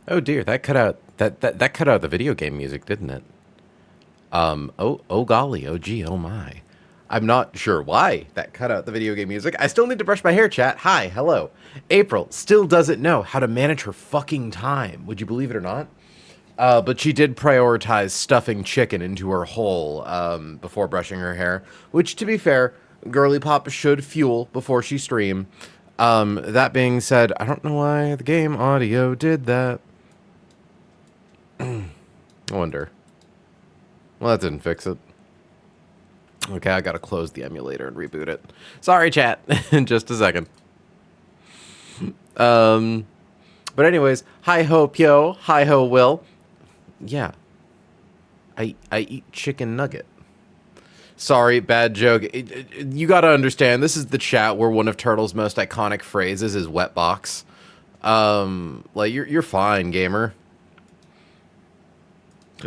Oh dear, that cut out that cut out the video game music, didn't it? Oh golly, oh gee, oh my. I'm not sure why that cut out the video game music. I still need to brush my hair, chat. Hi, hello. April still doesn't know how to manage her fucking time. Would you believe it or not? But she did prioritize stuffing chicken into her hole before brushing her hair, which, to be fair, Girly Pop should fuel before she stream. That being said, I don't know why the game audio did that. I wonder. Well, that didn't fix it. Okay, I gotta close the emulator and reboot it. Sorry, chat. In just a second. But anyways, hi ho, Pyo. Hi ho, Will. Yeah. I eat chicken nugget. Sorry, bad joke. You gotta understand, this is the chat where one of Turtle's most iconic phrases is wet box. Like, you're fine, gamer.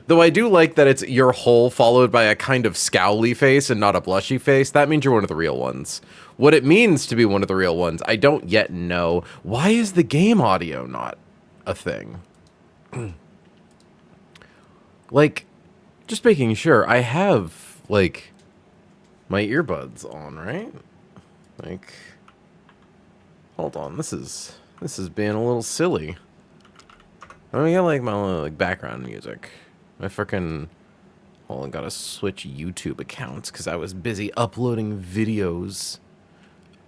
Though I do like that it's your hole followed by a kind of scowly face and not a blushy face. That means you're one of the real ones. What it means to be one of the real ones, I don't yet know. Why is the game audio not a thing? Like, just making sure. I have, like, my earbuds on, right? Like, hold on. This is being a little silly. Let me get, like, my little, like, background music. I freaking... Well, I gotta switch YouTube accounts because I was busy uploading videos.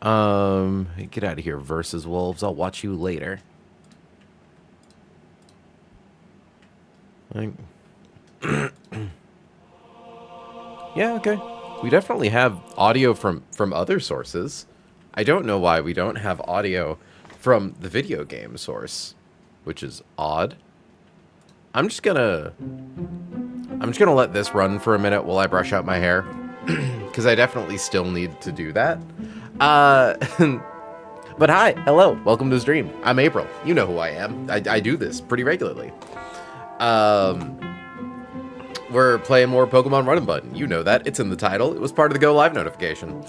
Get out of here, Versus Wolves. I'll watch you later. Like... Yeah, okay. We definitely have audio from other sources. I don't know why we don't have audio from the video game source, which is odd. I'm just gonna let this run for a minute while I brush out my hair, because I definitely still need to do that. But hi, hello, welcome to the stream. I'm April. You know who I am. I do this pretty regularly. We're playing more Pokemon Run and Button. You know that. It's in the title. It was part of the Go Live notification.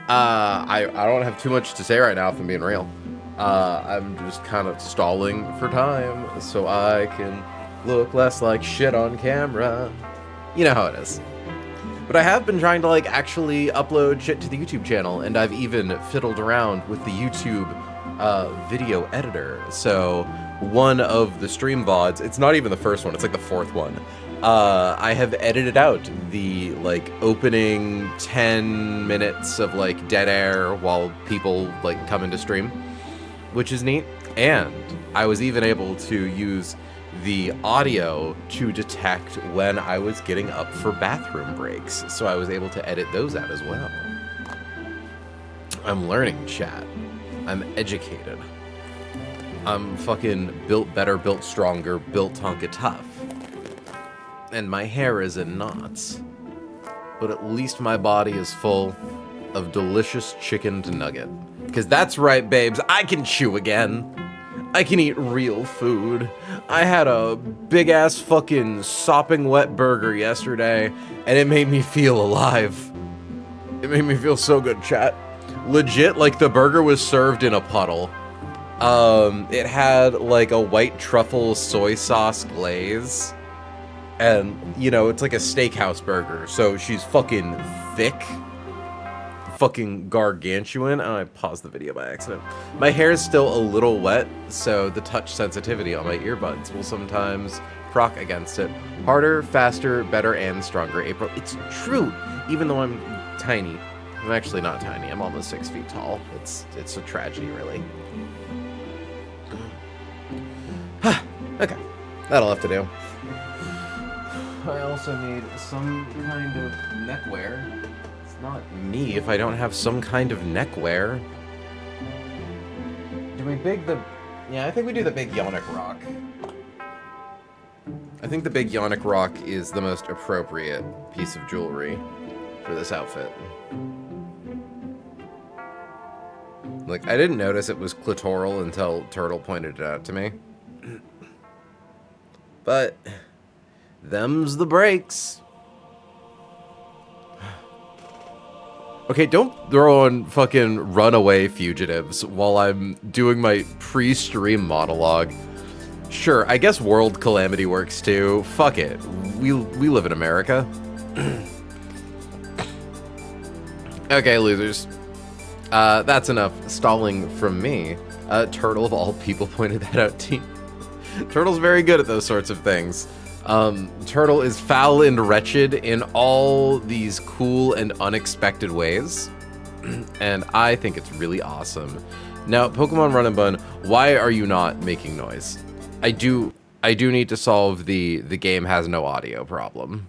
I don't have too much to say right now, if I'm being real. I'm just kind of stalling for time so I can look less like shit on camera. You know how it is. But I have been trying to, like, actually upload shit to the YouTube channel, and I've even fiddled around with the YouTube video editor. So one of the stream VODs, it's not even the first one, it's like the fourth one. I have edited out the, like, opening 10 minutes of, like, dead air while people, like, come into stream, which is neat. And I was even able to use the audio to detect when I was getting up for bathroom breaks, so I was able to edit those out as well. I'm learning, chat. I'm educated. I'm fucking built better, built stronger, built tonka tough. And my hair is in knots. But at least my body is full of delicious chickened nugget. Because that's right, babes, I can chew again. I can eat real food. I had a big-ass fucking sopping wet burger yesterday, and it made me feel alive. It made me feel so good, chat. Legit, like, the burger was served in a puddle. It had, like, a white truffle soy sauce glaze. And, you know, it's like a steakhouse burger, so she's fucking thick. Fucking gargantuan. Oh, I paused the video by accident. My hair is still a little wet, so the touch sensitivity on my earbuds will sometimes proc against it. Harder, faster, better, and stronger. April. It's true, even though I'm tiny. I'm actually not tiny. I'm almost 6 feet tall. It's a tragedy, really. Okay, that'll have to do. I also need some kind of neckwear. Not me if I don't have some kind of neckwear. Do we big the... Yeah, I think we do the big Yonic Rock. I think the big Yonic Rock is the most appropriate piece of jewelry for this outfit. Like, I didn't notice it was clitoral until Turtle pointed it out to me. But... them's the breaks. Okay, don't throw on fucking Runaway Fugitives while I'm doing my pre-stream monologue. Sure, I guess World Calamity works too. Fuck it. We live in America. Okay, losers. That's enough stalling from me. Turtle of all people pointed that out to you. Turtle's very good at those sorts of things. Turtle is foul and wretched in all these cool and unexpected ways. And I think it's really awesome. Now, Pokemon Run and Bun, why are you not making noise? I do need to solve the game has no audio problem.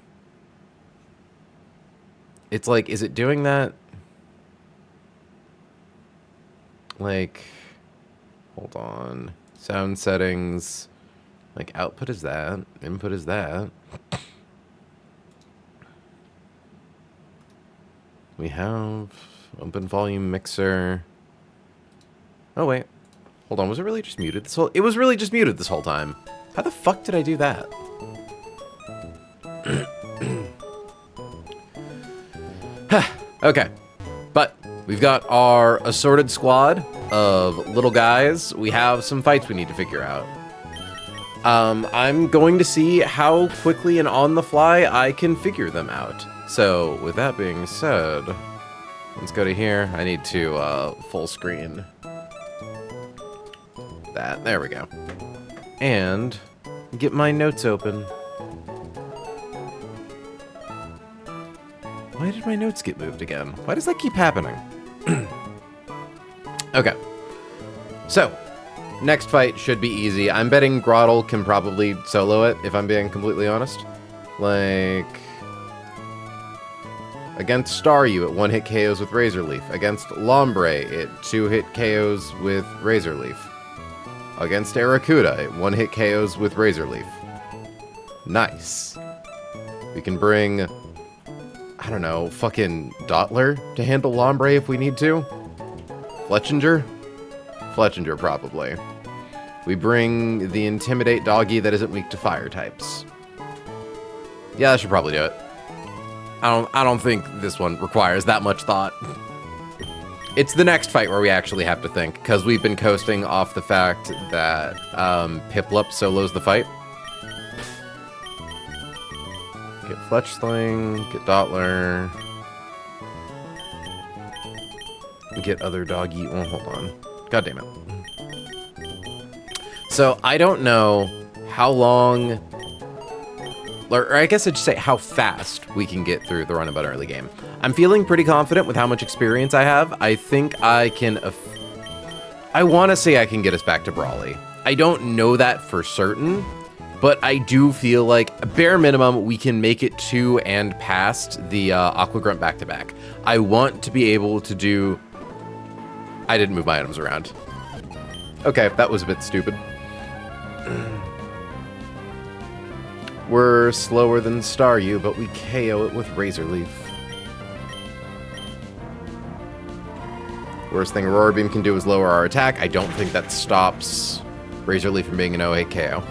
It's like, is it doing that? Like, hold on. Sound settings. Like, output is that. Input is that. We have open volume mixer. Oh, wait. Hold on. Was it really just muted this whole... It was really just muted this whole time. How the fuck did I do that? Okay. But we've got our assorted squad of little guys. We have some fights we need to figure out. I'm going to see how quickly and on the fly I can figure them out. So, with that being said, let's go to here. I need to full screen that. There we go. And get my notes open. Why did my notes get moved again? Why does that keep happening? Okay. So, next fight should be easy. I'm betting Grottle can probably solo it, if I'm being completely honest. Like... Against Staryu, it 1-hit KOs with Razor Leaf. Against Lombre, it 2-hit KOs with Razor Leaf. Against Arrokuda, it 1-hit KOs with Razor Leaf. Nice. We can bring... I don't know, fucking Dottler to handle Lombre if we need to. Fletchinger? Fletchinger, probably. We bring the Intimidate doggy that isn't weak to fire types. Yeah, that should probably do it. I don't think this one requires that much thought. It's the next fight where we actually have to think, because we've been coasting off the fact that Piplup solos the fight. Get Fletchling, get Dottler. Get other doggy. Oh, hold on. God damn it. So, I don't know how long... Or I guess I'd just say how fast we can get through the Run and Bun early game. I'm feeling pretty confident with how much experience I have. I think I can... I want to say I can get us back to Brawly. I don't know that for certain, but I do feel like, bare minimum, we can make it to and past the Aqua Grunt back-to-back. I want to be able to do... I didn't move my items around. Okay, that was a bit stupid. We're slower than Staryu, but we KO it with Razor Leaf. Worst thing Aurora Beam can do is lower our attack. I don't think that stops Razor Leaf from being an 0-hit KO.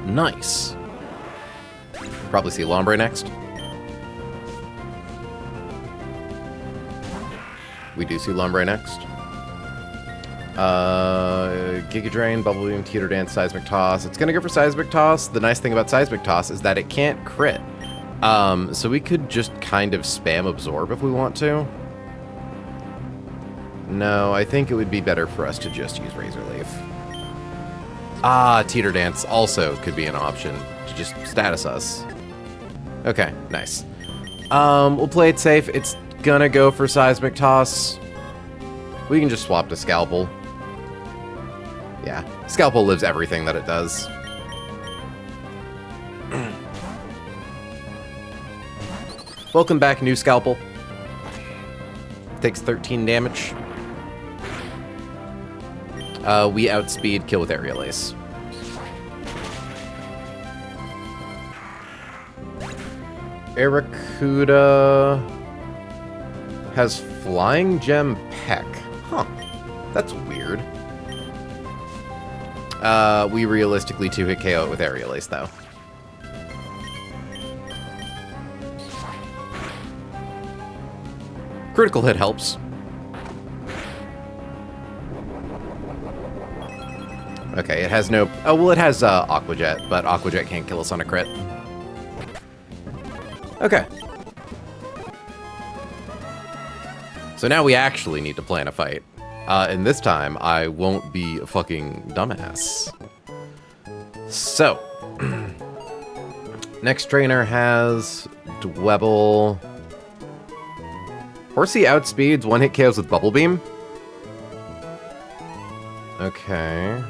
Nice. Probably see Lombre next. We do see Lombre next. Giga Drain, Bubble Beam, Teeter Dance, Seismic Toss. It's gonna go for Seismic Toss. The nice thing about Seismic Toss is that it can't crit. So we could just kind of spam Absorb if we want to. No, I think it would be better for us to just use Razor Leaf. Ah, Teeter Dance also could be an option to just status us. Okay, nice. We'll play it safe. It's gonna go for Seismic Toss. We can just swap to Scalpel. Yeah, Scalpel lives everything that it does. Welcome back, new Scalpel. Takes 13 damage. We outspeed Kill with Aerial Ace. Arrokuda has Flying Gem Peck. Huh. That's weird. We realistically 2-hit KO it with Aerial Ace, though. Critical hit helps. Okay, it has no... Oh, well, it has Aqua Jet, but Aqua Jet can't kill us on a crit. Okay. So now we actually need to plan a fight. And this time, I won't be a fucking dumbass. So. Next trainer has Dwebble. Horsey outspeeds one-hit KOs with Bubble Beam. Okay.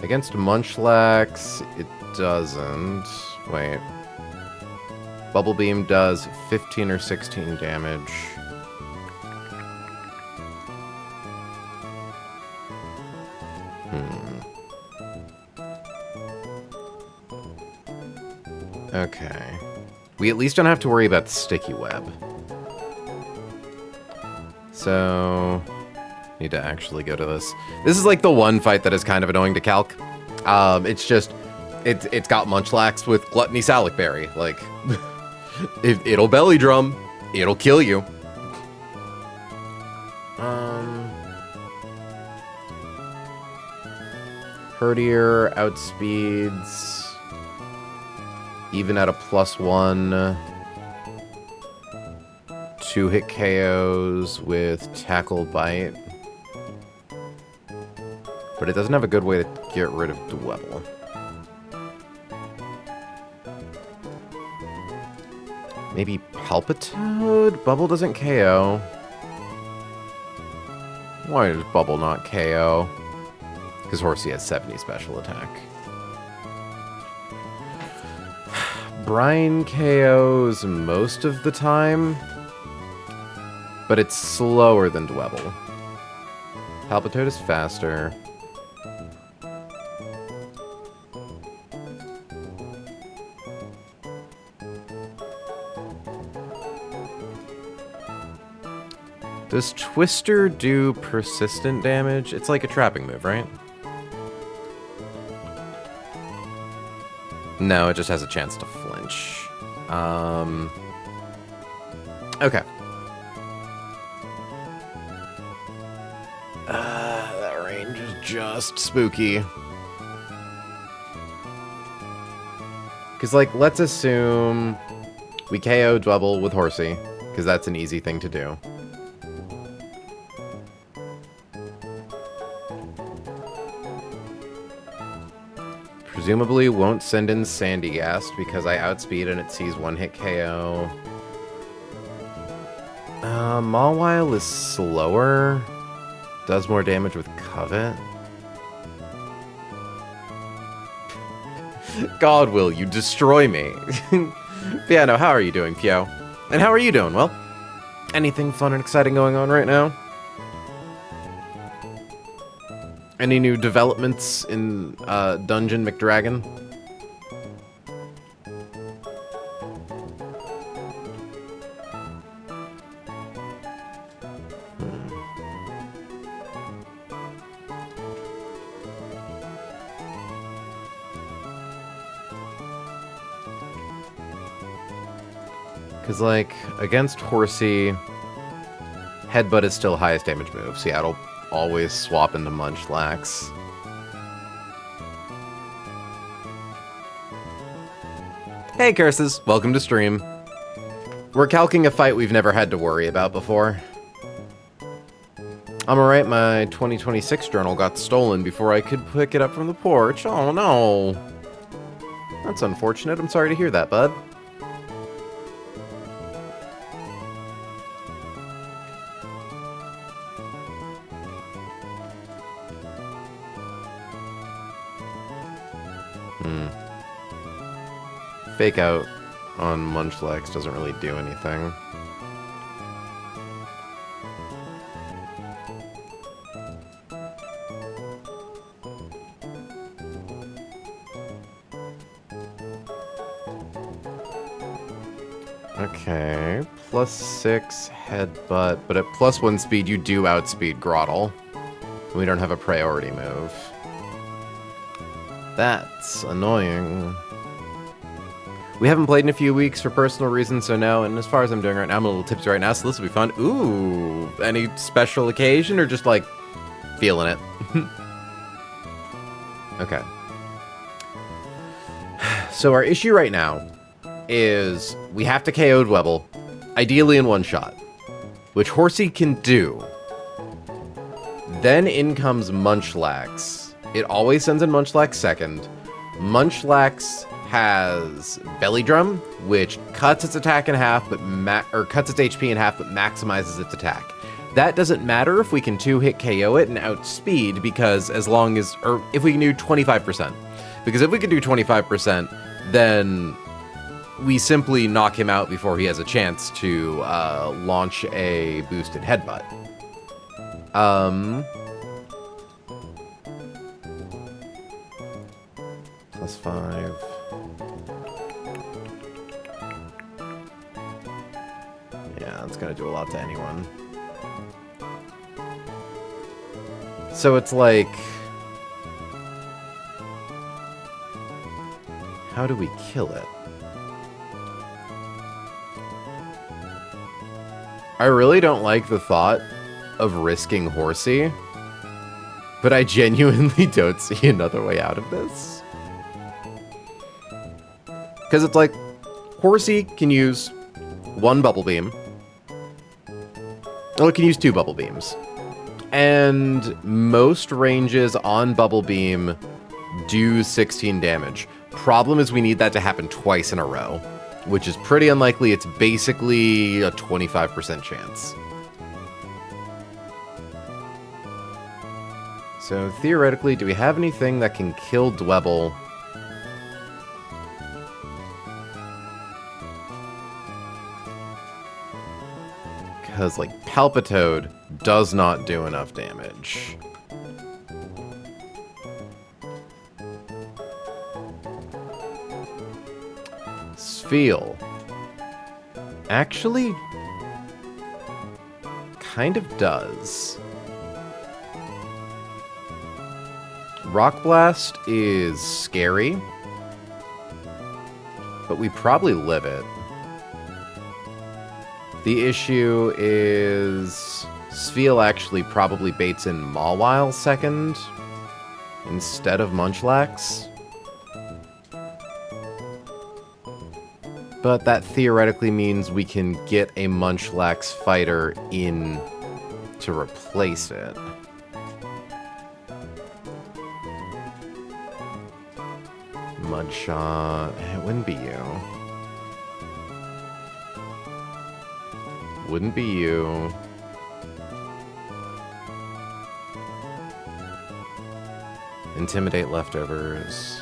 Against Munchlax, it doesn't. Wait. Bubble Beam does 15 or 16 damage. Okay. We at least don't have to worry about the sticky web. So, need to actually go to this. This is like the one fight that is kind of annoying to calc. It's just, it's got Munchlax with Gluttony Salic Berry. Like, it'll belly drum. It'll kill you. Herdier outspeeds, even at a +1, 2-hit KOs with Tackle Bite. But it doesn't have a good way to get rid of Dwebble. Maybe Palpitoad? Bubble doesn't KO. Why does Bubble not KO? Because Horsey has 70 special attack. Brine KOs most of the time, but it's slower than Dwebble. Palpitoad is faster. Does Twister do persistent damage? It's like a trapping move, right? No, it just has a chance to flinch. Okay. That range is just spooky. Because, like, let's assume we KO Dwebble with Horsey, because that's an easy thing to do. Presumably won't send in Sandygast because I outspeed and it sees one-hit KO. Mawile is slower. Does more damage with Covet. God will you destroy me. Piano, how are you doing, Pio? And how are you doing? Well, anything fun and exciting going on right now? Any new developments in Dungeon McDragon? Because, like, against Horsey, Headbutt is still highest damage move, so yeah, it'll always swap into Munchlax. Hey, Curses! Welcome to stream. We're calcing a fight we've never had to worry about before. I'm alright, my 2026 journal got stolen before I could pick it up from the porch. Oh no! That's unfortunate. I'm sorry to hear that, bud. Fake out on Munchlax doesn't really do anything. Okay, +6 Headbutt, but at +1 speed you do outspeed Grottle. We don't have a priority move. That's annoying. We haven't played in a few weeks for personal reasons, so no, and as far as I'm doing right now, I'm a little tipsy right now, so this will be fun. Ooh, any special occasion, or just like feeling it. Okay. So our issue right now is we have to KO Dwebble, ideally in one shot, which Horsey can do. Then in comes Munchlax. It always sends in Munchlax second. Munchlax has Belly Drum, which cuts its attack in half, but cuts its HP in half, but maximizes its attack. That doesn't matter if we can 2-hit KO it and outspeed, because as long as, or if we can do 25%. Because if we can do 25%, then we simply knock him out before he has a chance to launch a boosted headbutt. +5. Yeah, that's gonna do a lot to anyone. So it's like, how do we kill it? I really don't like the thought of risking Horsey, but I genuinely don't see another way out of this. Because it's like, Horsey can use 1 Bubble Beam. Well, it can use 2 Bubble Beams. And most ranges on Bubble Beam do 16 damage. Problem is we need that to happen twice in a row, which is pretty unlikely. It's basically a 25% chance. So theoretically, do we have anything that can kill Dwebble? Because, like, Palpitoad does not do enough damage. Spheal actually kind of does. Rock Blast is scary, but we probably live it. The issue is Spheal actually probably baits in Mawile second instead of Munchlax. But that theoretically means we can get a Munchlax fighter in to replace it. Mudshot. It wouldn't be you. Wouldn't be you. Intimidate leftovers.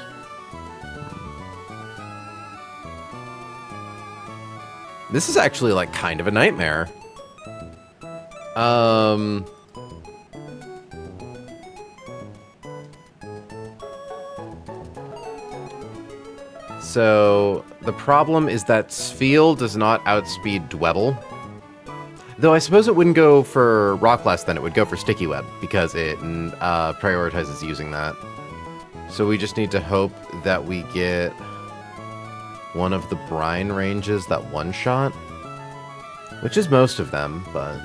This is actually, like, kind of a nightmare. So, the problem is that Spheal does not outspeed Dwebble. Though I suppose it wouldn't go for Rock Blast then, it would go for Sticky Web, because it prioritizes using that. So we just need to hope that we get one of the brine ranges that one-shot, which is most of them, but...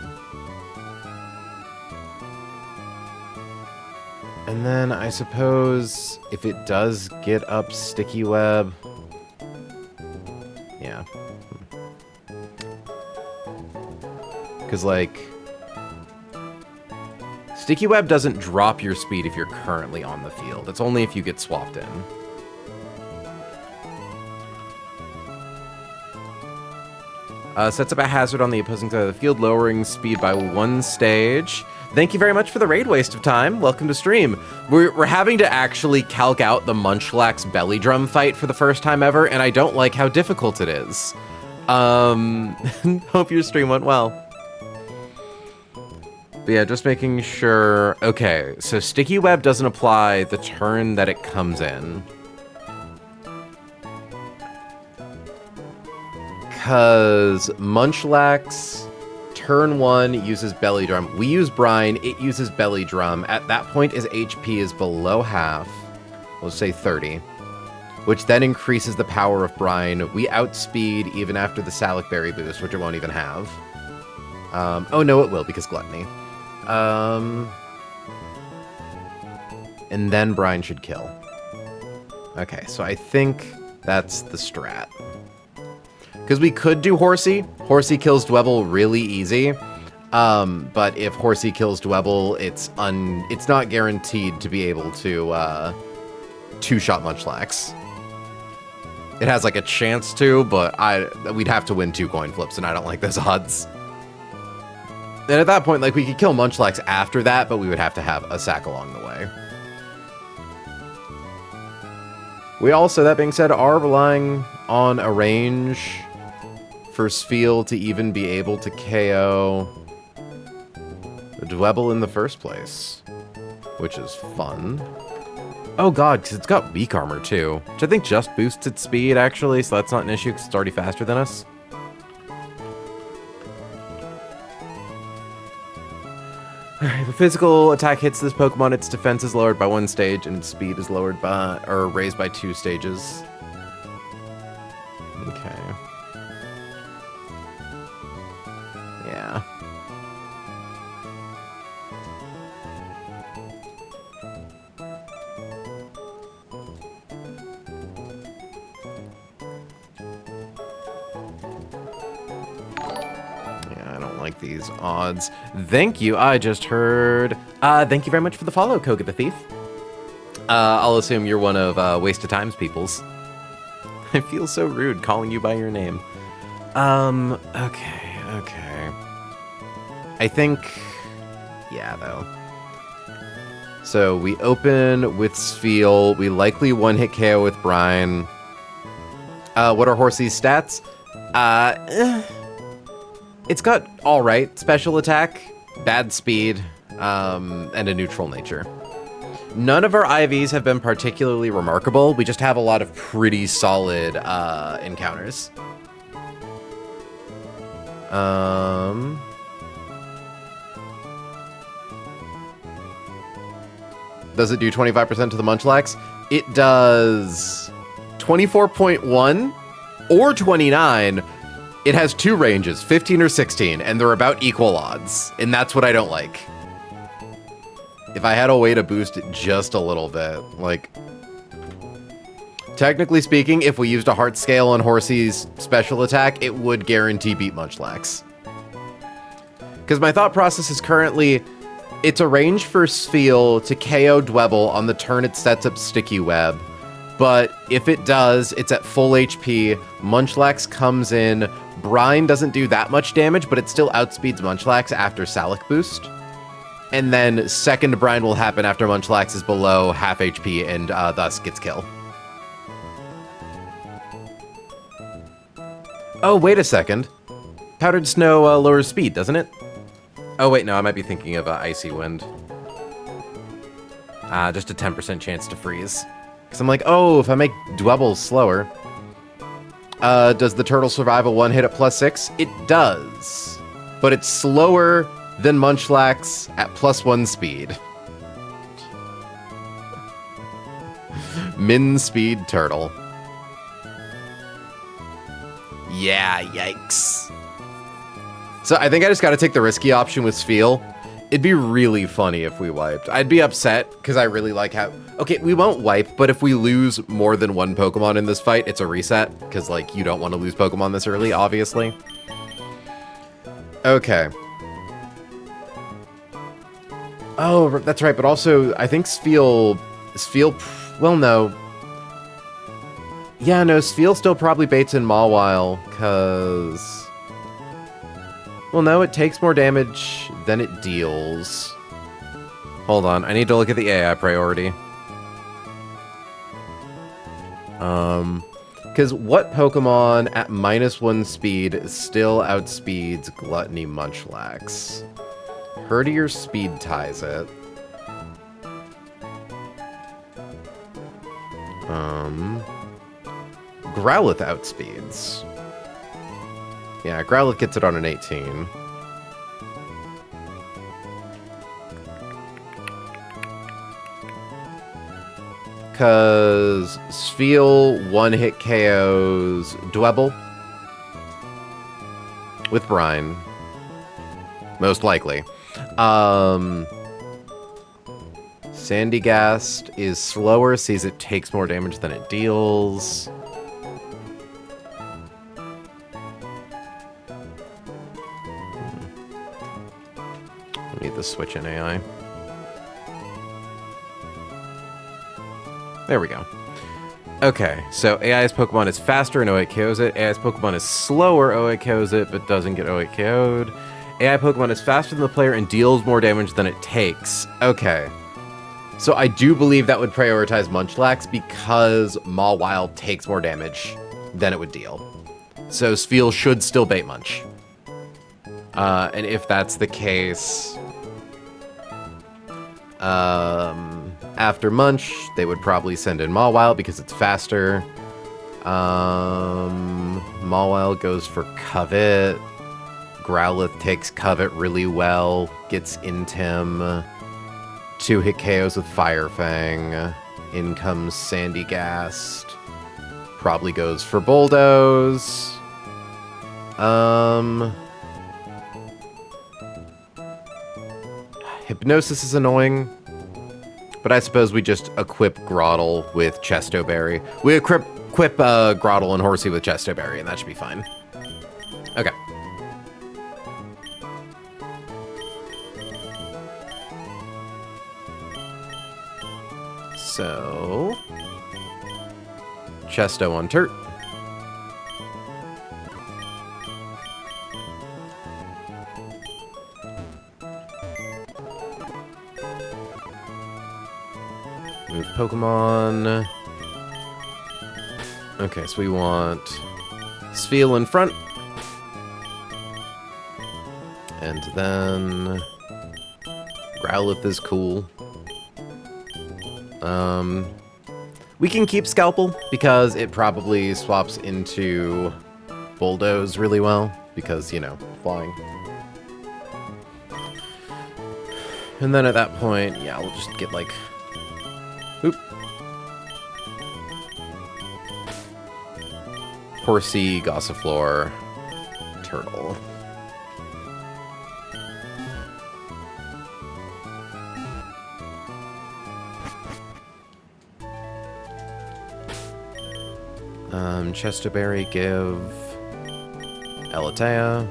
And then I suppose if it does get up Sticky Web... Yeah. Because, like, Sticky Web doesn't drop your speed if you're currently on the field. It's only if you get swapped in. Sets up a hazard on the opposing side of the field, lowering speed by 1 stage. Thank you very much for the raid waste of time. Welcome to stream. We're having to actually calc out the Munchlax belly drum fight for the first time ever, and I don't like how difficult it is. Hope your stream went well. But yeah, just making sure. Okay, so Sticky Web doesn't apply the turn that it comes in. Because Munchlax, turn 1, uses Belly Drum. We use Brine, it uses Belly Drum. At that point, his HP is below half. We'll say 30. Which then increases the power of Brine. We outspeed even after the Salic Berry boost, which it won't even have. Oh, no, it will, because Gluttony. and then Brine should kill. Okay, so I think that's the strat. Because we could do Horsey. Horsey kills Dwebble really easy. But if Horsey kills Dwebble, it's not guaranteed to be able to two-shot Munchlax. It has like a chance to, but we'd have to win 2 coin flips, and I don't like those odds. And at that point, like, we could kill Munchlax after that, but we would have to have a sack along the way. We also, that being said, are relying on a range for Spheal to even be able to KO Dwebble in the first place, which is fun. Oh god, because it's got weak armor too, which I think just boosts its speed actually, so that's not an issue because it's already faster than us. If a physical attack hits this Pokemon, its defense is lowered by 1 stage and its speed is lowered by, or raised by 2 stages. Okay. Yeah. Like these odds. Thank you. I just heard. Thank you very much for the follow, Koga the Thief. I'll assume you're one of Waste of Time's peoples. I feel so rude calling you by your name. Okay. I think, yeah, though. So we open with Spheal. We likely one-hit KO with Brine. What are Horsey's stats? It's got alright special attack, bad speed, and a neutral nature. None of our IVs have been particularly remarkable. We just have a lot of pretty solid encounters. Does it do 25% to the Munchlax? It does 24.1 or 29. It has 2 ranges, 15 or 16, and they're about equal odds, and that's what I don't like. If I had a way to boost it just a little bit, like... Technically speaking, if we used a heart scale on Horsey's special attack, it would guarantee beat Munchlax. Because my thought process is currently, it's a range for Spheal to KO Dwebble on the turn it sets up Sticky Web, but if it does, it's at full HP, Munchlax comes in, Brine doesn't do that much damage, but it still outspeeds Munchlax after Salic boost. And then second Brine will happen after Munchlax is below half HP and thus gets kill. Oh, wait a second. Powdered Snow lowers speed, doesn't it? Oh, wait, no, I might be thinking of Icy Wind. Just a 10% chance to freeze. Because I'm like, oh, if I make Dwebble slower... does the turtle survive a 1-hit at +6? It does. But it's slower than Munchlax at +1 speed. Min speed turtle. Yeah, yikes. So I think I just gotta take the risky option with Spheal. It'd be really funny if we wiped. I'd be upset, because I really like how... Okay, we won't wipe, but if we lose more than 1 Pokemon in this fight, it's a reset, because, like, you don't want to lose Pokemon this early, obviously. Okay. Oh, that's right, but also, I think Spheal... Well, no. Yeah, no, Spheal still probably baits in Mawile, because... Well, no, it takes more damage than it deals. Hold on, I need to look at the AI priority. Because what Pokemon at -1 speed still outspeeds Gluttony Munchlax? Herdier speed ties it. Growlithe outspeeds. Yeah, Growlithe gets it on an 18. Because Spheal 1-hit KOs Dwebble with Brine. Most likely. Sandygast is slower, sees it takes more damage than it deals. I need the switch in AI. There we go. Okay, so AI's Pokemon is faster and OA KOs it. AI's Pokemon is slower, OA KOs it, but doesn't get OA KO'd. AI Pokemon is faster than the player and deals more damage than it takes. Okay. So I do believe that would prioritize Munchlax because Mawile takes more damage than it would deal. So Spheal should still bait Munch. And if that's the case, after Munch, they would probably send in Mawile because it's faster. Mawile goes for Covet. Growlithe takes Covet really well, gets Intim. 2-hit KOs with Fire Fang. In comes Sandygast. Probably goes for Bulldoze. Hypnosis is annoying. But I suppose we just equip Grotle with Chesto Berry. We equip Grotle and Horsey with Chesto Berry, and that should be fine. Okay. So, Chesto on Turt. Move Pokemon. Okay, so we want Spheal in front. And then Growlithe is cool. We can keep Scalpel because it probably swaps into Bulldoze really well because, you know, flying. And then at that point, yeah, we'll just get like... Oop. Horsey, Gossifleur, Turtle. Chesto Berry, give Elatea.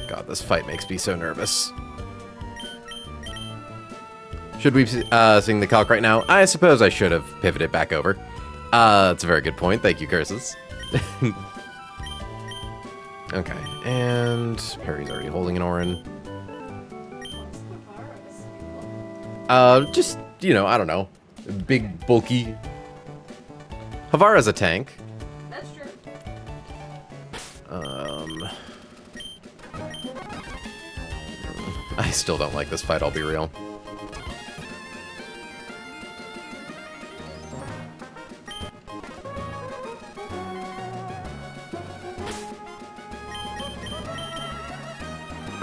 God, this fight makes me so nervous. Should we sing the calc right now? I suppose I should have pivoted back over. That's a very good point. Thank you, Curses. Okay, and Perry's already holding an Orin. Just, you know, I don't know. Big, bulky. Havara's a tank. That's true. I still don't like this fight, I'll be real.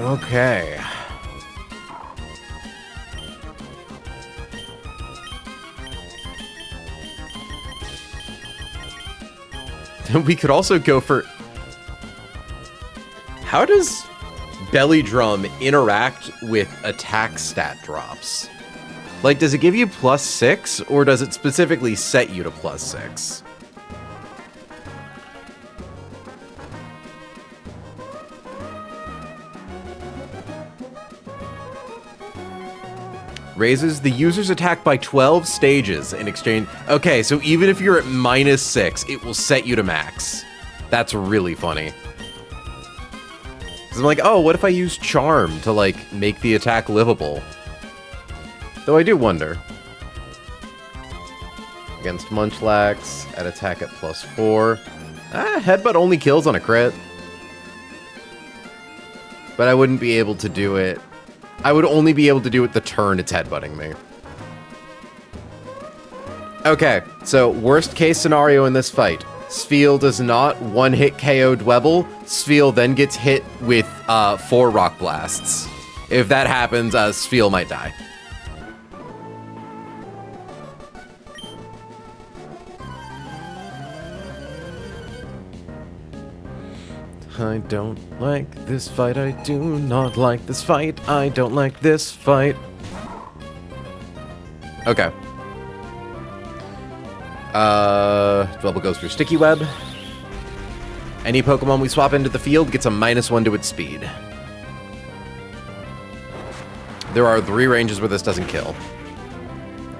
Okay. We could also go for... How does Belly Drum interact with attack stat drops? Like, does it give you +6, or does it specifically set you to +6? Raises the user's attack by 12 stages in exchange. Okay, so even if you're at -6, it will set you to max. That's really funny. Because I'm like, oh, what if I use Charm to, like, make the attack livable? Though I do wonder. Against Munchlax, at attack at +4. Headbutt only kills on a crit. But I wouldn't be able to do it. I would only be able to do it the turn it's headbutting me. Okay, so worst case scenario in this fight. Spheal does not one-hit KO Dwebble. Spheal then gets hit with 4 Rock Blasts. If that happens, Spheal might die. I don't like this fight. I do not like this fight. I don't like this fight. Okay. Dwebble goes for Sticky Web. Any Pokemon we swap into the field gets a -1 to its speed. There are 3 ranges where this doesn't kill.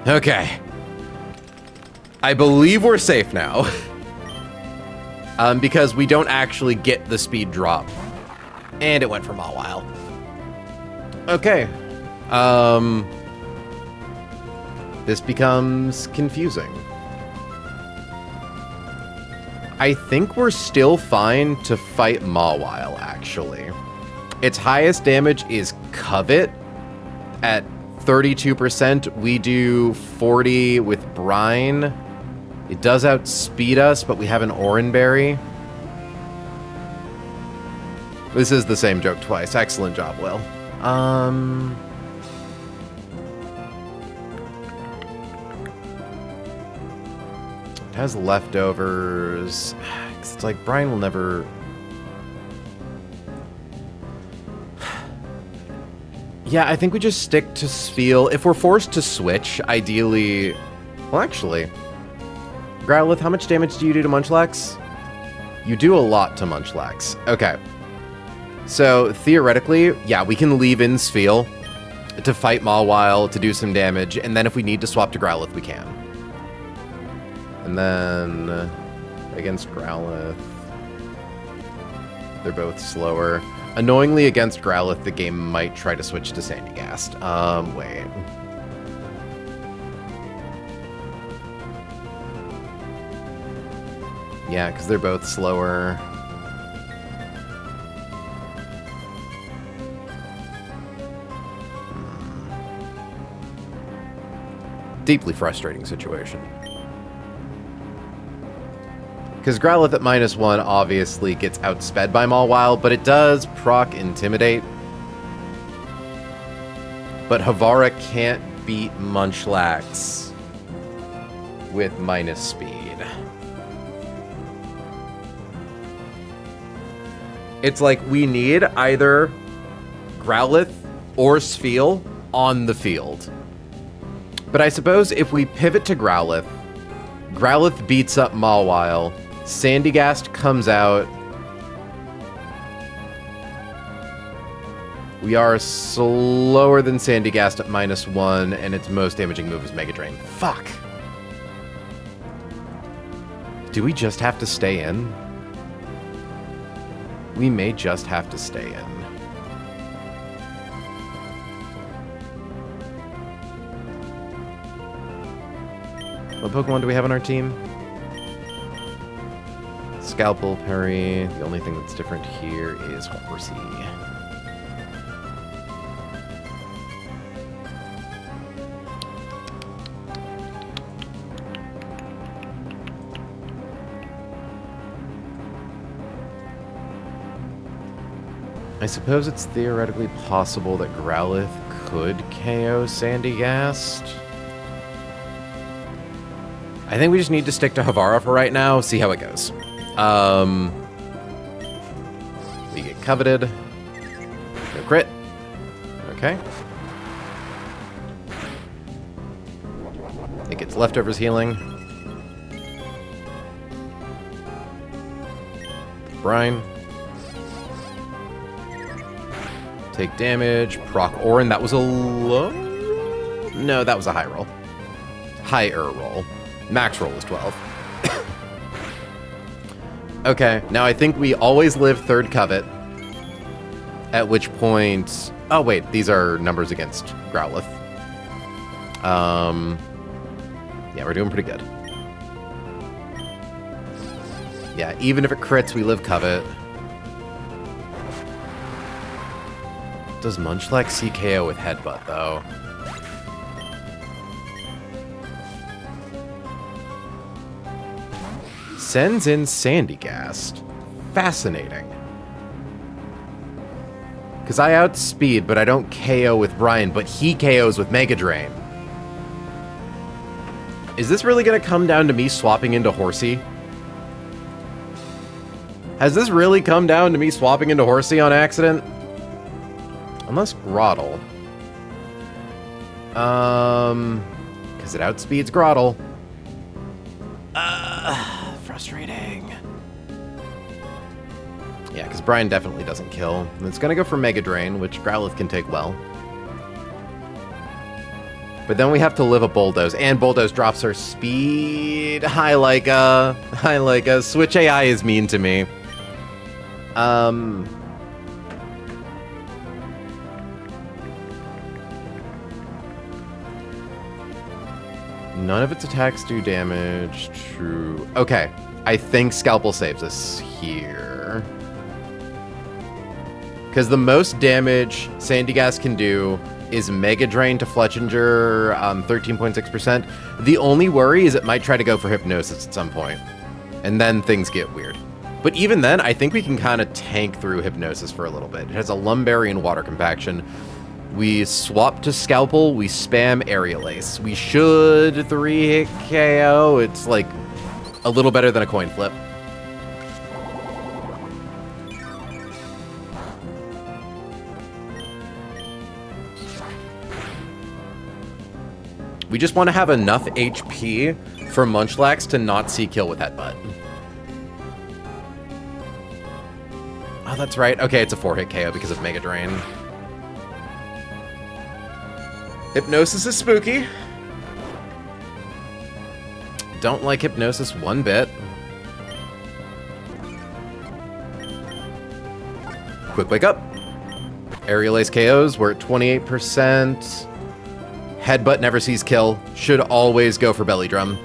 Okay. I believe we're safe now. Because we don't actually get the speed drop. And it went for Mawile. Okay. This becomes confusing. I think we're still fine to fight Mawile, actually. Its highest damage is Covet at 32%. We do 40 with Brine. It does outspeed us, but we have an Oranberry. This is the same joke twice. Excellent job, Will. It has leftovers. It's like Brian will never... Yeah, I think we just stick to Spheal. If we're forced to switch, ideally... Well, actually... Growlithe, how much damage do you do to Munchlax? You do a lot to Munchlax. Okay. So, theoretically, yeah, we can leave in Spheal to fight Mawile, to do some damage, and then if we need to swap to Growlithe, we can. And then, against Growlithe, they're both slower. Annoyingly, against Growlithe, the game might try to switch to Sandygast. Wait. Yeah, because they're both slower. Deeply frustrating situation. Because Growlithe at -1 obviously gets outsped by Mawile, but it does proc Intimidate. But Havara can't beat Munchlax with -speed. It's like we need either Growlithe or Spheal on the field. But I suppose if we pivot to Growlithe, Growlithe beats up Mawile, Sandygast comes out. We are slower than Sandygast at -1, and its most damaging move is Mega Drain. Fuck! Do we just have to stay in? We may just have to stay in. What Pokemon do we have on our team? Scalpel, Perry. The only thing that's different here is Horsey. I suppose it's theoretically possible that Growlithe could KO Sandygast. I think we just need to stick to Havara for right now, see how it goes. We get Coveted. No crit. Okay. It gets Leftovers healing. Brine. Take damage. Proc Orin. That was a low? No, that was a high roll. Higher roll. Max roll is 12. Okay, now I think we always live third Covet. At which point... Oh, wait, these are numbers against Growlithe. Yeah, we're doing pretty good. Yeah, even if it crits, we live Covet. Does Munchlax CKO with Headbutt, though? Sends in Sandygast. Fascinating. Because I outspeed, but I don't KO with Brian, but he KOs with Mega Drain. Is this really going to come down to me swapping into Horsey? Has this really come down to me swapping into Horsey on accident? Unless Groddle. Because it outspeeds Groddle. Frustrating. Yeah, because Brian definitely doesn't kill. And it's going to go for Mega Drain, which Growlithe can take well. But then we have to live a Bulldoze, and Bulldoze drops our speed. Hi, Leica. Hi, Leica. Switch AI is mean to me. None of its attacks do damage. True. Okay. I think Scalpel saves us here. Because the most damage Sandygast can do is Mega Drain to Fletchinger, 13.6%. The only worry is it might try to go for Hypnosis at some point. And then things get weird. But even then, I think we can kind of tank through Hypnosis for a little bit. It has a Lumberry and Water Compaction. We swap to Scalpel, we spam Aerial Ace. We should 3-hit KO. It's like a little better than a coin flip. We just want to have enough HP for Munchlax to not see kill with Headbutt. Oh, that's right. Okay, it's a 4-hit KO because of Mega Drain. Hypnosis is spooky. Don't like Hypnosis one bit. Quick Wake Up. Aerial Ace KOs, we're at 28%. Headbutt never sees kill. Should always go for Belly Drum.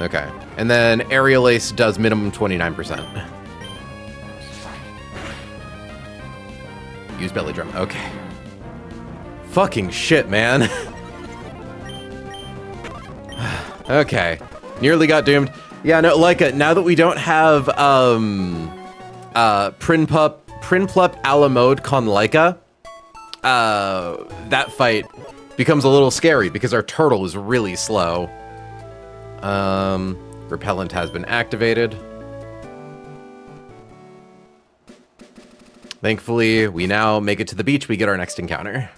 Okay. And then Aerial Ace does minimum 29%. Use Belly Drum. Okay. Fucking shit, man. Okay. Nearly got doomed. Yeah, no, like, now that we don't have, Prinplup a la mode con Leica, that fight becomes a little scary because our turtle is really slow. Repellent has been activated. Thankfully, we now make it to the beach. We get our next encounter.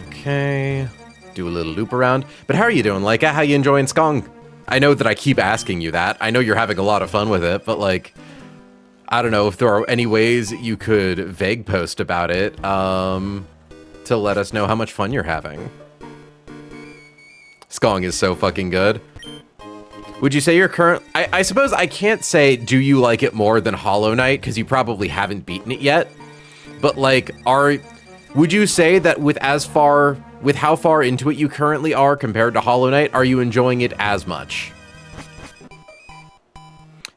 Okay. Do a little loop around. But how are you doing, Leica? How you enjoying Skong? I know that I keep asking you that. I know you're having a lot of fun with it, but like, I don't know if there are any ways you could vague post about it to let us know how much fun you're having. Skong is so fucking good. Would you say your current... I suppose I can't say, do you like it more than Hollow Knight, because you probably haven't beaten it yet. But like, would you say that with how far into it you currently are compared to Hollow Knight, are you enjoying it as much?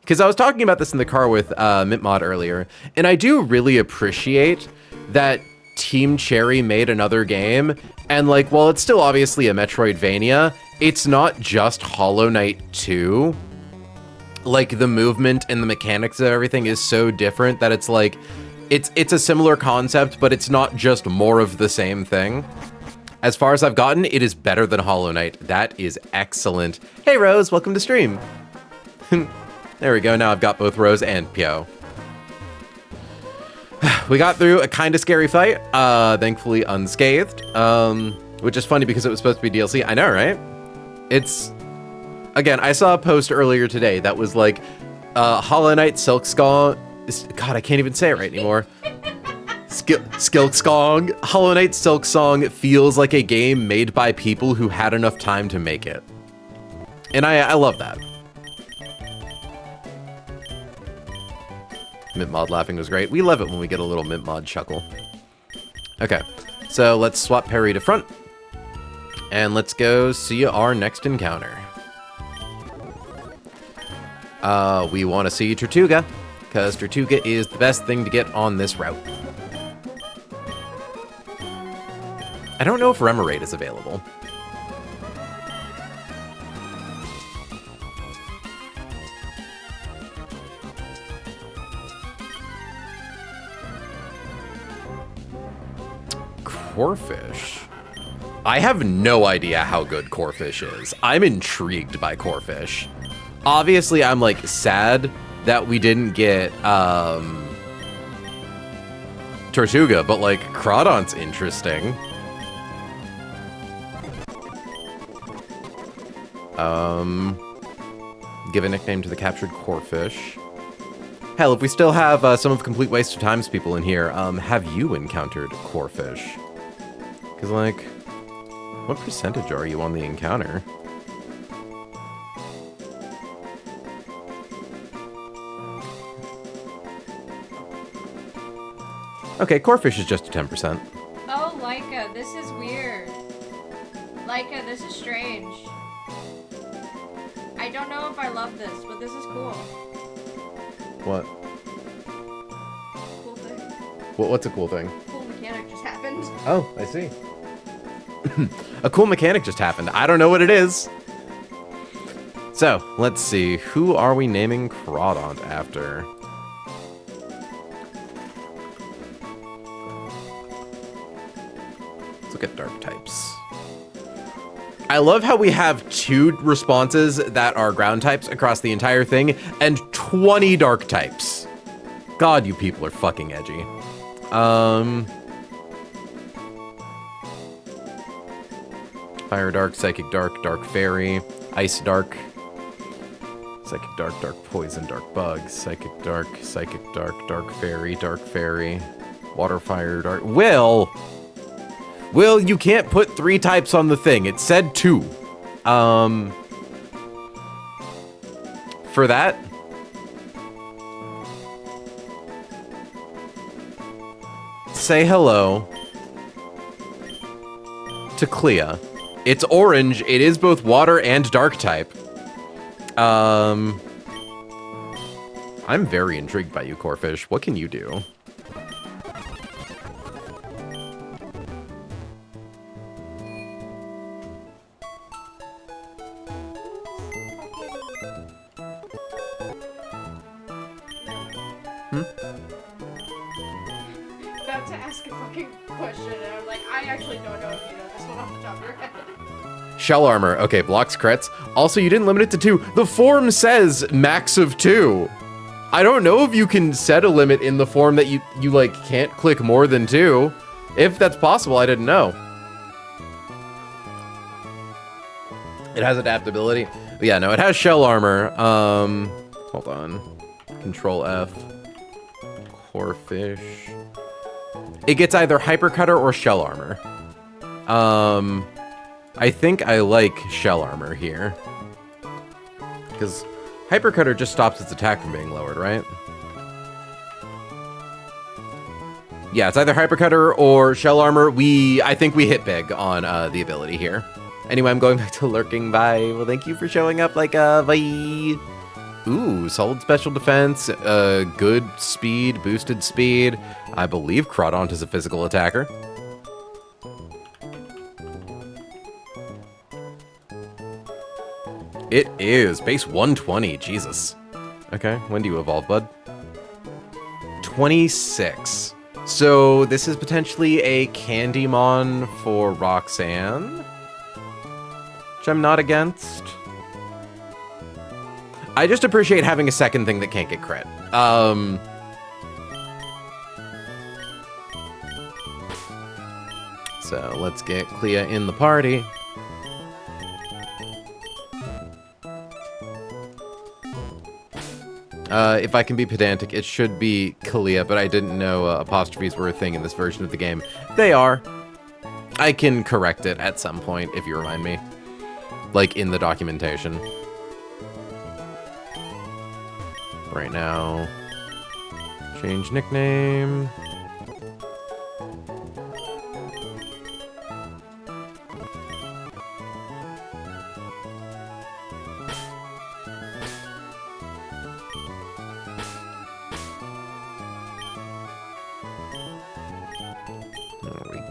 Because I was talking about this in the car with Mintmod earlier, and I do really appreciate that Team Cherry made another game, and like, while it's still obviously a Metroidvania, it's not just Hollow Knight 2. Like, the movement and the mechanics of everything is so different that it's like, it's a similar concept, but it's not just more of the same thing. As far as I've gotten, it is better than Hollow Knight. That is excellent. Hey, Rose, welcome to stream. There we go. Now I've got both Rose and Pio. We got through a kind of scary fight, thankfully unscathed, which is funny because it was supposed to be DLC. I know, right? It's, again, I saw a post earlier today that was like, Hollow Knight Silksong. God, I can't even say it right anymore. Skilksong. Hollow Knight Silksong feels like a game made by people who had enough time to make it. And I love that. Mintmod laughing was great. We love it when we get a little Mintmod chuckle. Okay, so let's swap parry to front. And let's go see our next encounter. We want to see Tortuga, because Tortuga is the best thing to get on this route. I don't know if Remoraid is available. Corphish. I have no idea how good Corphish is. I'm intrigued by Corphish. Obviously, I'm, like, sad that we didn't get, Tortuga, but, like, Crawdon's interesting. Give a nickname to the captured Corphish. Hell, if we still have some of Complete Waste of Time's people in here, have you encountered Corphish? Because, like, what percentage are you on the encounter? Okay, Corphish is just a 10%. Oh, Laika, this is weird. Laika, this is strange. I don't know if I love this, but this is cool. What? Cool thing. What's a cool thing? Cool mechanic just happened. Oh, I see. A cool mechanic just happened. I don't know what it is. So, let's see. Who are we naming Crawdont after? Let's look at dark types. I love how we have 2 responses that are ground types across the entire thing, and 20 dark types. God, you people are fucking edgy. Fire Dark, Psychic Dark, Dark Fairy, Ice Dark, Psychic Dark, Dark Poison, Dark Bug, Psychic Dark, Dark Fairy, Water Fire Dark. Will, you can't put 3 types on the thing. It said 2. For that, say hello to Clea. It's orange. It is both water and dark type. I'm very intrigued by you, Corphish. What can you do? About to ask a fucking question, and I'm like, I actually don't know if you know this one off the top of your head. Shell armor. Okay, blocks crits. Also, you didn't limit it to 2. The form says max of 2. I don't know if you can set a limit in the form that you like can't click more than 2. If that's possible, I didn't know. It has adaptability. But yeah, no, it has shell armor. Hold on. Control F. Corphish. It gets either hypercutter or shell armor. I think I like shell armor here. Because hypercutter just stops its attack from being lowered, right? Yeah, it's either hypercutter or shell armor. I think we hit big on the ability here. Anyway, I'm going back to lurking. Bye. Well, thank you for showing up. Like, bye. Ooh, solid special defense, good speed, boosted speed. I believe Crawdont is a physical attacker. It is. Base 120. Jesus. Okay, when do you evolve, bud? 26. So this is potentially a Candymon for Roxanne, which I'm not against. I just appreciate having a second thing that can't get crit. So let's get Clea in the party. If I can be pedantic, it should be Kalia, but I didn't know apostrophes were a thing in this version of the game. They are. I can correct it at some point, if you remind me. Like, in the documentation. Right now. Change nickname.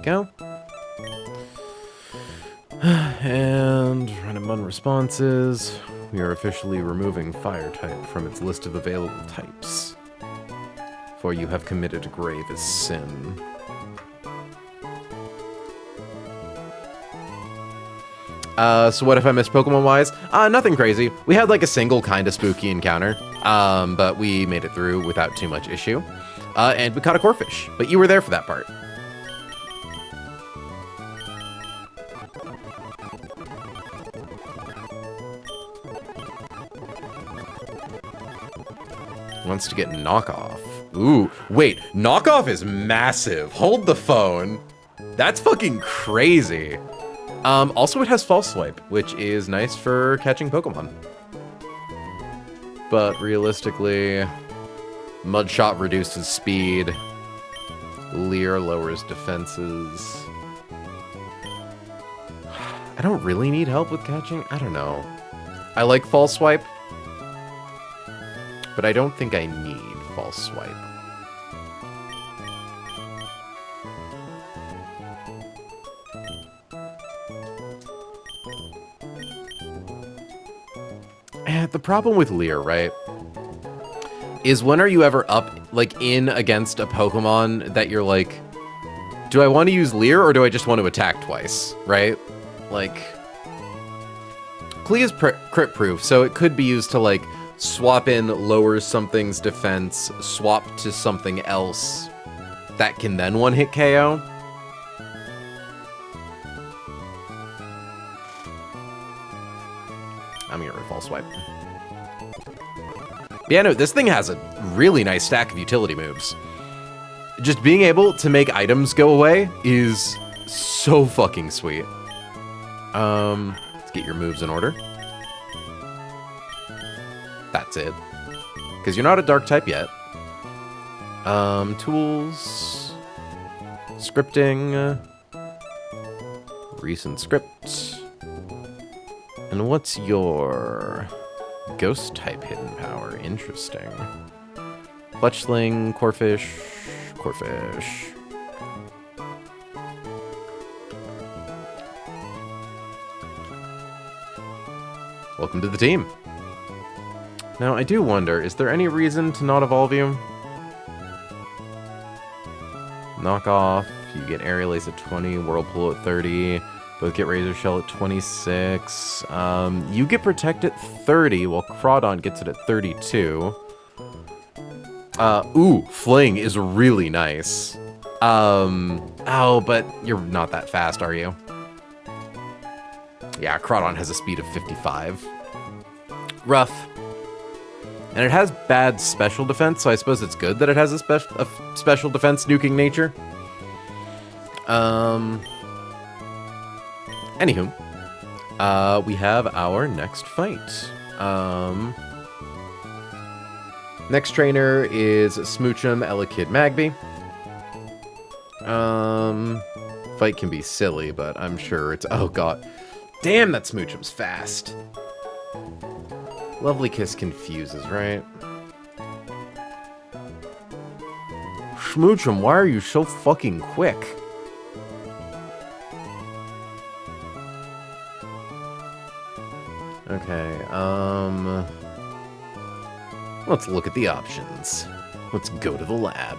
Go. And random unresponses. We are officially removing fire type from its list of available types. For you have committed grave sin. So what if I missed Pokemon-wise? Nothing crazy. We had like a single kind of spooky encounter, but we made it through without too much issue. And we caught a Corphish, but you were there for that part. Wants to get knockoff. Ooh, wait, knockoff is massive. Hold the phone. That's fucking crazy. Also it has false swipe, which is nice for catching Pokemon. But realistically, Mudshot reduces speed. Leer lowers defenses. I don't really need help with catching. I don't know. I like false swipe, but I don't think I need false swipe. The problem with Leer, right, is when are you ever up, like, in against a Pokemon that you're like, do I want to use Leer or do I just want to attack twice, right? Like, Klee is crit proof, so it could be used to, like, swap in, lowers something's defense, swap to something else that can then one-hit KO. I'm gonna get false swipe. Yeah, no, this thing has a really nice stack of utility moves. Just being able to make items go away is so fucking sweet. Let's get your moves in order. That's it. Because you're not a dark type yet. Tools. Scripting. Recent script. And what's your ghost type hidden power? Interesting. Fletchling, Corphish, Corphish. Welcome to the team. Now, I do wonder, is there any reason to not evolve you? Knock off, you get Aerial Ace at 20, Whirlpool at 30, both get Razor Shell at 26. You get Protect at 30, while Crawdon gets it at 32. Ooh, Fling is really nice. Oh, but you're not that fast, are you? Yeah, Crawdon has a speed of 55. Rough. And it has bad special defense, so I suppose it's good that it has a special defense nuking nature. Anywho, we have our next fight. Next trainer is Smoochum, Elekid, Magby. Fight can be silly, but I'm sure it's... Oh, God. Damn, that Smoochum's fast. Lovely Kiss confuses, right? Smoochum, why are you so fucking quick? Okay, let's look at the options. Let's go to the lab.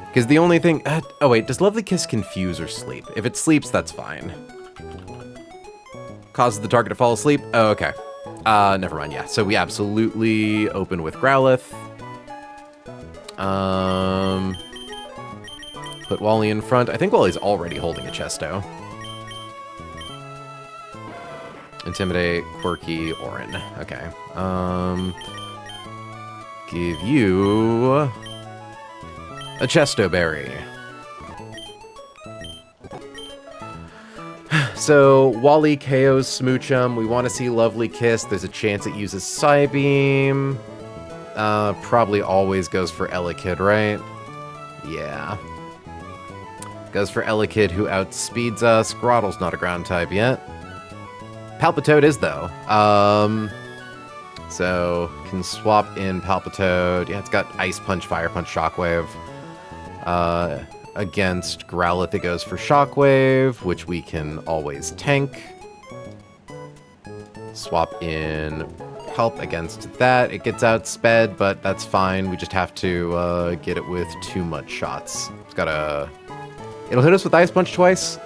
Because the only thing... oh, wait. Does Lovely Kiss confuse or sleep? If it sleeps, that's fine. Causes the target to fall asleep? Oh, okay. Never mind, yeah. So we absolutely open with Growlithe. Put Wally in front. I think Wally's already holding a Chesto. Intimidate, Quirky, Orin. Okay. Give you... a Chesto Berry. So, Wally KOs Smoochum. We want to see Lovely Kiss. There's a chance it uses Psybeam. Probably always goes for Elekid, right? Yeah. Goes for Elekid, who outspeeds us. Grottle's not a ground type yet. Palpitoad is, though. So, can swap in Palpitoad. Yeah, it's got Ice Punch, Fire Punch, Shockwave. Against Growlithe, it goes for Shockwave, which we can always tank. Swap in help against that. It gets outsped, but that's fine. We just have to get it with too much shots. It's gotta... It'll hit us with Ice Punch twice.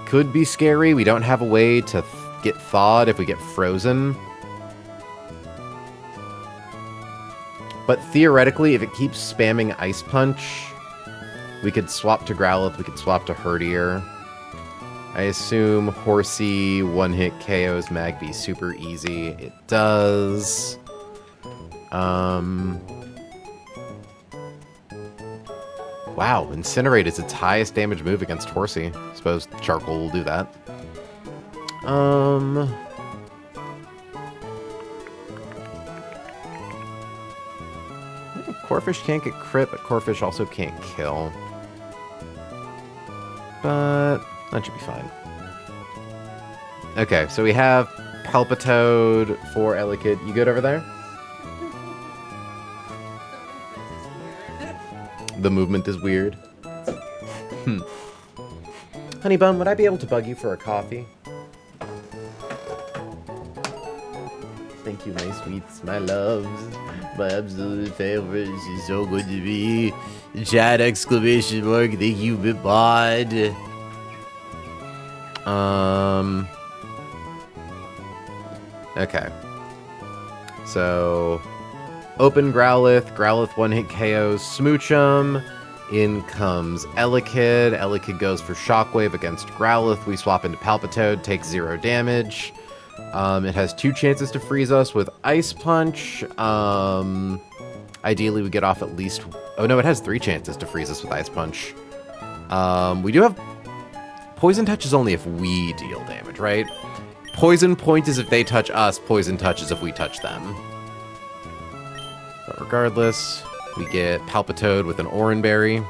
Could be scary. We don't have a way to get thawed if we get frozen. But theoretically, if it keeps spamming Ice Punch, we could swap to Growlithe, we could swap to Herdier. I assume Horsey one-hit KOs Magby super easy. It does. Wow, Incinerate is its highest damage move against Horsey. Suppose Charcoal will do that. Corphish can't get crit, but Corphish also can't kill. But that should be fine. Okay, so we have Palpitoad for Elekid. You good over there? The movement is weird. Honey Bun, would I be able to bug you for a coffee? Thank you, my sweets, my loves, my absolute favorites. She's so good to me. Chat exclamation mark. Thank you, BitBod. Okay. So, open Growlithe. Growlithe one-hit KOs Smoochum. In comes Elekid. Elekid goes for Shockwave against Growlithe. We swap into Palpitoad. Takes 0 damage. It has 2 chances to freeze us with Ice Punch. Ideally, we get off at least... Oh, no, it has 3 chances to freeze us with Ice Punch. We do have... Poison Touch is only if we deal damage, right? Poison Point is if they touch us. Poison Touch is if we touch them. But regardless, we get Palpitoad with an Oranberry.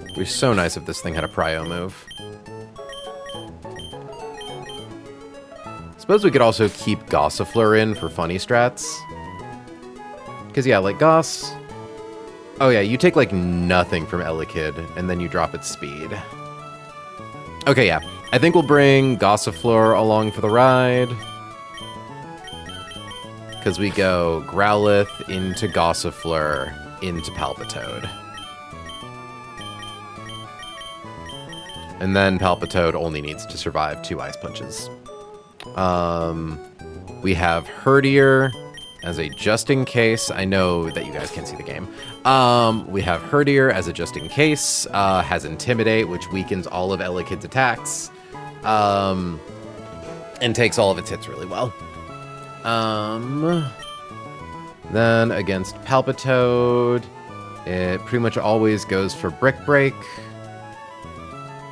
It would be so nice if this thing had a Prio move. Suppose we could also keep Gossifleur in for funny strats. Because, yeah, like Goss... Oh, yeah, you take, like, nothing from Elekid, and then you drop its speed. Okay, yeah. I think we'll bring Gossifleur along for the ride. Because we go Growlithe into Gossifleur into Palpitoad. And then Palpitoad only needs to survive 2 Ice Punches. We have Herdier as a just-in-case. I know that you guys can't see the game. We have Herdier as a just-in-case. Has Intimidate, which weakens all of Elekid's attacks. And takes all of its hits really well. Then against Palpitoad, it pretty much always goes for Brick Break.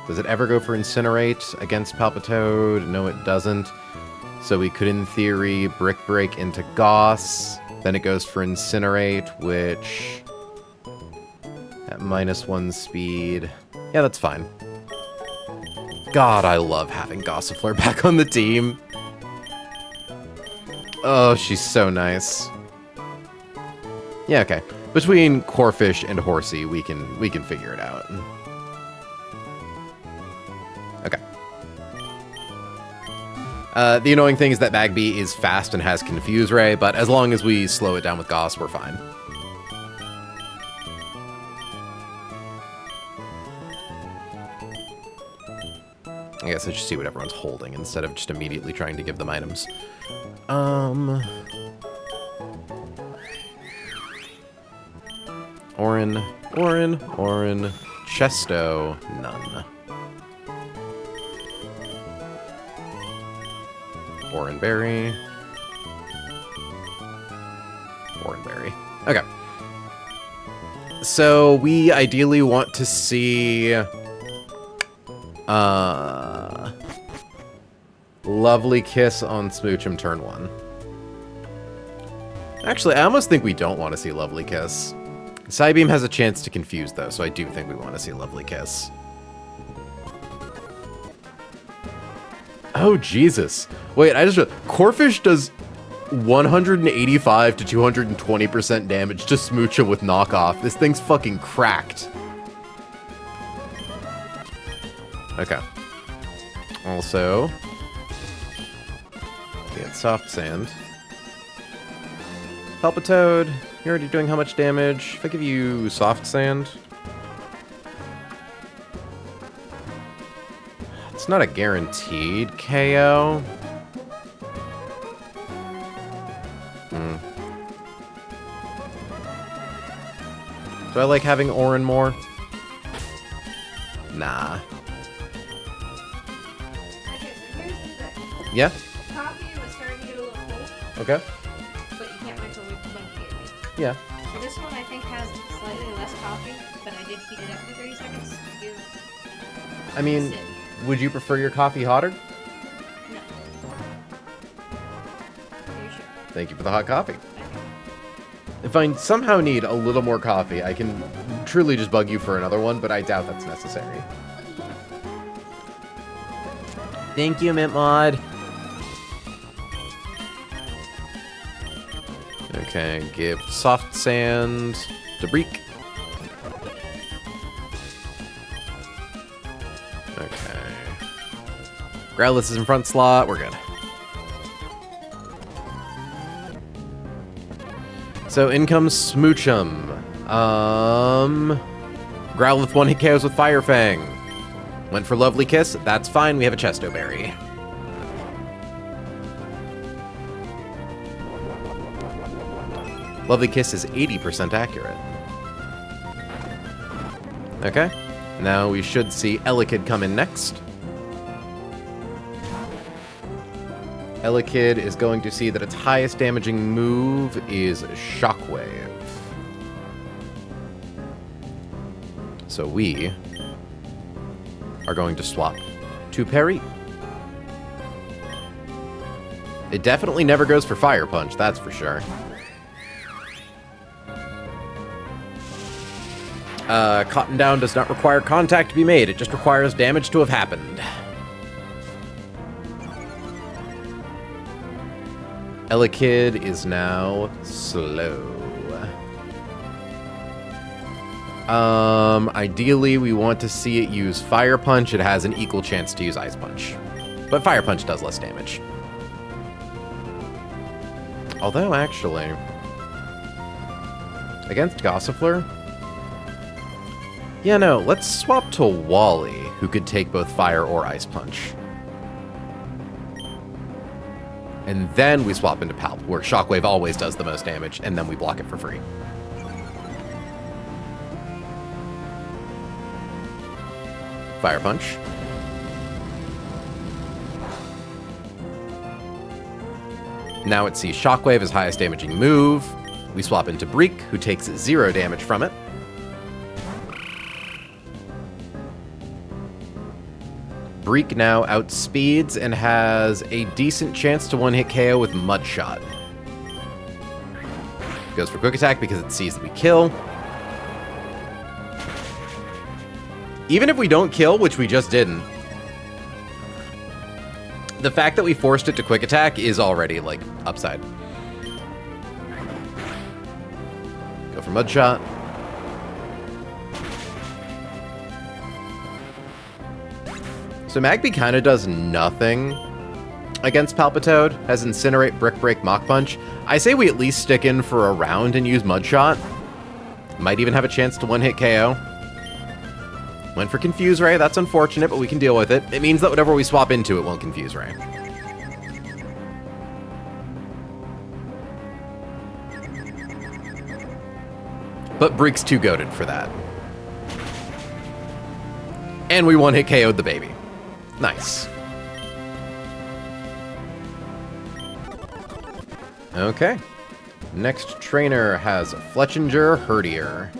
Does it ever go for Incinerate against Palpitoad? No, it doesn't. So we could, in theory, Brick Break into Goss. Then it goes for Incinerate, which... at -1 speed. Yeah, that's fine. God, I love having Gossifleur back on the team. Oh, she's so nice. Yeah, okay. Between Corphish and Horsey, we can figure it out. Okay. The annoying thing is that Magby is fast and has Confuse Ray, but as long as we slow it down with Goss, we're fine. I guess I should see what everyone's holding instead of just immediately trying to give them items. Orin, Chesto, none. Oranberry. Okay. So we ideally want to see Lovely Kiss on Smoochum turn 1. Actually, I almost think we don't want to see Lovely Kiss. Psybeam has a chance to confuse, though, so I do think we want to see Lovely Kiss. Oh, Jesus. Wait, I just... Corphish does 185 to 220% damage to Smoochum with knockoff. This thing's fucking cracked. Okay. Also, get soft sand. Palpitoad, you're already doing how much damage? If I give you soft sand... It's not a guaranteed KO. Do I like having Orin more? Nah. Okay, so here's the thing. Yeah? Coffee was starting to get a little cold, Okay. but you can't wait till we when you gave me. Yeah. So this one I think has slightly less coffee, but I did heat it up for 30 seconds to give I mean, a sip. would you prefer your coffee hotter? No. Are you sure? Thank you for the hot coffee. Okay. If I somehow need a little more coffee, I can truly just bug you for another one, but I doubt that's necessary. Thank you, Mint Mod. Okay, give soft sand to Breek. Okay. Growlithe is in front slot. We're good. So in comes Smoochum. Growlithe one hit KOs with Fire Fang. Went for Lovely Kiss. That's fine. We have a Chesto Berry. Lovely Kiss is 80% accurate. Okay. Now we should see Elekid come in next. Elekid is going to see that its highest damaging move is Shockwave. So we are going to swap to Parry. It definitely never goes for Fire Punch, that's for sure. Cotton Down does not require contact to be made, it just requires damage to have happened. Elekid is now slow. Ideally, we want to see it use Fire Punch. It has an equal chance to use Ice Punch. But Fire Punch does less damage. Although, actually, against Gossifleur? Yeah, no, let's swap to Wally, who could take both Fire or Ice Punch. And then we swap into Palp, where Shockwave always does the most damage, and then we block it for free. Fire Punch. Now it sees Shockwave as highest damaging move. We swap into Breek, who takes 0 damage from it. Breek now outspeeds and has a decent chance to one-hit KO with Mud Shot. Goes for Quick Attack because it sees that we kill. Even if we don't kill, which we just didn't, the fact that we forced it to Quick Attack is already, like, upside. Go for Mud Shot. So Magby kind of does nothing against Palpitoad. Has Incinerate, Brick Break, Mach Punch. I say we at least stick in for a round and use Mud Shot. Might even have a chance to one-hit KO. Went for Confuse Ray. That's unfortunate, but we can deal with it. It means that whatever we swap into, it won't Confuse Ray. But Breek's too goated for that. And we one-hit KO'd the baby. Nice. Okay. Next trainer has Fletchinger, Herdier.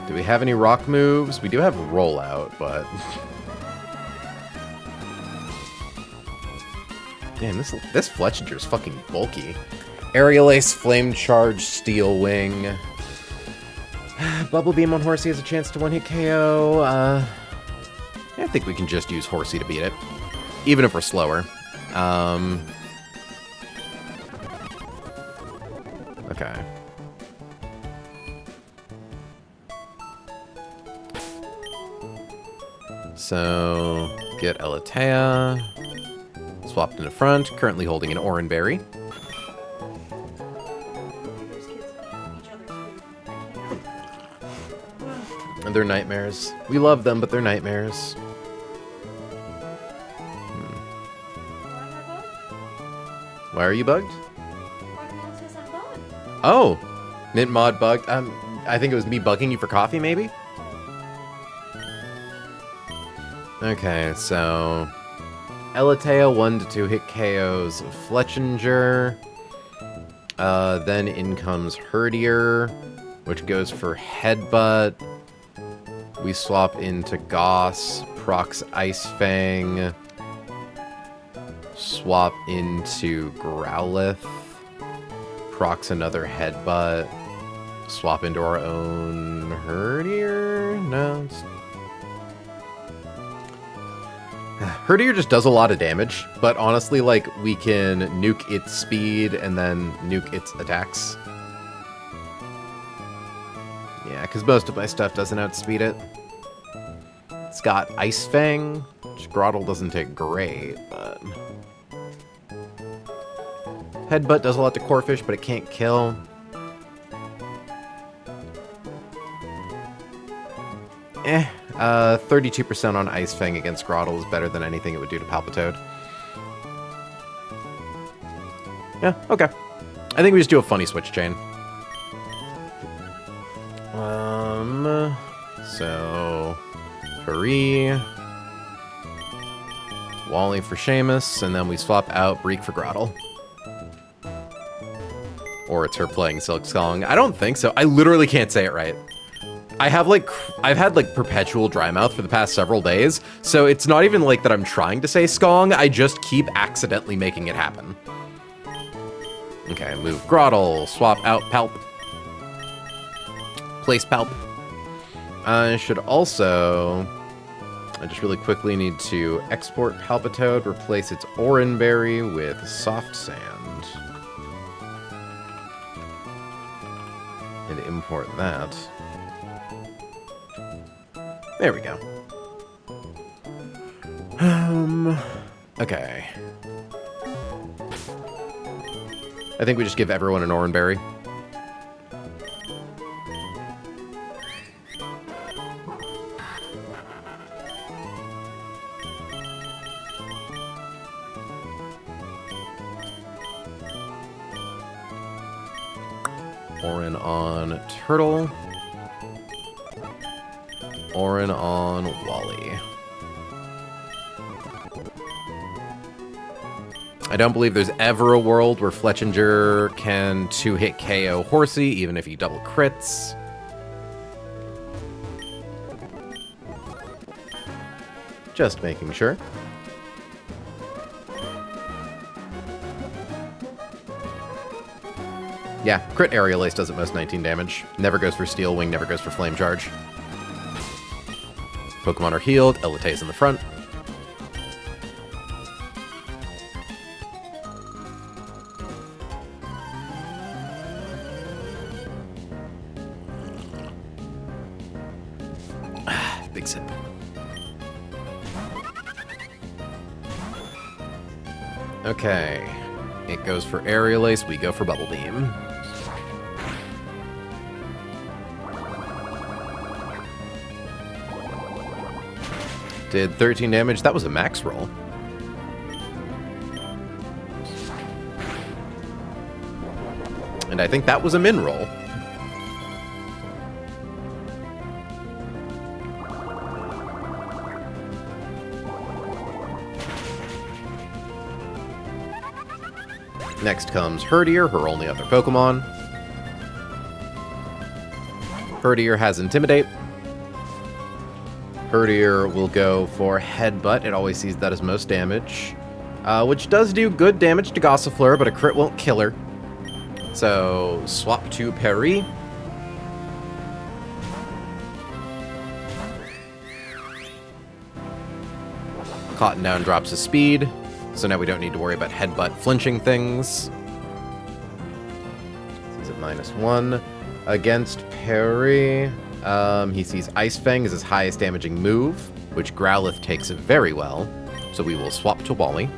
Do we have any rock moves? We do have Rollout, but... Damn, this Fletchinger is fucking bulky. Aerial Ace, Flame Charge, Steel Wing. Bubble Beam on Horsey has a chance to one-hit KO. I think we can just use Horsey to beat it. Even if we're slower. Okay. So Get Elatea. Swapped into front. Currently holding an Oranberry. Those kids eat each other's food. And they're nightmares. We love them, but they're nightmares. Why am I bugged? Why are you bugged? Pokémon says I'm bugged. Oh! Mint mod bugged. I think it was me bugging you for coffee, maybe? Okay, so... Elatea 1 to 2 hit KOs of Fletchinger. Then in comes Herdier, which goes for Headbutt. We swap into Goss, procs Ice Fang. Swap into Growlithe. Procs another Headbutt. Swap into our own Herdier? No. Herdier just does a lot of damage, but honestly, like, we can nuke its speed and then nuke its attacks. Yeah, because most of my stuff doesn't outspeed it. It's got Ice Fang, which Groddle doesn't take great, but... Headbutt does a lot to Corphish, but it can't kill. 32% on Ice Fang against Groddle is better than anything it would do to Palpitoad. Yeah, okay. I think we just do a funny switch chain. So... Paris... Wally for Seamus, and then we swap out Breek for Groddle. Or it's her playing Silk Song. I don't think so. I literally can't say it right. I've had like perpetual dry mouth for the past several days, so it's not even like that I'm trying to say Skong, I just keep accidentally making it happen. Okay, move Groddle, swap out Palp. Place Palp. I should also... I just really quickly need to export Palpitoad, replace its Oranberry with Soft Sand. And import that. There we go. Okay. I think we just give everyone an Oranberry. Orin on Turtle. Orin on Wally. I don't believe there's ever a world where Fletchinger can 2-hit KO Horsey, even if he double crits. Just making sure. Yeah, crit Aerial Ace does at most 19 damage. Never goes for Steel Wing, never goes for Flame Charge. Pokemon are healed, Elatea's in the front. Big sip. Okay. It goes for Aerial Ace, we go for Bubble Beam. Did 13 damage. That was a max roll. And I think that was a min roll. Next comes Herdier, her only other Pokemon. Herdier has Intimidate. Herdier will go for Headbutt. It always sees that as most damage. Which does do good damage to Gossifleur, but a crit won't kill her. So, swap to Paris. Cotton Down drops his speed, so now we don't need to worry about Headbutt flinching things. He's at -1. Against Paris, he sees Ice Fang as his highest damaging move, which Growlithe takes very well. So we will swap to Wally.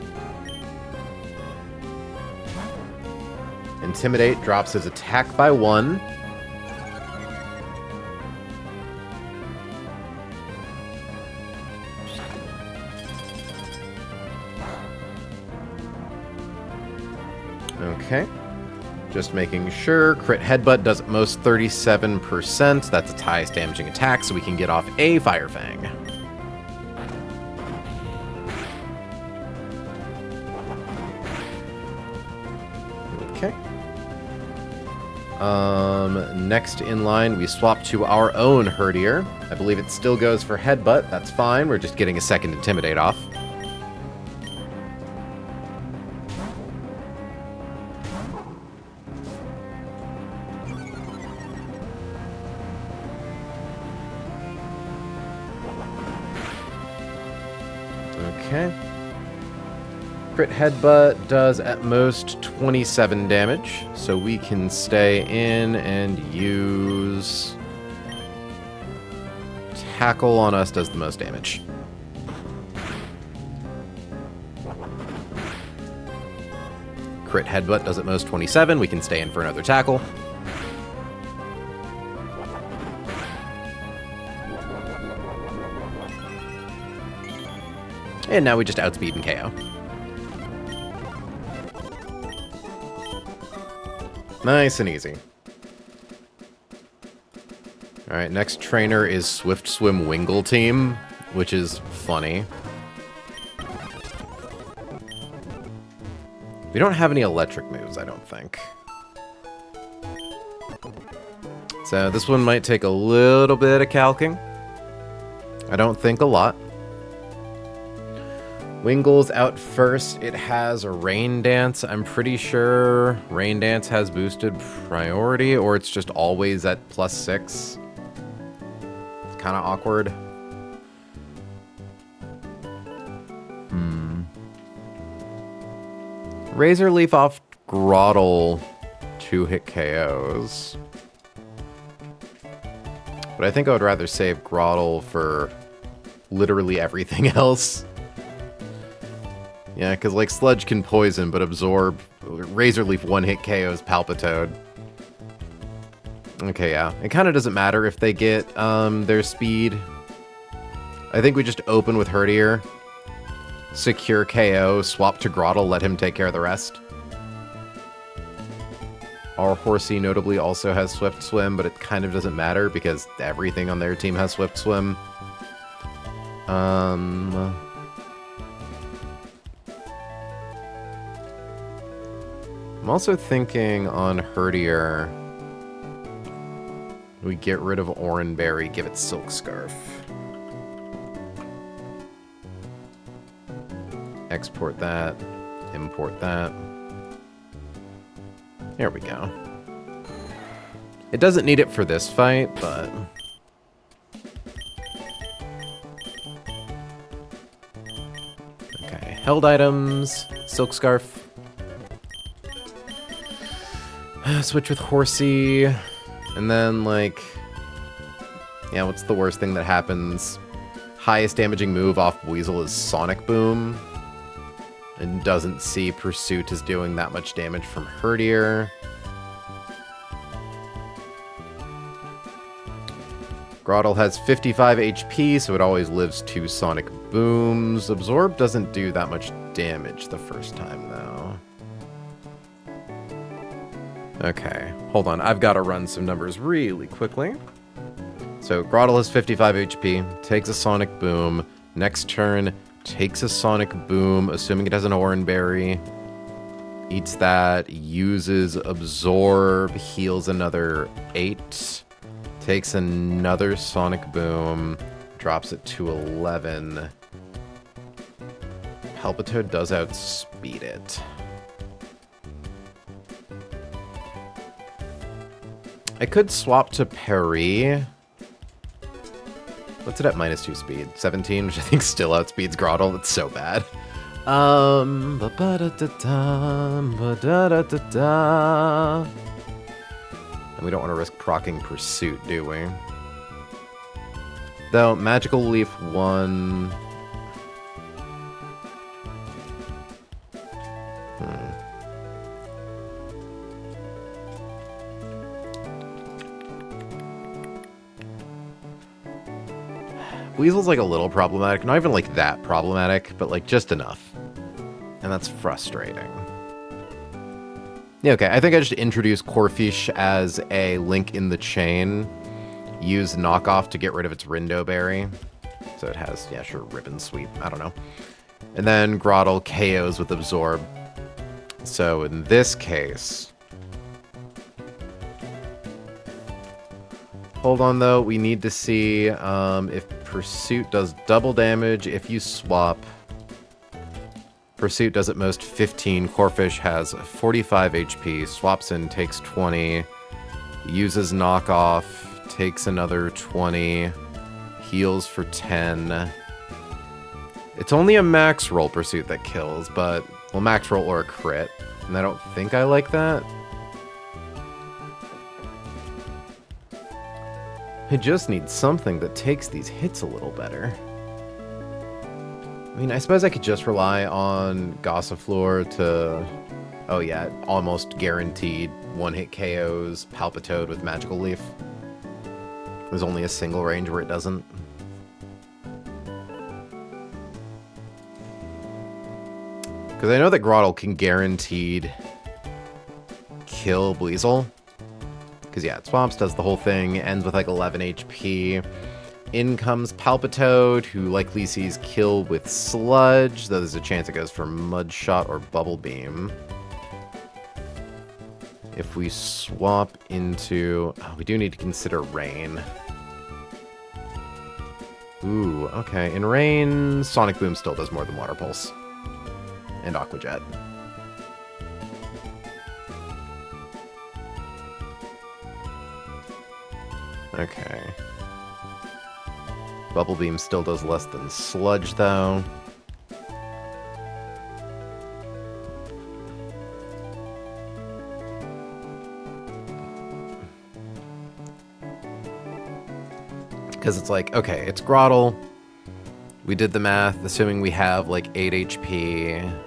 Intimidate drops his attack by 1. Okay. Just making sure. Crit Headbutt does at most 37%. That's its highest damaging attack, so we can get off a Fire Fang. Okay. Next in line, we swap to our own Herdier. I believe it still goes for Headbutt. That's fine. We're just getting a second Intimidate off. Okay. Crit Headbutt does at most 27 damage, so we can stay in and use... Tackle on us does the most damage. Crit Headbutt does at most 27, we can stay in for another Tackle. And now we just outspeed and KO. Nice and easy. Alright, next trainer is Swift Swim Wingle Team, which is funny. We don't have any electric moves, I don't think. So this one might take a little bit of calcing. I don't think a lot. Wingle's out first. It has a Rain Dance. I'm pretty sure Rain Dance has boosted priority, or it's just always at +6. It's kind of awkward. Razor Leaf off Groddle, 2-hit KOs. But I think I would rather save Groddle for literally everything else. Yeah, because, like, Sludge can poison, but absorb... Razor Leaf 1-hit KOs Palpitoad. Okay, yeah. It kind of doesn't matter if they get their speed. I think we just open with Herdier. Secure KO, swap to Groddle, let him take care of the rest. Our Horsey notably also has Swift Swim, but it kind of doesn't matter because everything on their team has Swift Swim. I'm also thinking on Herdier, we get rid of Oranberry, give it Silk Scarf. Export that, import that. There we go. It doesn't need it for this fight, but... Okay, held items, Silk Scarf. Switch with Horsey, and then, like... Yeah, what's the worst thing that happens? Highest damaging move off Weasel is Sonic Boom. And doesn't see Pursuit as doing that much damage from Herdier. Groddle has 55 HP, so it always lives 2 Sonic Booms. Absorb doesn't do that much damage the first time, though. Okay, hold on. I've got to run some numbers really quickly. So Groddle has 55 HP, takes a Sonic Boom. Next turn... takes a Sonic Boom, assuming it has an Oranberry. Eats that, uses Absorb, heals another 8. Takes another Sonic Boom, drops it to 11. Palpitoad does outspeed it. I could swap to Parry. What's it at -2 speed? 17, which I think still outspeeds Groddle. It's so bad. And we don't want to risk proccing Pursuit, do we? Though, Magical Leaf 1... Weasel's like a little problematic. Not even like that problematic, but like just enough. And that's frustrating. Yeah, okay. I think I just introduce Corfish as a link in the chain. Use Knockoff to get rid of its Rindo Berry. So it has, yeah, sure, Ribbon Sweep. I don't know. And then Grottle KOs with Absorb. So in this case... Hold on, though. We need to see if Pursuit does double damage if you swap. Pursuit does at most 15. Corfish has 45 HP. Swaps in, takes 20. Uses Knockoff, takes another 20. Heals for 10. It's only a max roll Pursuit that kills, but... Well, max roll or a crit. And I don't think I like that. I just need something that takes these hits a little better. I mean, I suppose I could just rely on Gossifleur to... Oh yeah, almost guaranteed one-hit KOs Palpitoad with Magical Leaf. There's only a single range where it doesn't. Because I know that Grottle can guaranteed kill Buizel. Because, yeah, it swamps, does the whole thing, ends with, like, 11 HP. In comes Palpitoad, who likely sees kill with Sludge, though there's a chance it goes for Mud Shot or Bubble Beam. If we swap into... Oh, we do need to consider Rain. Ooh, okay. In Rain, Sonic Boom still does more than Water Pulse. And Aqua Jet. Okay. Bubble Beam still does less than Sludge, though. Because it's like, okay, it's Grottle. We did the math, assuming we have like 8 HP.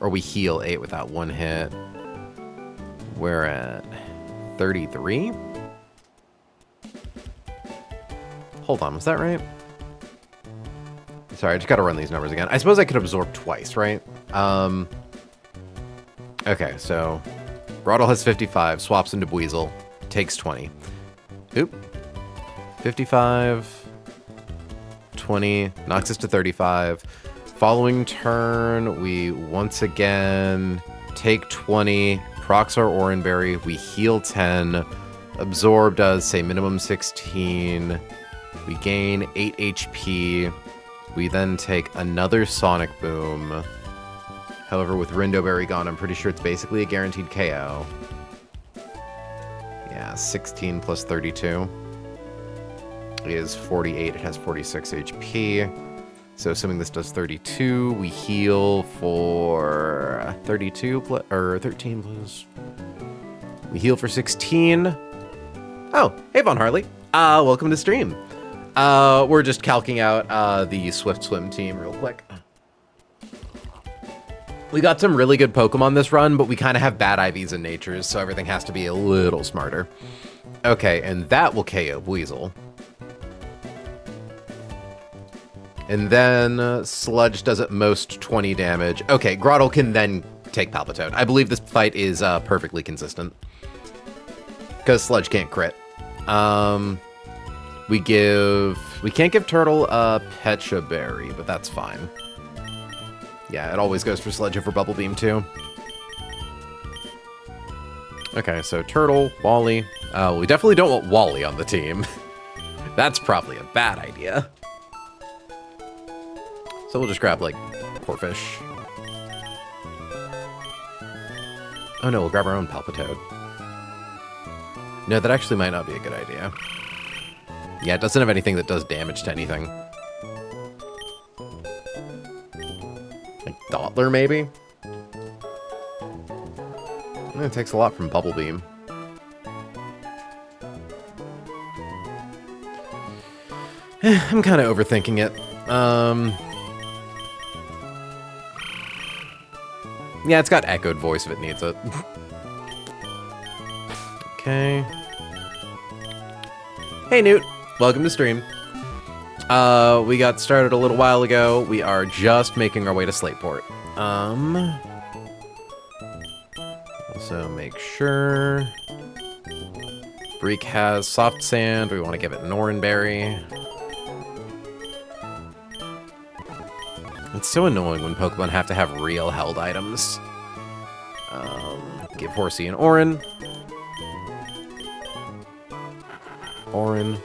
Or we heal 8 without one hit. We're at 33? Hold on, was that right? Sorry, I just gotta run these numbers again. I suppose I could absorb twice, right? Okay, so... Grottle has 55, swaps into Buizel, takes 20. Oop. 55... 20, knocks us to 35. Following turn, we once again take 20, procs our Oranberry, we heal 10, Absorb does, say, minimum 16... We gain 8 HP. We then take another Sonic Boom. However, with Rindo Berry gone, I'm pretty sure it's basically a guaranteed KO. Yeah, 16 plus 32 is 48. It has 46 HP. So assuming this does 32, we heal for 32 plus, or 13 plus. We heal for 16. Oh, hey Von Harley. Welcome to stream. We're just calcing out the Swift Swim team real quick. We got some really good Pokemon this run, but we kind of have bad IVs and natures, so everything has to be a little smarter. Okay, and that will KO Buizel. And then Sludge does at most 20 damage. Okay, Grottle can then take Palpitoad. I believe this fight is perfectly consistent. Because Sludge can't crit. We can't give Turtle a Pecha Berry, but that's fine. Yeah, it always goes for Sludge over Bubble Beam, too. Okay, so Turtle, Wally. We definitely don't want Wally on the team. That's probably a bad idea. So we'll just grab, like, Corfish. Oh no, we'll grab our own Palpitoad. No, that actually might not be a good idea. Yeah, it doesn't have anything that does damage to anything. Like Dottler, maybe? It takes a lot from Bubble Beam. I'm kind of overthinking it. Yeah, it's got echoed voice if it needs it. Okay. Hey, Newt. Welcome to stream. We got started a little while ago. We are just making our way to Slateport. Also make sure... Breek has soft sand. We want to give it Norenberry. It's so annoying when Pokemon have to have real held items. Give Horsey an Orin. Orin.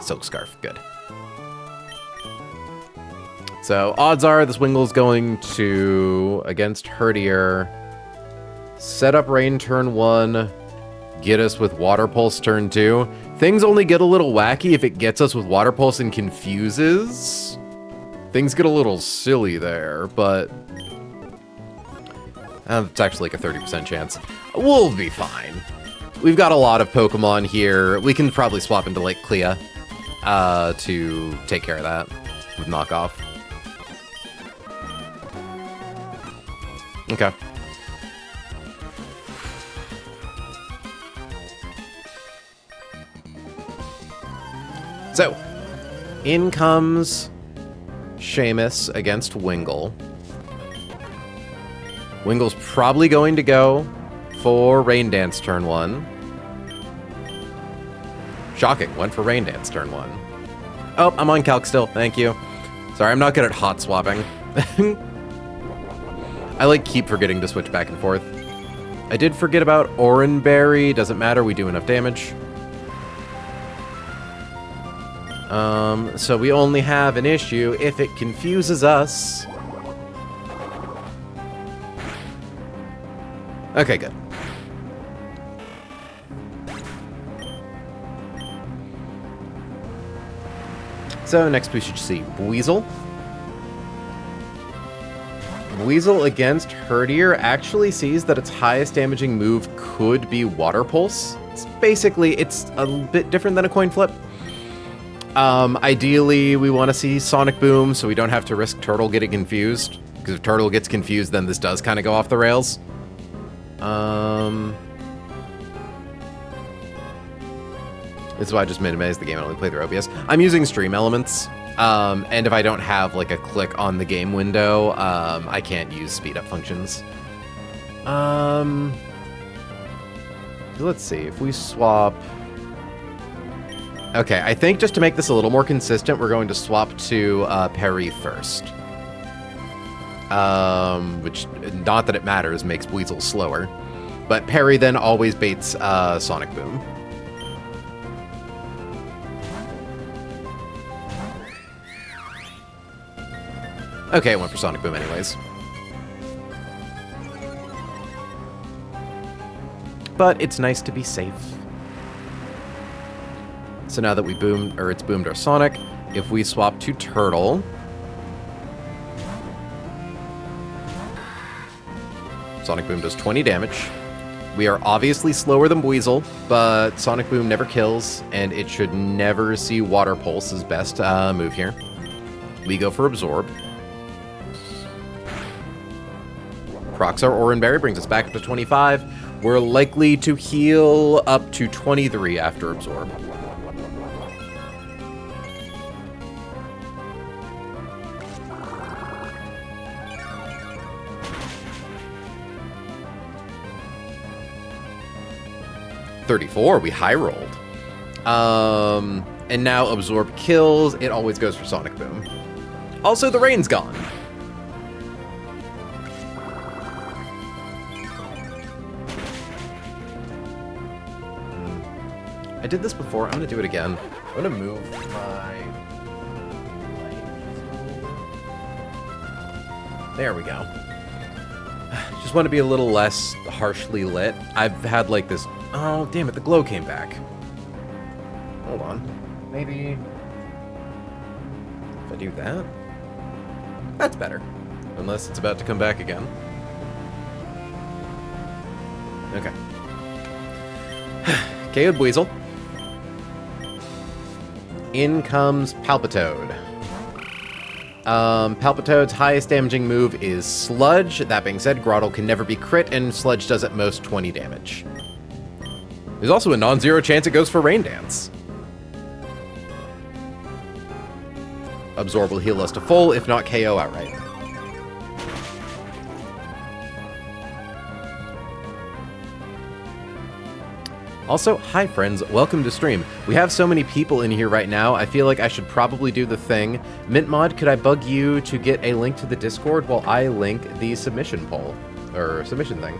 Silk Scarf. Good. So, odds are this Wingle's going to, against Herdier, set up Rain turn 1, get us with Water Pulse turn 2. Things only get a little wacky if it gets us with Water Pulse and confuses. Things get a little silly there, but... it's actually like a 30% chance. We'll be fine. We've got a lot of Pokemon here. We can probably swap into Lake Clea to take care of that with knockoff. Okay. So, in comes Seamus against Wingull. Wingull's probably going to go for Rain Dance turn 1. Shocking, went for Rain Dance turn 1. Oh, I'm on Calc still, thank you. Sorry, I'm not good at hot swapping. I keep forgetting to switch back and forth. I did forget about Orenberry, doesn't matter, we do enough damage. So we only have an issue if it confuses us. Okay, good. So next we should see Weasel. Weasel against Herdier actually sees that its highest damaging move could be Water Pulse. It's a bit different than a coin flip. Ideally, we want to see Sonic Boom so we don't have to risk Turtle getting confused. Because if Turtle gets confused, then this does kind of go off the rails. This is why I just minimize the game and only play through OBS. I'm using Stream Elements. And if I don't have like a click on the game window, I can't use speed up functions. Let's see, if we swap... Okay, I think just to make this a little more consistent, we're going to swap to Perry first. Which, not that it matters, makes Weasel slower. But Perry then always baits Sonic Boom. Okay, it went for Sonic Boom anyways. But it's nice to be safe. So now that we boomed, or it's boomed our Sonic, if we swap to Turtle... Sonic Boom does 20 damage. We are obviously slower than Weasel, but Sonic Boom never kills, and it should never see Water Pulse as best move here. We go for Absorb. Procs our Orenberry, brings us back up to 25. We're likely to heal up to 23 after Absorb. $34, we high rolled. And now Absorb kills, it always goes for Sonic Boom. Also, the rain's gone. I did this before, I'm gonna do it again. I'm gonna move my... There we go. Just want to be a little less harshly lit. I've had like this... Oh, damn it, the glow came back. Hold on. Maybe... if I do that? That's better. Unless it's about to come back again. Okay. KO'd Weasel. In comes Palpitoad. Palpitoad's highest damaging move is Sludge. That being said, Grottle can never be crit, and Sludge does at most 20 damage. There's also a non-zero chance it goes for Rain Dance. Absorb will heal us to full, if not KO outright. Also, hi friends, welcome to stream. We have so many people in here right now, I feel like I should probably do the thing. Mintmod, could I bug you to get a link to the Discord while I link the submission poll? Or submission thing.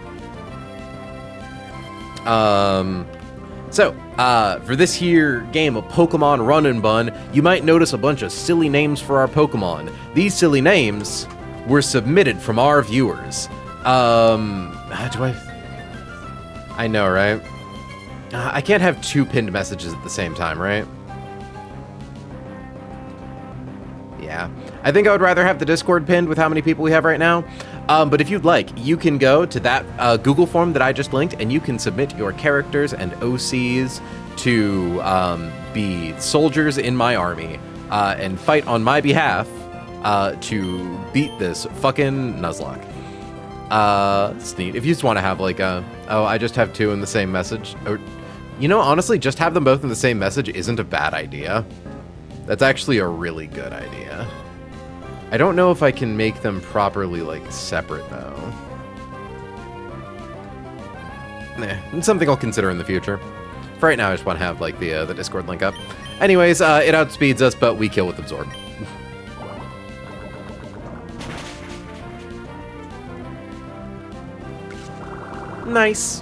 For this here game of Pokemon Run and Bun, you might notice a bunch of silly names for our Pokemon. These silly names were submitted from our viewers. I know, right? I can't have two pinned messages at the same time, right? Yeah. I think I would rather have the Discord pinned with how many people we have right now. But if you'd like, you can go to that Google form that I just linked, and you can submit your characters and OCs to be soldiers in my army and fight on my behalf to beat this fucking Nuzlocke. It's neat. If you just want to have like I just have two in the same message. Or, you know, honestly, just have them both in the same message isn't a bad idea. That's actually a really good idea. I don't know if I can make them properly, like, separate, though. It's something I'll consider in the future. For right now, I just want to have, like, the Discord link up. Anyways, it outspeeds us, but we kill with Absorb. Nice.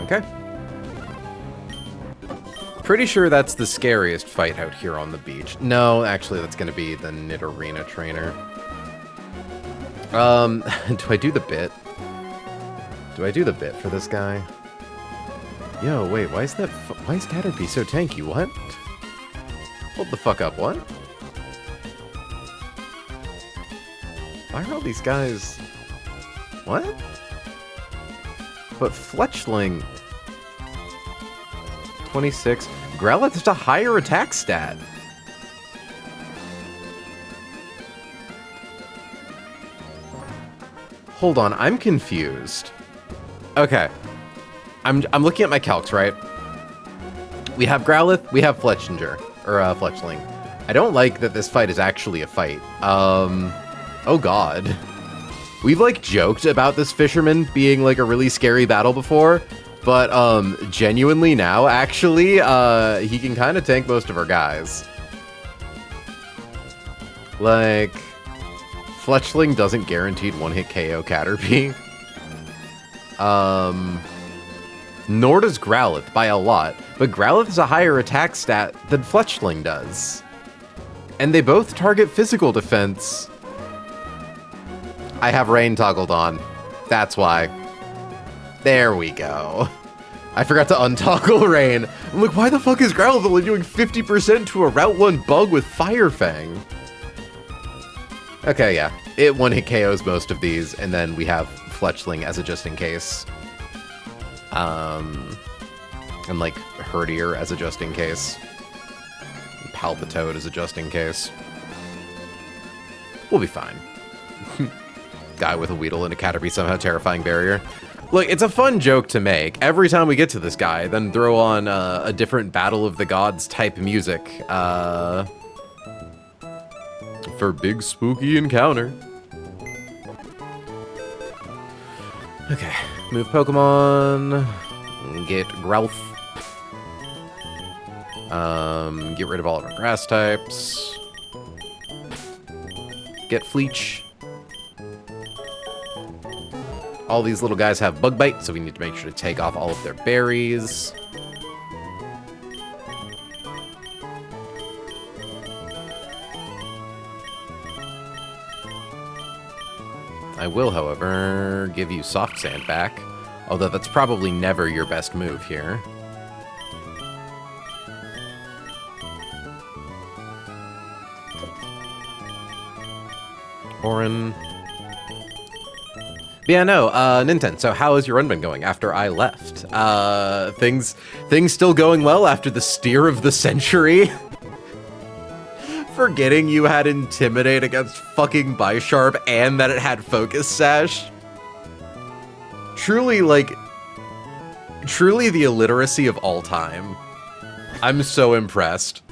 Okay. Pretty sure that's the scariest fight out here on the beach. No, actually, that's going to be the Nidorina trainer. Do I do the bit? Do I do the bit for this guy? Yo, wait, why is Caterpie so tanky? What? Hold the fuck up, what? Why are all these guys... What? But Fletchling... 26. Growlithe has a higher attack stat. Hold on, I'm confused. Okay. I'm looking at my calcs, right? We have Growlithe, we have Fletchinger, or Fletchling. I don't like that this fight is actually a fight. Oh god. We've like joked about this fisherman being like a really scary battle before, but genuinely now, actually, he can kind of tank most of our guys. Like, Fletchling doesn't guaranteed one-hit KO Caterpie. Nor does Growlithe by a lot, but Growlithe has a higher attack stat than Fletchling does. And they both target physical defense. I have Rain toggled on. That's why. There we go. I forgot to untoggle Rain. I'm like, why the fuck is Growlithe only doing 50% to a Route 1 bug with Fire Fang? Okay, yeah. It one-hit KOs most of these, and then we have Fletchling as a just-in-case. And like Herdier as a just-in-case. Palpitoad as a just-in-case. We'll be fine. Guy with a Weedle and a Caterpie somehow terrifying barrier. Look, it's a fun joke to make. Every time we get to this guy, then throw on a different Battle of the Gods type music. For big spooky encounter. Okay, move Pokemon. Get Growlithe. Get rid of all of our grass types. Get Fleech. All these little guys have Bug Bite, so we need to make sure to take off all of their berries. I will, however, give you Soft Sand back, although that's probably never your best move here. Orin. Yeah, no, Nintendo, so how has your run been going after I left? Things still going well after the steer of the century? Forgetting you had Intimidate against fucking Bisharp and that it had Focus Sash? Truly, like, truly the illiteracy of all time. I'm so impressed.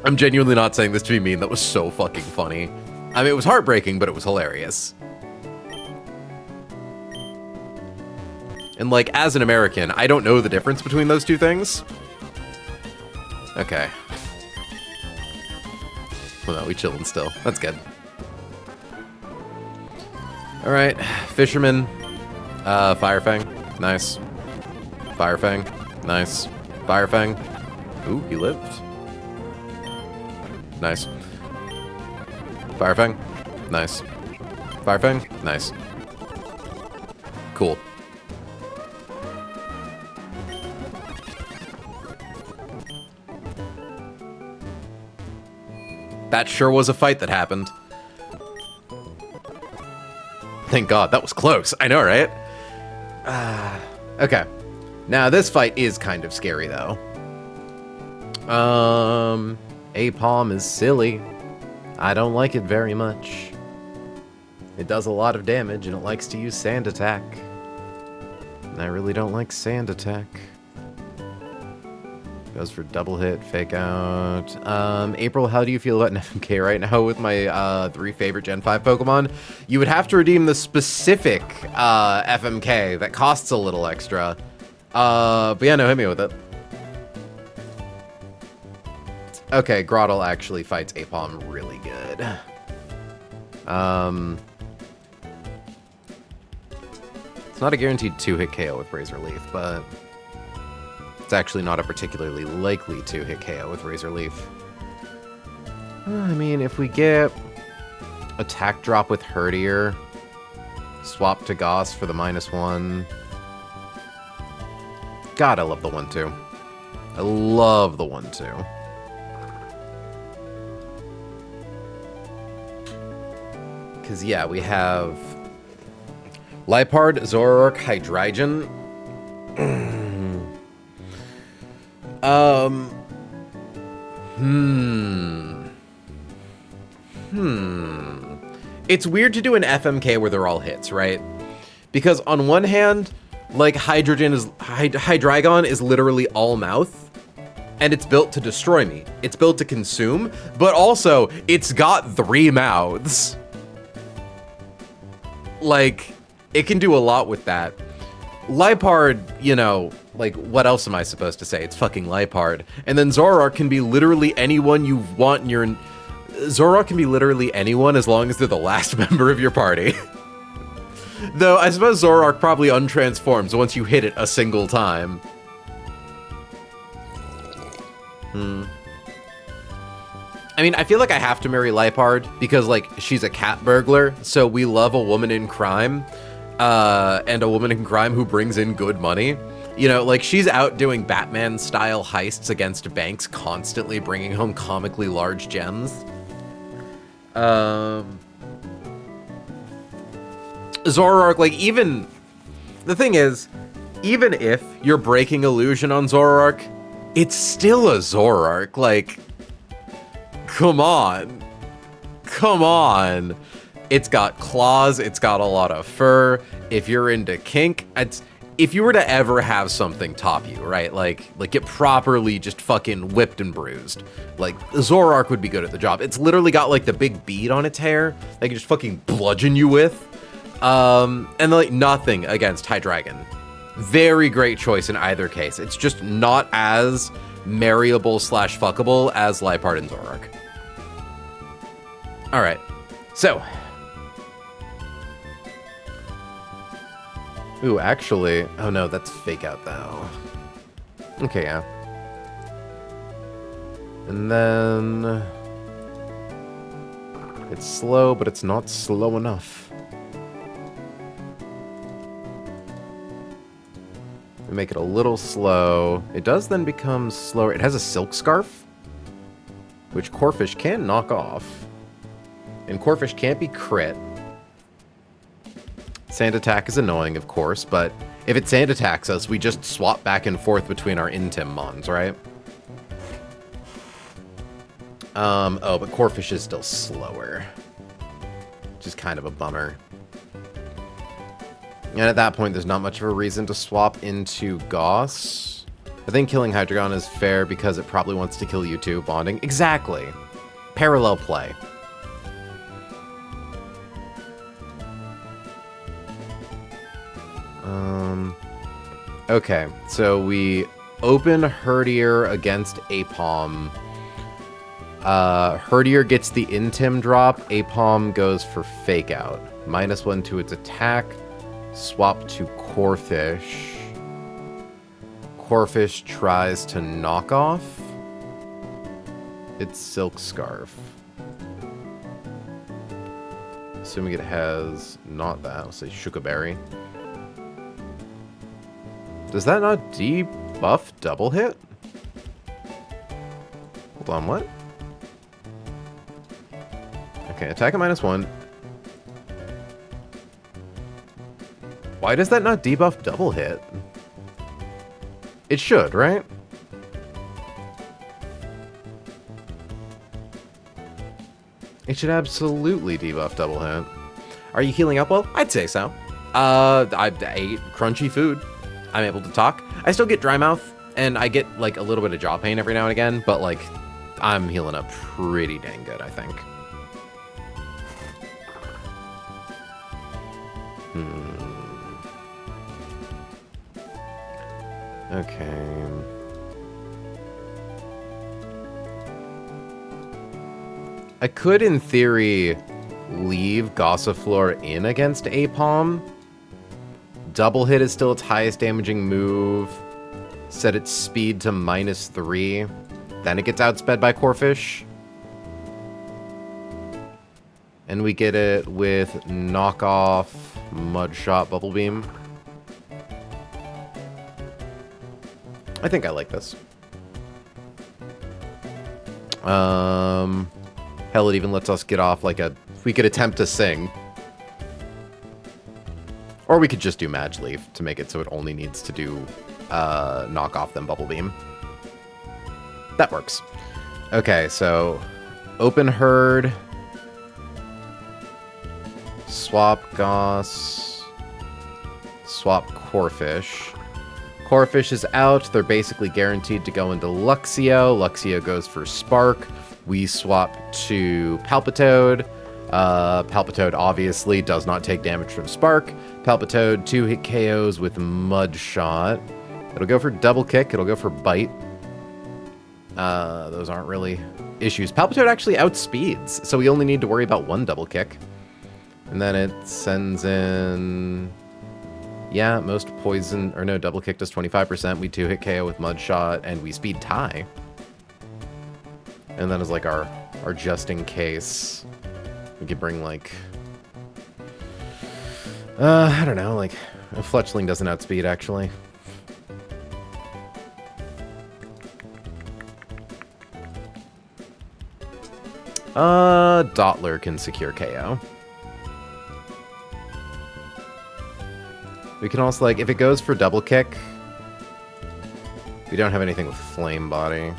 I'm genuinely not saying this to be mean, that was so fucking funny. I mean, it was heartbreaking, but it was hilarious. And, like, as an American, I don't know the difference between those two things. Okay. Well, no, we chillin' still. That's good. Alright, Fisherman. Firefang. Nice. Firefang. Nice. Firefang. Ooh, he lived. Nice. Firefang. Nice. Firefang. Nice. Cool. That sure was a fight that happened. Thank God, that was close. I know, right? Okay. Now, this fight is kind of scary, though. Apom is silly. I don't like it very much. It does a lot of damage, and it likes to use Sand Attack. And I really don't like Sand Attack. Goes for double hit, fake out. April, how do you feel about an FMK right now with my 3 favorite Gen 5 Pokemon? You would have to redeem the specific FMK that costs a little extra. But yeah, no, hit me with it. Okay, Groddle actually fights Apom really good. It's not a guaranteed 2-hit KO with Razor Leaf, but it's actually not a particularly likely 2-hit KO with Razor Leaf. I mean, if we get Attack Drop with Herdier, swap to Goss for the -1. God, I love the 1-2. I love the 1-2. Because, yeah, we have Liepard, Zoroark, Hydreigon. It's weird to do an FMK where they're all hits, right? Because on one hand, like, Hydreigon is literally all mouth, and it's built to destroy me. It's built to consume, but also, it's got 3 mouths. Like, it can do a lot with that. Liepard, you know, like, what else am I supposed to say? It's fucking Liepard. And then Zoroark can be literally anyone you want in your... Zoroark can be literally anyone as long as they're the last member of your party. Though, I suppose Zoroark probably untransforms once you hit it a single time. I mean, I feel like I have to marry Liepard because, like, she's a cat burglar, so we love a woman in crime, and a woman in crime who brings in good money. You know, like, she's out doing Batman-style heists against banks, constantly bringing home comically large gems. Zoroark, like, even... The thing is, even if you're breaking illusion on Zoroark, it's still a Zoroark, like... Come on. Come on. It's got claws, it's got a lot of fur. If you're into kink, if you were to ever have something top you, right? Like get properly just fucking whipped and bruised. Like, Zoroark would be good at the job. It's literally got, like, the big bead on its hair they can just fucking bludgeon you with. And, like, nothing against Hydreigon. Very great choice in either case. It's just not as marryable / fuckable as Liepard and Zoroark. Alright, so. Ooh, actually, oh no, that's fake out though. Okay, yeah. And then it's slow, but it's not slow enough. We make it a little slow. It does then become slower. It has a Silk Scarf, which Corphish can knock off. And Corphish can't be crit. Sand attack is annoying, of course, but if it sand attacks us, we just swap back and forth between our Intim mons, right? Oh, but Corphish is still slower. Which is kind of a bummer. And at that point, there's not much of a reason to swap into Gauss. I think killing Hydreigon is fair because it probably wants to kill you too, bonding. Exactly. Parallel play. Okay, so we open Herdier against Apom. Herdier gets the Intim drop. Apom goes for Fake Out. -1 to its attack. Swap to Corphish. Corphish tries to knock off its Silk Scarf. Assuming it has not that. I'll say Shukaberry. Does that not debuff double hit? Hold on, what? Okay, attack at -1. Why does that not debuff double hit? It should, right? It should absolutely debuff double hit. Are you healing up well? I'd say so. I ate crunchy food. I'm able to talk. I still get dry mouth, and I get, like, a little bit of jaw pain every now and again, but, like, I'm healing up pretty dang good, I think. Okay. I could, in theory, leave Gossifleur in against Apom. Double hit is still its highest damaging move. Set its speed to -3. Then it gets outsped by Corphish. And we get it with knockoff, Mudshot, Bubble Beam. I think I like this. Hell, it even lets us get off like we could attempt to sing. Or we could just do Mage Leaf to make it so it only needs to do knock off then Bubble Beam. That works. Okay, so open Herd. Swap Goss. Swap Corphish. Corphish is out. They're basically guaranteed to go into Luxio. Luxio goes for Spark. We swap to Palpitoad. Palpitoad obviously does not take damage from Spark. Palpitoad 2-hit KOs with Mudshot. It'll go for Double Kick. It'll go for Bite. Those aren't really issues. Palpitoad actually outspeeds, so we only need to worry about 1 Double Kick. And then it sends in... Yeah, most poison... Or no, Double Kick does 25%. We 2-hit KO with Mudshot, and we speed tie. And then as like our just in case... We could bring, like... I don't know, like... Fletchling doesn't outspeed, actually. Dottler can secure KO. We can also, like, if it goes for Double Kick... We don't have anything with Flame Body.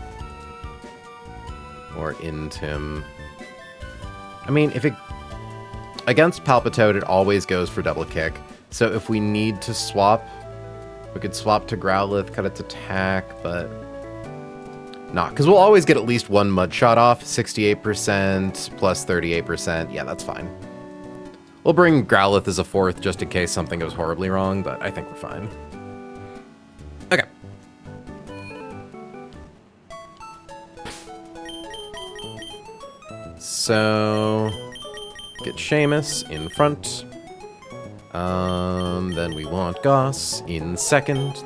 Or Intim. I mean, if it... Against Palpitoad, it always goes for Double Kick. So if we need to swap, we could swap to Growlithe, cut its attack, but... Nah, because we'll always get at least 1 Mudshot off. 68% plus 38%. Yeah, that's fine. We'll bring Growlithe as a 4th just in case something goes horribly wrong, but I think we're fine. Okay. So, get Seamus in front. Then we want Goss in second.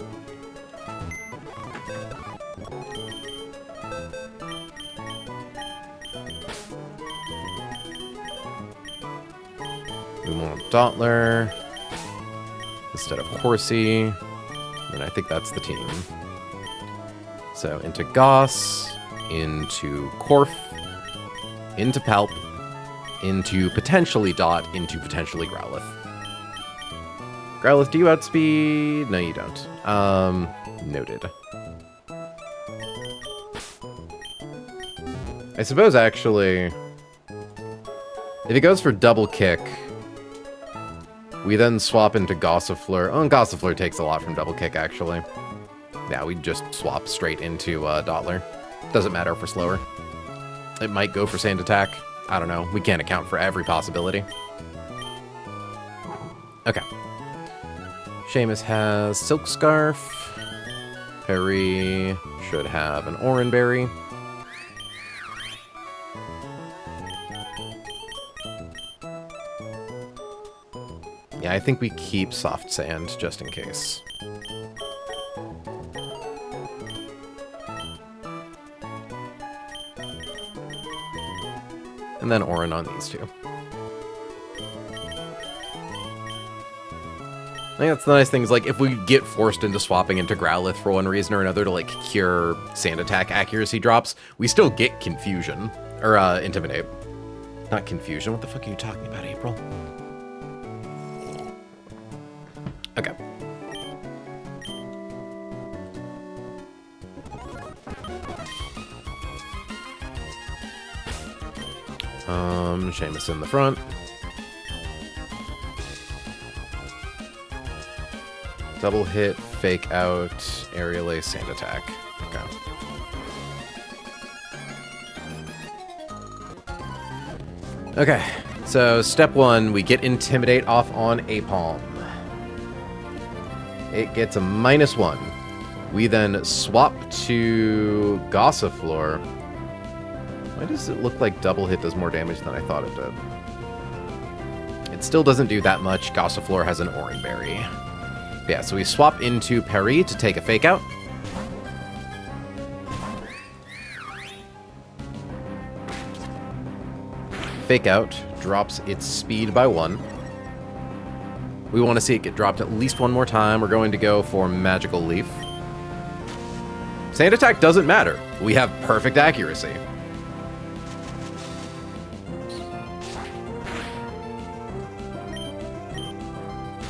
We want Dottler instead of Horsey. And I think that's the team. So into Goss, into Corf, into Palp, into potentially Dot, into potentially Growlithe. Growlithe, do you outspeed? No, you don't. Noted. I suppose, actually, if it goes for double kick, we then swap into Gossifleur. Oh, and Gossifleur takes a lot from double kick, actually. Yeah, we just swap straight into Dottler. Doesn't matter if we're slower. It might go for Sand Attack. I don't know. We can't account for every possibility. Okay. Seamus has Silk Scarf. Perry should have an Oranberry. Yeah, I think we keep Soft Sand just in case. And then Oran on these two. I think that's the nice thing, is like, if we get forced into swapping into Growlithe for one reason or another to, like, cure Sand Attack accuracy drops, we still get Confusion. Or, Intimidate. Not Confusion. What the fuck are you talking about, April? Okay. Seamus in the front. Double hit, fake out, aerial ace, Sand Attack. Okay. Okay, so step one, we get Intimidate off on Apalm. It gets a -1. We then swap to Gossifleur. Why does it look like double hit does more damage than I thought it did? It still doesn't do that much. Gossifleur has an Oranberry. Yeah, so we swap into Perry to take a fake out. Fake out drops its speed by 1. We want to see it get dropped at least one more time. We're going to go for Magical Leaf. Sand Attack doesn't matter. We have perfect accuracy.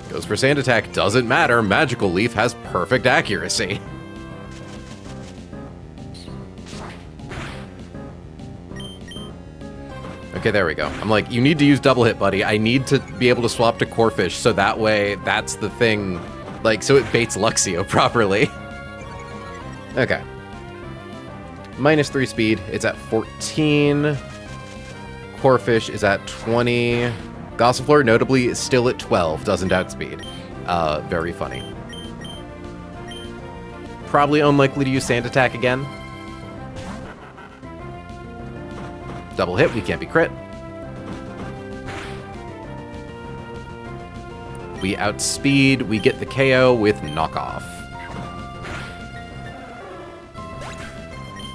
Goes for Sand Attack, doesn't matter. Magical Leaf has perfect accuracy. Okay, there we go. I'm like, you need to use double hit, buddy. I need to be able to swap to Corphish, so that way that's the thing. Like, so it baits Luxio properly. Okay. -3 speed. It's at 14. Corphish is at 20. Gossifleur, notably, is still at 12. Doesn't outspeed. Very funny. Probably unlikely to use Sand Attack again. Double hit, we can't be crit. We outspeed, we get the KO with Knockoff.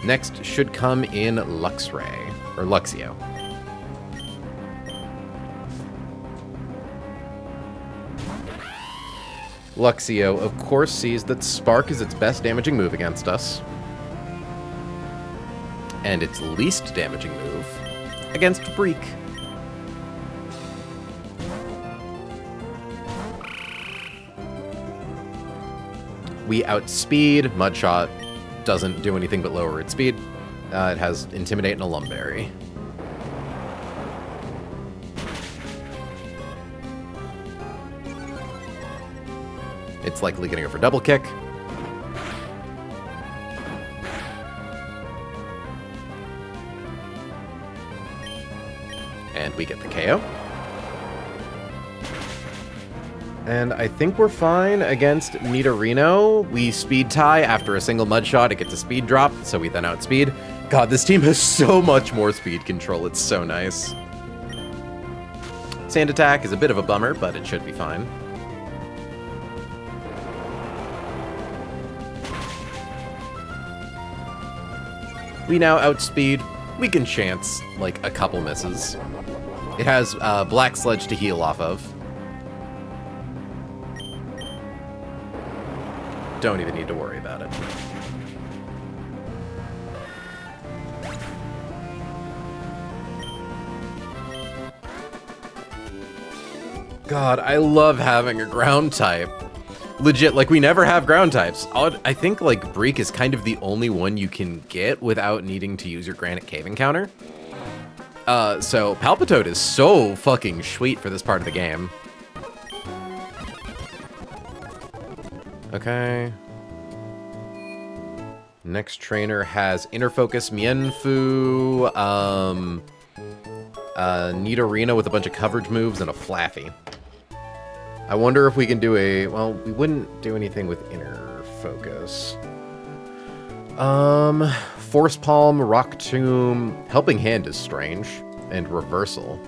Next should come in Luxray, or Luxio. Luxio, of course, sees that Spark is its best damaging move against us. And its least damaging move against Breek. We outspeed. Mudshot doesn't do anything but lower its speed. It has Intimidate and a Lumberry. It's likely going to go for double kick. And we get the KO. And I think we're fine against Nidorino. We speed tie after a single mud shot. It gets a speed drop, so we then outspeed. God, this team has so much more speed control. It's so nice. Sand Attack is a bit of a bummer, but it should be fine. We now outspeed. We can chance, like, a couple misses. It has Black Sludge to heal off of. Don't even need to worry about it. God, I love having a ground type. Legit, like, we never have ground types. I think, like, Breek is kind of the only one you can get without needing to use your Granite Cave encounter. So Palpitoad is so fucking sweet for this part of the game. Okay. Next trainer has Inner Focus, Mienfu, Nidorina with a bunch of coverage moves, and a Flaffy. I wonder if we can do a... Well, we wouldn't do anything with Inner Focus. Force Palm, Rock Tomb, Helping Hand is strange, and Reversal.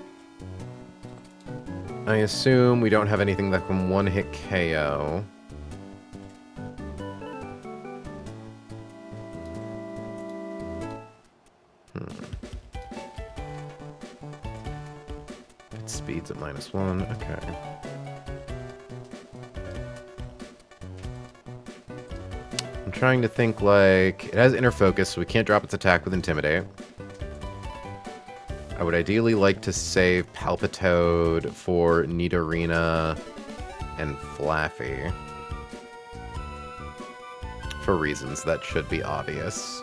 I assume we don't have anything that can one-hit KO. It speeds at -1, okay. I'm trying to think, like, it has Inner Focus, so we can't drop its attack with Intimidate. I would ideally like to save Palpitoad for Nidorina and Flaffy. For reasons that should be obvious.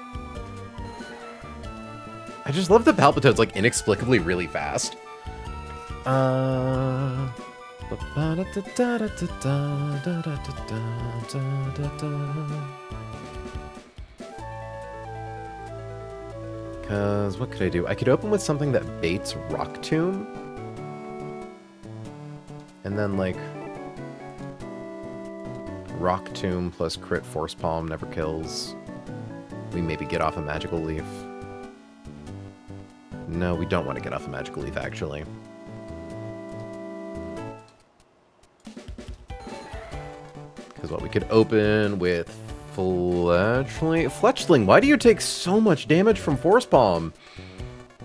I just love that Palpitoad's, like, inexplicably really fast. Because what could I do? I could open with something that baits Rock Tomb. And then, like, Rock Tomb plus crit Force Palm never kills. We maybe get off a Magical Leaf. No, we don't want to get off a Magical Leaf, actually. Because what we could open with Fletchling. Fletchling, why do you take so much damage from Force Palm?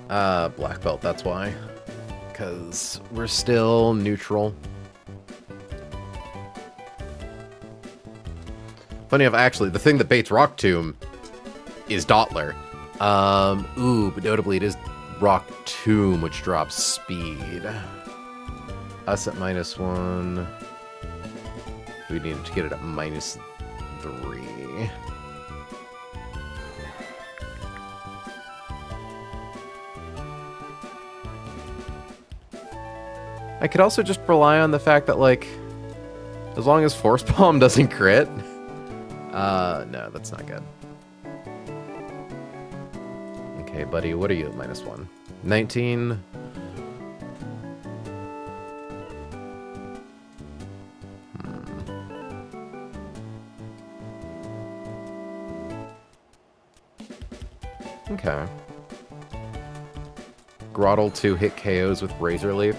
Black Belt, that's why. Because we're still neutral. Funny enough, actually, the thing that baits Rock Tomb is Dottler. Ooh, but notably it is Rock Tomb, which drops speed. Us at -1. We need to get it at -3. I could also just rely on the fact that, like, as long as Force Palm doesn't crit. No, that's not good. Okay, buddy, what are you at -1? 19. Okay. Groddle to hit KOs with Razor Leaf.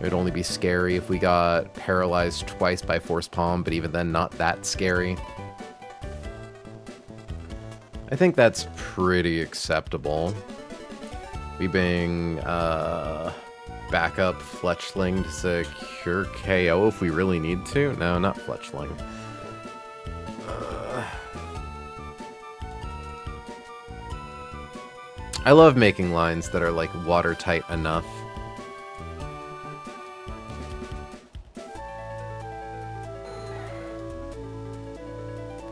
It would only be scary if we got paralyzed twice by Force Palm, but even then, not that scary. I think that's pretty acceptable. We bring backup Fletchling to secure KO if we really need to. No, not Fletchling. I love making lines that are, like, watertight enough.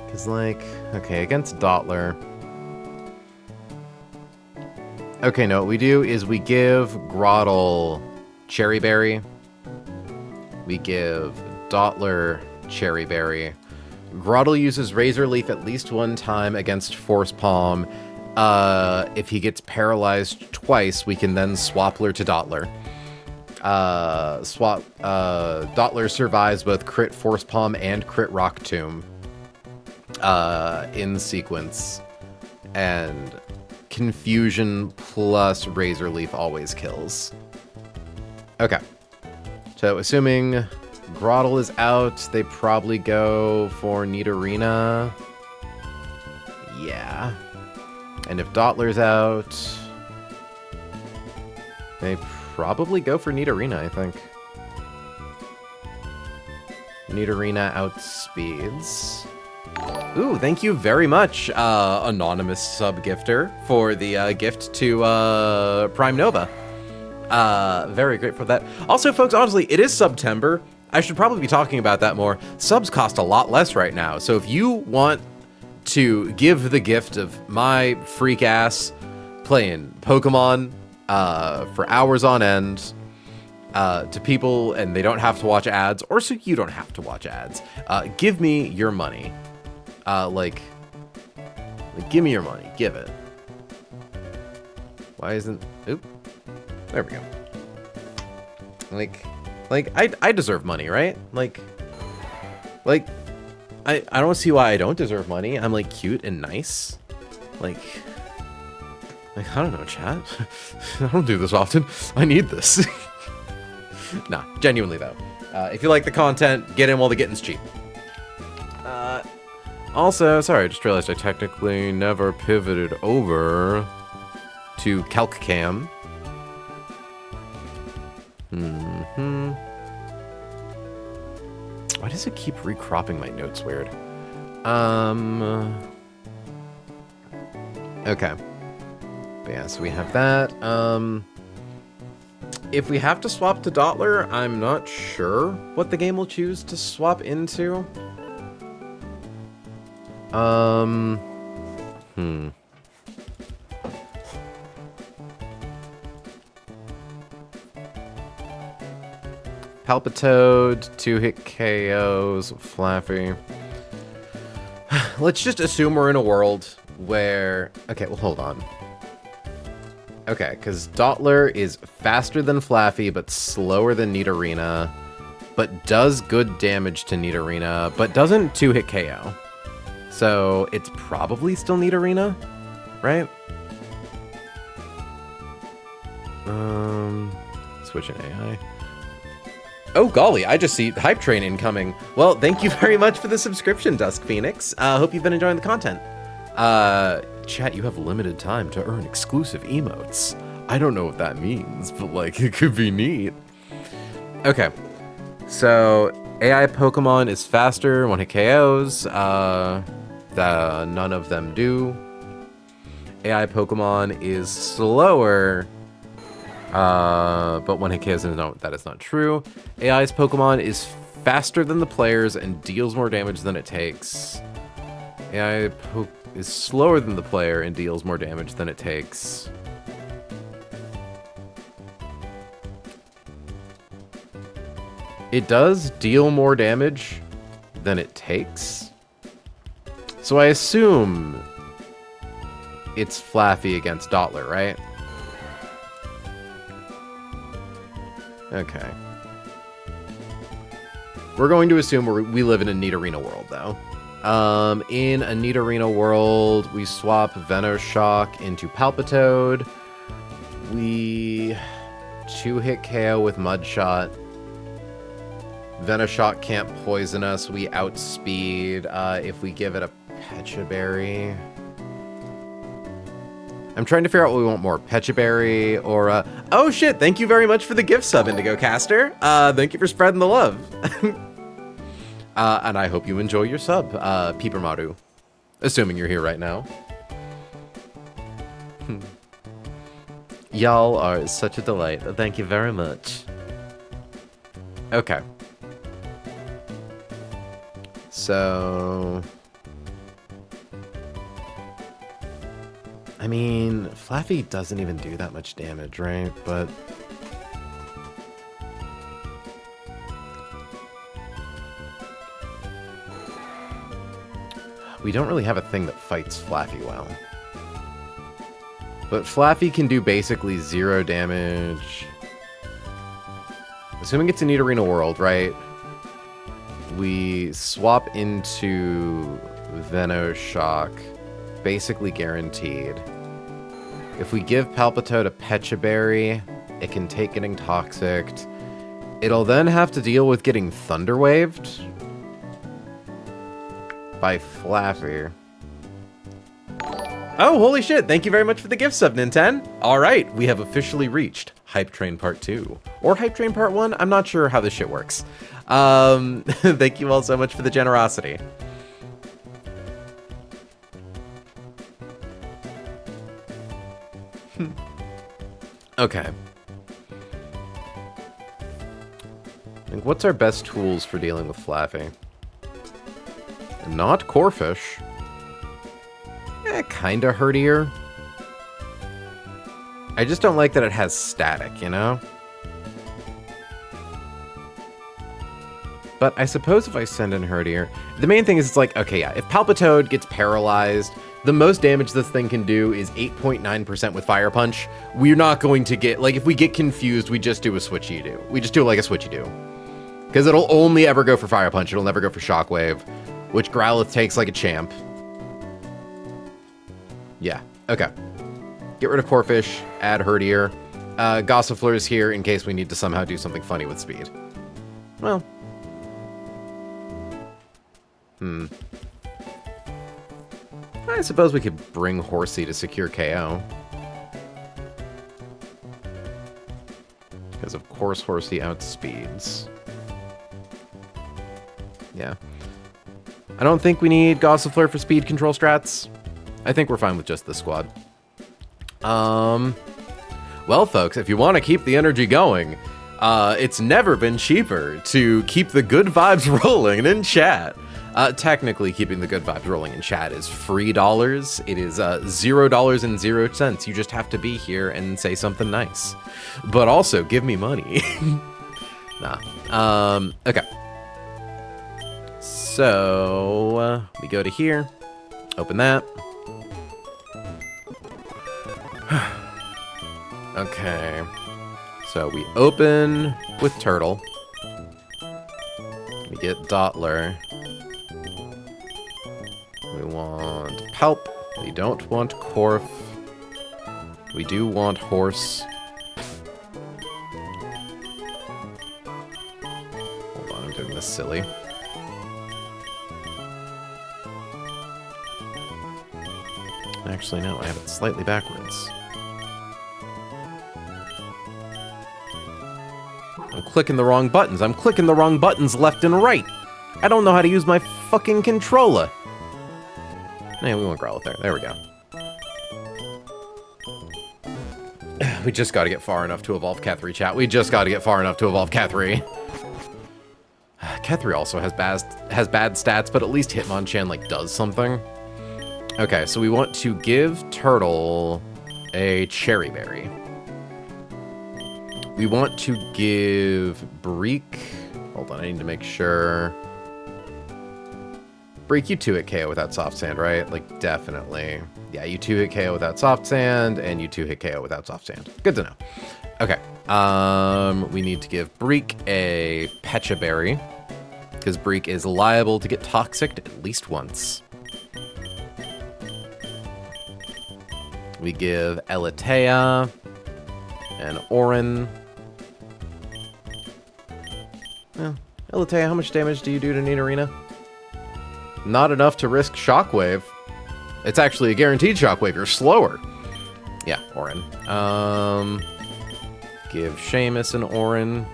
Because, like, okay, against Dottler. Okay, no, what we do is we give Groddle Cherry Berry. We give Dottler Cherry Berry. Groddle uses Razor Leaf at least one time against Force Palm. If he gets paralyzed twice, we can then Swappler to Dottler. Dottler survives both crit Force Palm and crit Rock Tomb in sequence. And Confusion plus Razor Leaf always kills. Okay. So assuming Groddle is out, they probably go for Nidorina. Yeah. And if Dottler's out, they probably go for Nidorina, I think. Nidorina outspeeds. Ooh, thank you very much, anonymous sub-gifter, for the gift to Prime Nova. Very grateful for that. Also, folks, honestly, it is September. I should probably be talking about that more. Subs cost a lot less right now, so if you want to give the gift of my freak ass playing Pokemon for hours on end to people, and they don't have to watch ads, or so you don't have to watch ads, give me your money. Like, give me your money. Give it. Why isn't... Oop. There we go. Like, I deserve money, right? Like, I don't see why I don't deserve money. I'm, like, cute and nice. Like, I don't know, chat. I don't do this often. I need this. Nah, genuinely, though. If you like the content, get in while the getting's cheap. Also, sorry, I just realized I technically never pivoted over to CalcCam. Why does it keep recropping my notes weird? Okay. But yeah, so we have that. If we have to swap to Dottler, I'm not sure what the game will choose to swap into. Palpitoad, 2-hit KOs, Flaffy. Let's just assume we're in a world where... Okay, well, hold on. Okay, because Dottler is faster than Flaffy, but slower than Nidorina, but does good damage to Nidorina, but doesn't 2-hit KO. So it's probably still Nidorina, right? Switching AI. Oh, golly, I just see Hype Train incoming. Well, thank you very much for the subscription, Dusk Phoenix. Hope you've been enjoying the content. Chat, you have limited time to earn exclusive emotes. I don't know what that means, but, like, it could be neat. Okay, so AI Pokemon is faster, 1-hit KOs. None of them do. AI Pokemon is slower, but 1-hit KOs, no, that is not true. AI's Pokemon is faster than the players and deals more damage than it takes. AI is slower than the player and deals more damage than it takes. It does deal more damage than it takes. So I assume it's Flaffy against Dottler, right? Okay. We're going to assume we live in a Nidorina world, though. In a Nidorina world, we swap Venoshock into Palpitoad. We 2-hit KO with Mudshot. Venoshock can't poison us. We outspeed if we give it a Pecha Berry. I'm trying to figure out what we want more. Pecha Berry or... Oh, shit! Thank you very much for the gift sub, Indigo Caster. Thank you for spreading the love. And I hope you enjoy your sub, Peeper Maru. Assuming you're here right now. Y'all are such a delight. Thank you very much. Okay. So... I mean, Flaffy doesn't even do that much damage, right? But... we don't really have a thing that fights Flaffy well. But Flaffy can do basically 0 damage. Assuming it's a Nidorina world, right? We swap into Venoshock, basically guaranteed. If we give Palpitoad a Pecha Berry, it can take getting Toxicked. It'll then have to deal with getting Thunder Waved by Flaffy. Oh, holy shit! Thank you very much for the gift sub, Ninten! Alright, we have officially reached Hype Train Part 2. Or Hype Train Part 1? I'm not sure how this shit works. Thank you all so much for the generosity. Okay. Like, what's our best tools for dealing with Flaffy? Not Corefish. Kinda Herdier. I just don't like that it has static, you know? But I suppose if I send in Herdier... The main thing is it's like, okay, yeah, if Palpitoad gets paralyzed, the most damage this thing can do is 8.9% with Fire Punch. We're not going to get... Like, if we get confused, we just do a switchy-do. We just do it like a switchy-do. Because it'll only ever go for Fire Punch. It'll never go for Shockwave, which Growlithe takes like a champ. Yeah, okay. Get rid of Corphish, add Herdier. Gossifleur's here in case we need to somehow do something funny with speed. Well. I suppose we could bring Horsey to secure KO. Because of course Horsey outspeeds. Yeah. I don't think we need Gossifleur for speed control strats. I think we're fine with just this squad. Well, folks, if you want to keep the energy going, it's never been cheaper to keep the good vibes rolling in chat. Technically, keeping the good vibes rolling in chat is free dollars. It is $0.00. You just have to be here and say something nice. But also, give me money. Nah. Okay. So, we go to here. Open that. Okay. So, we open with Turtle. We get Dottler. We want Palp. We don't want Corf. We do want Horse. Hold on, I'm doing this silly. Actually, no, I have it slightly backwards. I'm clicking the wrong buttons. I'm clicking the wrong buttons left and right. I don't know how to use my fucking controller. Yeah, we want Growlithe there. There we go. We just got to get far enough to evolve Cat3, chat. We just got to get far enough to evolve Cat3. Cat3 also has bad stats, but at least Hitmonchan, like, does something. Okay, so we want to give Turtle a Cherry Berry. We want to give Breek... Hold on, I need to make sure... Breek, you 2-hit KO without Soft Sand, right? Like, definitely. Yeah, you 2-hit KO without Soft Sand, and you 2-hit KO without Soft Sand. Good to know. Okay. We need to give Breek a Pecha Berry, because Breek is liable to get Toxicked at least once. We give Elatea and Orin. Well, Elatea, how much damage do you do to Nidorina? Not enough to risk Shockwave. It's actually a guaranteed Shockwave. You're slower. Yeah, Orin. Give Seamus an Orin.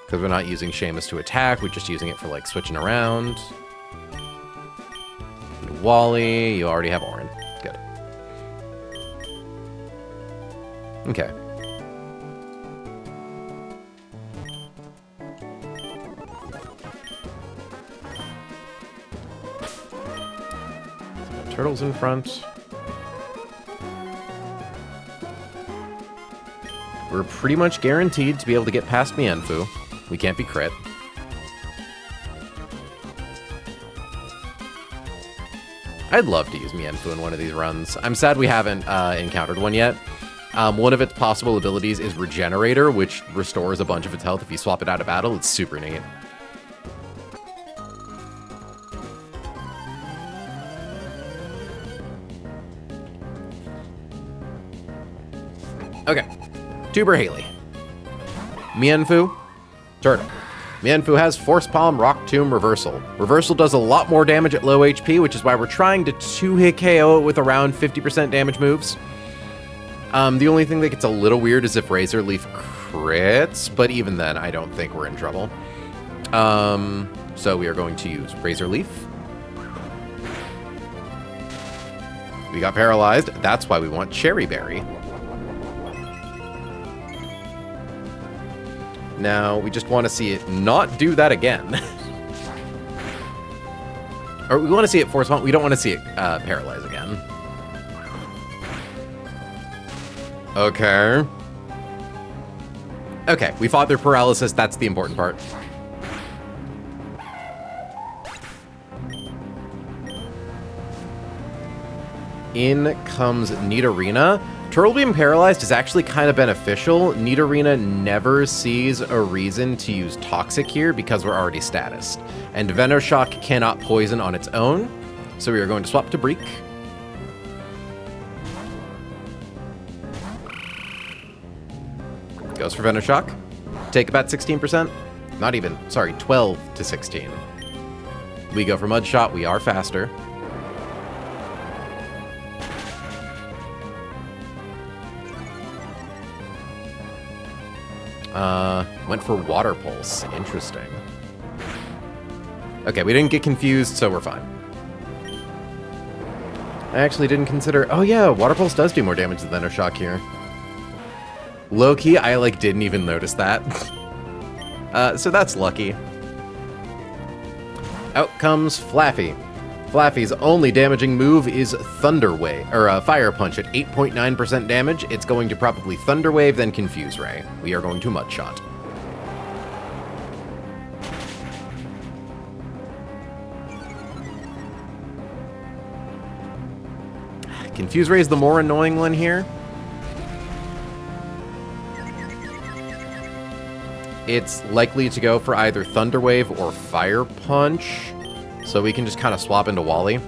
Because we're not using Seamus to attack. We're just using it for, like, switching around. And Wally, you already have Orin. Good. Okay. Turtle's in front. We're pretty much guaranteed to be able to get past Mienfoo. We can't be crit. I'd love to use Mienfoo in one of these runs. I'm sad we haven't encountered one yet. One of its possible abilities is Regenerator, which restores a bunch of its health if you swap it out of battle. It's super neat. Okay. Tuber Haley. Mienfoo. Turtle. Mienfoo has Force Palm, Rock Tomb, Reversal. Reversal does a lot more damage at low HP, which is why we're trying to 2-hit KO it with around 50% damage moves. The only thing that gets a little weird is if Razor Leaf crits, but even then, I don't think we're in trouble. So we are going to use Razor Leaf. We got paralyzed. That's why we want Cherry Berry. Now, we just want to see it not do that again. Or we want to see it force pump. We don't want to see it paralyze again. Okay. Okay, we fought their paralysis. That's the important part. In comes Nidorina. Turtle Beam Paralyzed is actually kind of beneficial. Nidorina never sees a reason to use Toxic here because we're already statused. And Venoshock cannot poison on its own. So we are going to swap to Breek. Goes for Venoshock. Take about 16%. Not even, sorry, 12 to 16. We go for Mud Shot. We are faster. Went for Water Pulse. Interesting. Okay, we didn't get confused, so we're fine. I actually didn't consider... Oh yeah, Water Pulse does do more damage than Venoshock here. Low-key, I, like, didn't even notice that. So that's lucky. Out comes Flaffy. Flaffy's only damaging move is Thunder Wave, or Fire Punch at 8.9% damage. It's going to probably Thunder Wave, then Confuse Ray. We are going to Mud Shot. Confuse Ray is the more annoying one here. It's likely to go for either Thunder Wave or Fire Punch. So we can just kind of swap into Wally.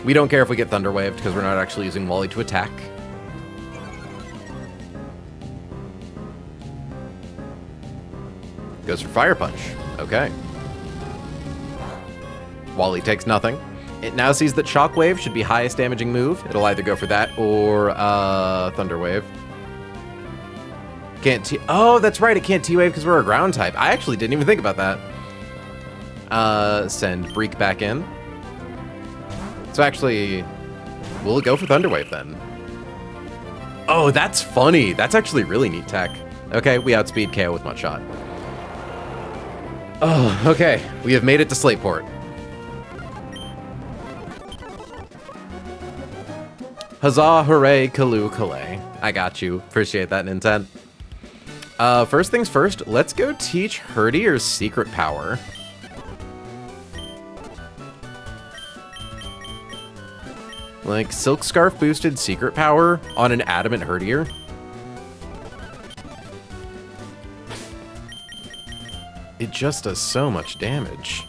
We don't care if we get Thunder Waved because we're not actually using Wally to attack. Goes for Fire Punch. Okay. Wally takes nothing. It now sees that Shockwave should be highest damaging move. It'll either go for that or Thunder Wave. Can't T... Oh, that's right. It can't T-Wave because we're a ground type. I actually didn't even think about that. Send Breek back in. So actually, we'll go for Thunder Wave then. Oh, that's funny. That's actually really neat tech. Okay, we outspeed KO with Mud Shot. Oh, okay. We have made it to Slateport. Huzzah, hooray, Kalu, Kalay. I got you. Appreciate that, Nintendo. First things first, let's go teach Herdier's secret power. Like, Silk Scarf boosted secret power on an adamant Herdier. It just does so much damage.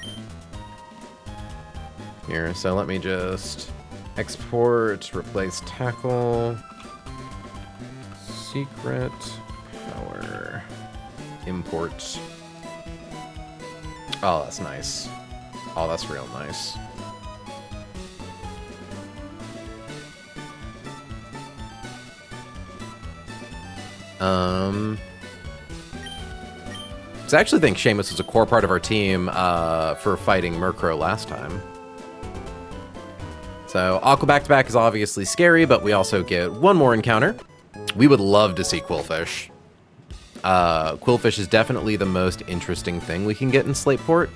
Here, so let me just export, replace tackle, secret power, import. Oh, that's nice. Oh, that's real nice. So I actually think Seamus was a core part of our team for fighting Murkrow last time. So Aqua back-to-back is obviously scary, but we also get one more encounter. We would love to see Quillfish. Quillfish is definitely the most interesting thing we can get in Slateport.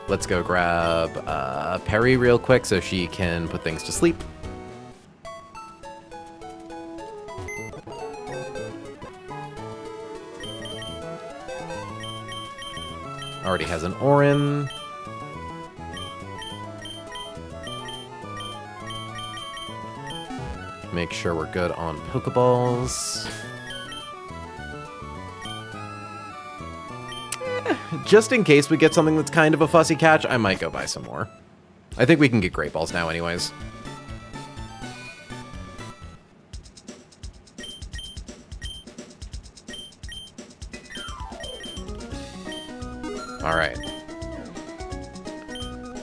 Let's go grab Perry real quick so she can put things to sleep. Already has an Orin. Make sure we're good on Pokeballs. Just in case we get something that's kind of a fussy catch, I might go buy some more. I think we can get Great Balls now anyways. Alright.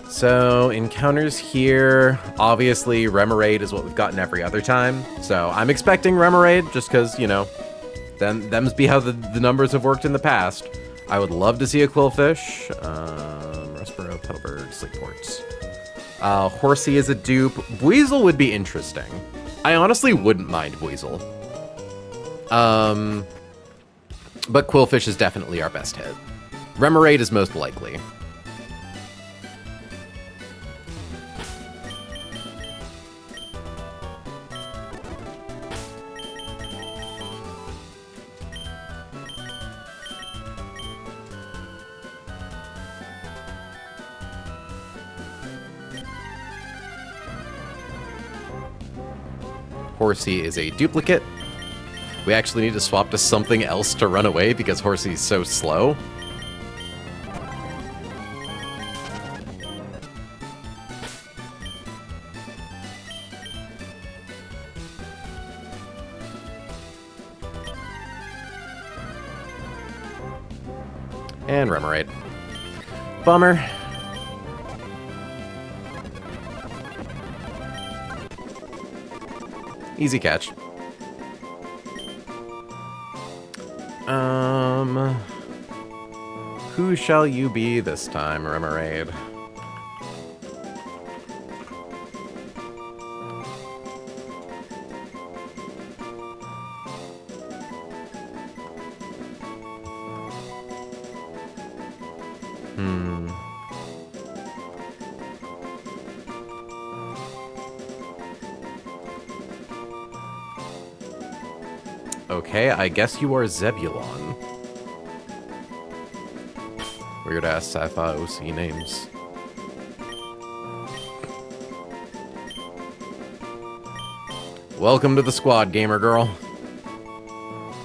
So, encounters here. Obviously, Remoraid is what we've gotten every other time. So, I'm expecting Remoraid, just because, you know, them's be how the numbers have worked in the past. I would love to see a Quillfish. Rustboro, Petalburg, Sleepports. Horsey is a dupe. Buizel would be interesting. I honestly wouldn't mind Buizel. But Quillfish is definitely our best hit. Remoraid is most likely. Horsey is a duplicate. We actually need to swap to something else to run away because Horsey's so slow. And Remoraid. Bummer. Easy catch. Who shall you be this time, Remoraid? Okay, I guess you are Zebulon. Weird-ass sci-fi OC names. Welcome to the squad, gamer girl.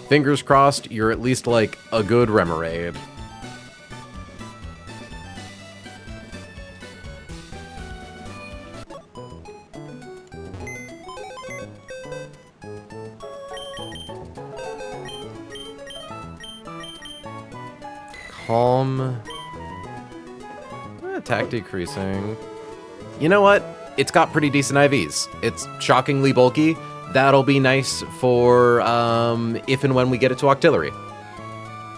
Fingers crossed, you're at least, like, a good Remoraid. Calm. Attack decreasing. You know what? It's got pretty decent IVs. It's shockingly bulky. That'll be nice for if and when we get it to Octillery.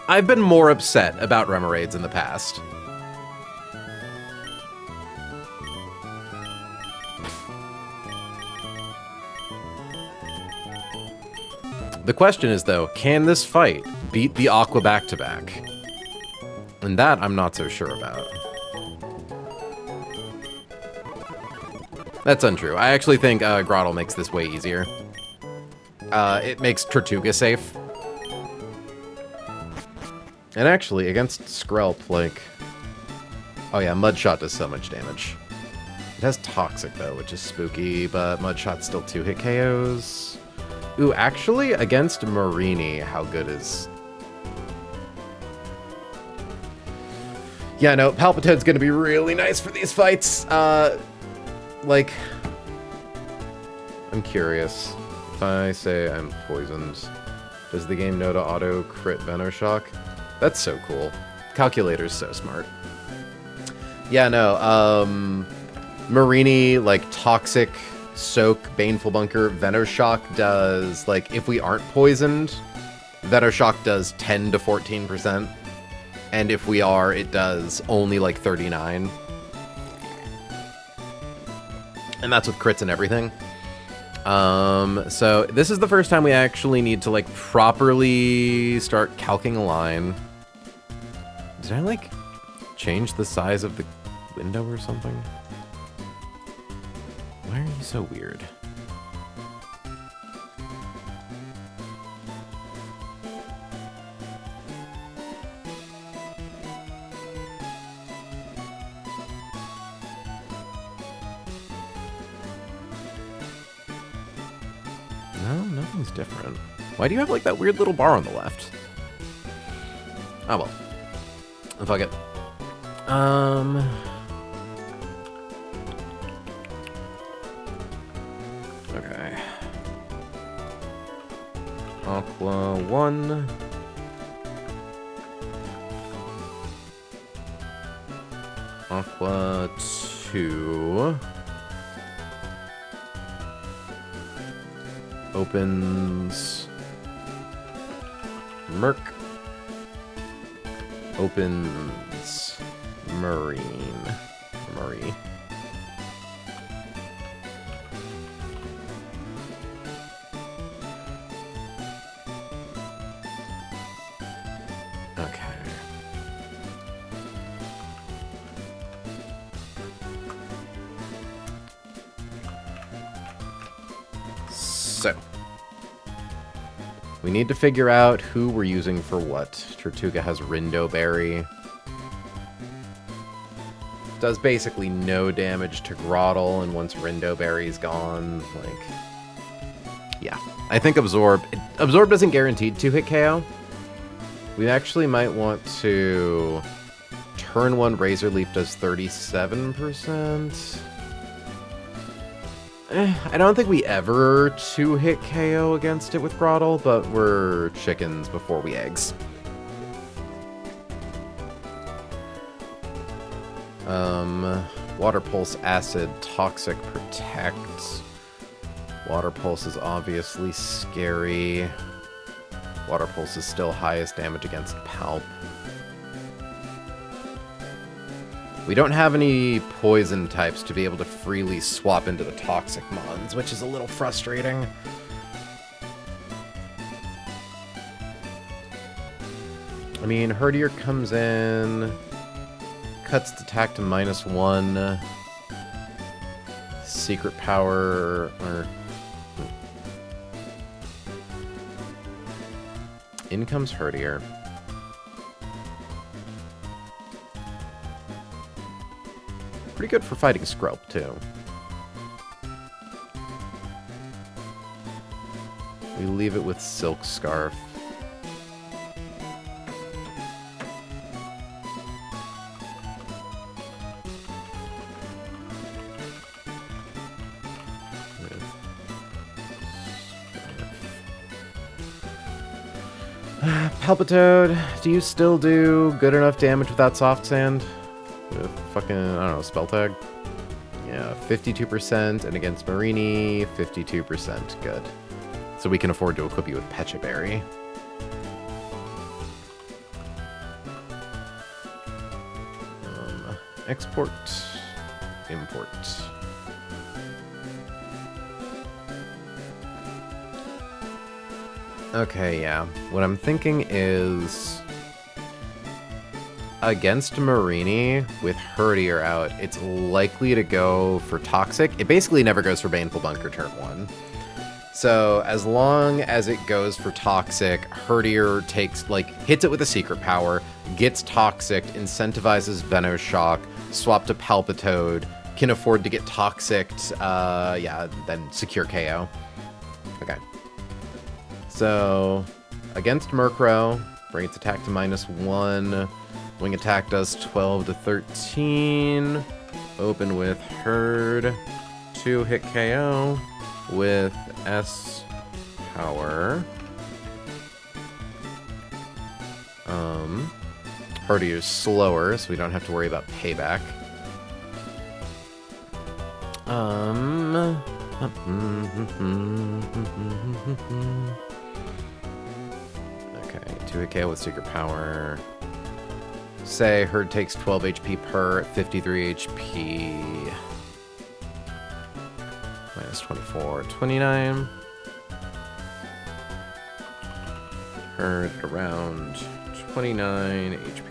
I've been more upset about Remoraids in the past. The question is, though, can this fight beat the Aqua back-to-back? And that I'm not so sure about. That's untrue. I actually think Grottle makes this way easier. It makes Tortuga safe. And actually, against Skrelp, like... Oh yeah, Mudshot does so much damage. It has Toxic, though, which is spooky, but Mudshot's still 2-hit KOs. Ooh, actually, against Marini, how good is... Yeah, no, Palpitoad's gonna be really nice for these fights. Like... I'm curious. If I say I'm poisoned, does the game know to auto-crit Venoshock? That's so cool. Calculator's so smart. Yeah, no, Marini, like, Toxic, Soak, Baneful Bunker, Venoshock does, like, if we aren't poisoned, Venoshock does 10 to 14%. And if we are, it does only, like, 39. And that's with crits and everything. So this is the first time we actually need to, like, properly start calcing a line. Did I, like, change the size of the window or something? Why are you so weird? No, nothing's different. Why do you have, like, that weird little bar on the left? Oh, well. Fuck it. Okay. Aqua 1. Aqua 2. Opens Merc. opens Marine. Marie. Okay. So, we need to figure out who we're using for what. Tortuga has Rindo Berry. Does basically no damage to Groddle, and once Rindo Berry's gone, like... Yeah. I think Absorb... Absorb doesn't guarantee 2-hit KO. We actually might want to... Turn 1 Razor Leaf does 37%. I don't think we ever 2-hit KO against it with Groddle, but we're chickens before we eggs. Water Pulse, Acid, Toxic, Protect. Water Pulse is obviously scary. Water Pulse is still highest damage against Palp. We don't have any poison types to be able to freely swap into the Toxic Mons, which is a little frustrating. I mean, Herdier comes in... Cuts its attack to -1. Secret power, or... In comes Herdier. Pretty good for fighting Skrelp, too. We leave it with Silk Scarf. Palpitoad, do you still do good enough damage without Soft Sand? With fucking, I don't know, Spell Tag? Yeah, 52%, and against Marini, 52%. Good. So we can afford to equip you with Pecha Berry. Export, import. Okay, yeah. What I'm thinking is... Against Marini, with Herdier out, it's likely to go for Toxic. It basically never goes for Baneful Bunker turn 1. So, as long as it goes for Toxic, Herdier takes, like, hits it with a Secret Power, gets Toxic, incentivizes Venoshock, swap to Palpitoad, can afford to get Toxicked, yeah, then secure KO. Okay. So, against Murkrow, bring its attack to -1. Wing attack does 12 to 13. Open with Herd. 2-hit KO with S power. Herdier's slower, so we don't have to worry about payback. Okay, 2-hit KO with Secret Power. Say Herd takes 12 HP per 53 HP. -24, 29. Herd around 29 HP.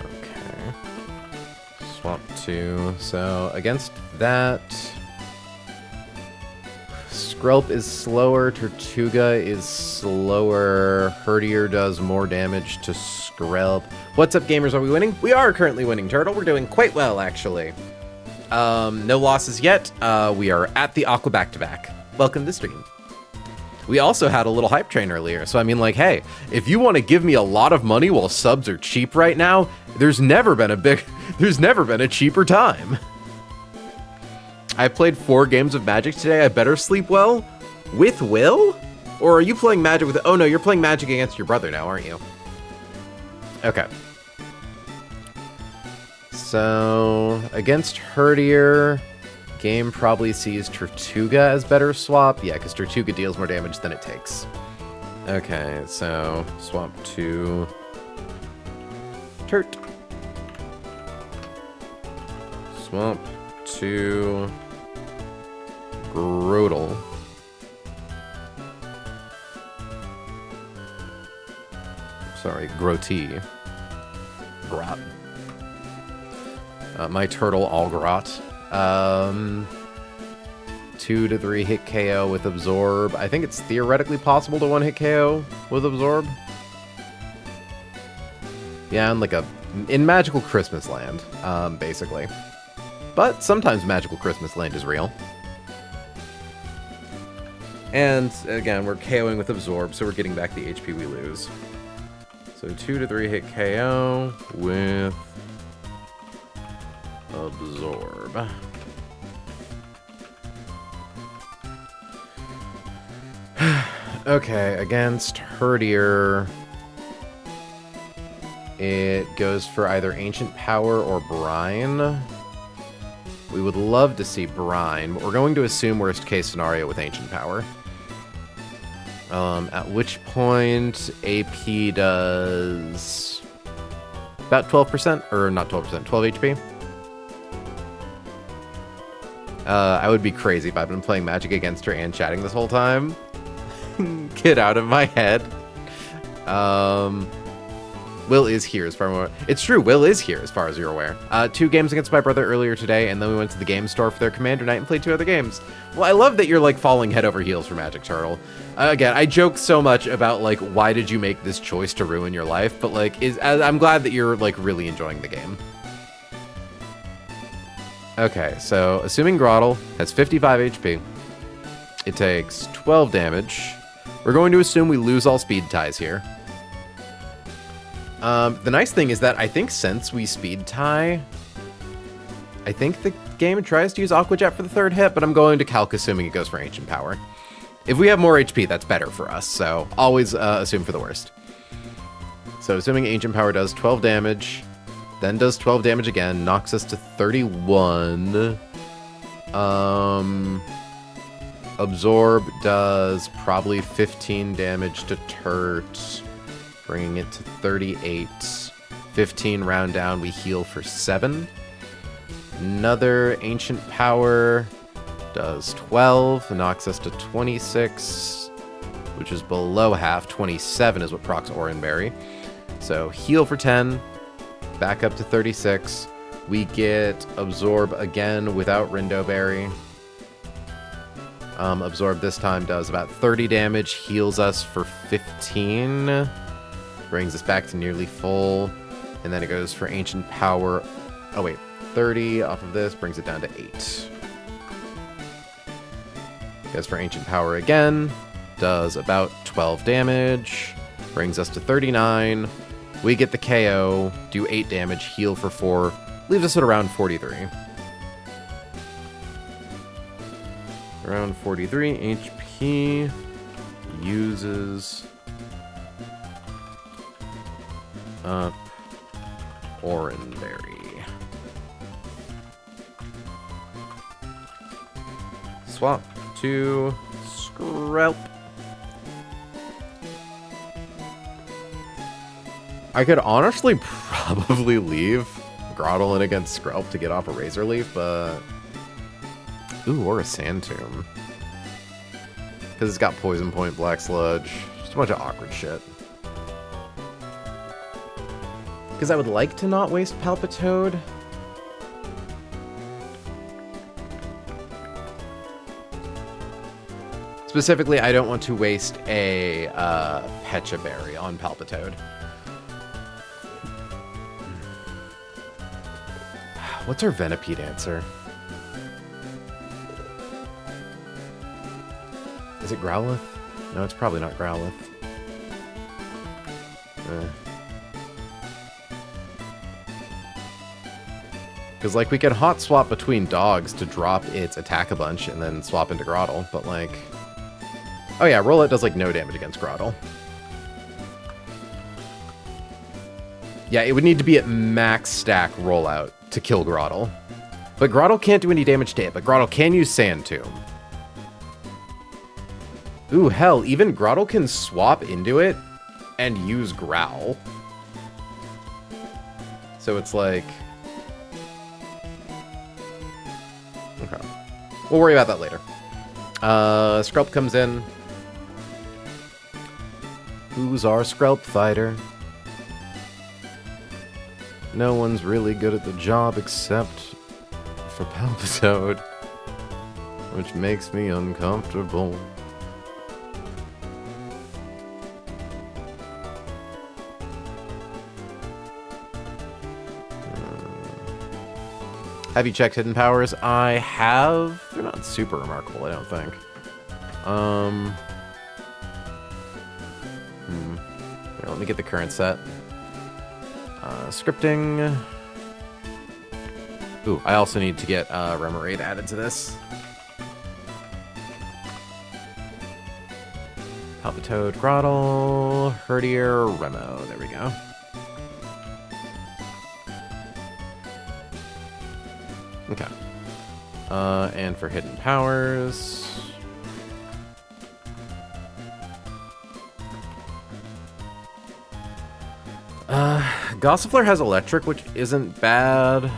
Okay. Swap 2. So against that... Skrelp is slower, Tortuga is slower, Herdier does more damage to Skrelp. What's up, gamers? Are we winning? We are currently winning, Turtle. We're doing quite well, actually. No losses yet. We are at the Aqua back-to-back. Welcome to the stream. We also had a little hype train earlier, so I mean, like, hey, if you want to give me a lot of money while subs are cheap right now, there's never been a cheaper time. I played 4 games of Magic today. I better sleep well? With Will? Or are you playing Magic with... Oh, no, you're playing Magic against your brother now, aren't you? Okay. So, against Herdier, game probably sees Tortuga as better swap. Yeah, because Tortuga deals more damage than it takes. Okay, so swap to Turt. Swap to Grodel. Sorry, Grotee. Grot. My turtle, all Grot. 2 to 3 hit KO with Absorb. I think it's theoretically possible to 1 hit KO with Absorb. Yeah, in Magical Christmas Land, basically. But sometimes Magical Christmas Land is real. And again, we're KOing with Absorb, so we're getting back the HP we lose. So 2 to 3 hit KO with Absorb. Okay, against Herdier, it goes for either Ancient Power or Brine. We would love to see Brine, but we're going to assume worst case scenario with Ancient Power. At which point AP does about 12%, or not 12%, 12 HP. I would be crazy if I've been playing Magic against her and chatting this whole time. Get out of my head. Will is here as far as... It's true, Will is here as far as you're aware. 2 games against my brother earlier today, and then we went to the game store for their Commander night and played 2 other games. Well, I love that you're, like, falling head over heels for Magic Turtle. Again, I joke so much about, like, why did you make this choice to ruin your life, but, like, I'm glad that you're, like, really enjoying the game. Okay, so assuming Grottle has 55 HP, it takes 12 damage. We're going to assume we lose all speed ties here. The nice thing is that I think since we speed tie, I think the game tries to use Aqua Jet for the 3rd hit, but I'm going to calc assuming it goes for Ancient Power. If we have more HP, that's better for us, so always assume for the worst. So assuming Ancient Power does 12 damage, then does 12 damage again, knocks us to 31. Absorb does probably 15 damage to Turt, bringing it to 38. 15 round down, we heal for 7. Another Ancient Power does 12, knocks us to 26, which is below half. 27 is what procs Oranberry. So heal for 10, back up to 36. We get Absorb again without Rindoberry. Absorb this time does about 30 damage, heals us for 15, brings us back to nearly full, and then it goes for Ancient Power. Oh wait, 30 off of this brings it down to 8. Goes for Ancient Power again, does about 12 damage, brings us to 39. We get the KO, do 8 damage, heal for 4, leaves us at around 43. Around 43 HP, uses up Oranberry. Swap to Skrelp. I could honestly probably leave Grottle in against Skrelp to get off a Razor Leaf, but... Ooh, or a Sand Tomb. Because it's got Poison Point, Black Sludge. Just a bunch of awkward shit. Because I would like to not waste Palpitoad. Specifically, I don't want to waste a Pecha Berry on Palpitoad. What's our Venipede answer? Is it Growlithe? No, it's probably not Growlithe. Because, like, we could hot swap between dogs to drop its attack a bunch and then swap into Grottle, but, like... Oh yeah, Rowlet does, like, no damage against Grottle. Yeah, it would need to be at max stack rollout to kill Grottle. But Grottle can't do any damage to it, but Grottle can use Sand Tomb. Ooh, hell, even Grottle can swap into it and use Growl. So it's like... Okay. We'll worry about that later. Skrelp comes in. Who's our Skrelp fighter? No one's really good at the job except for Palpitoad, which makes me uncomfortable. Have you checked hidden powers? I have. They're not super remarkable, I don't think. Here, let me get the current set. Scripting. Ooh, I also need to get Remoraid added to this. Palpitoad, Grottle, Herdier, Remo. There we go. Okay. And for hidden powers... Gossifleur has electric, which isn't bad.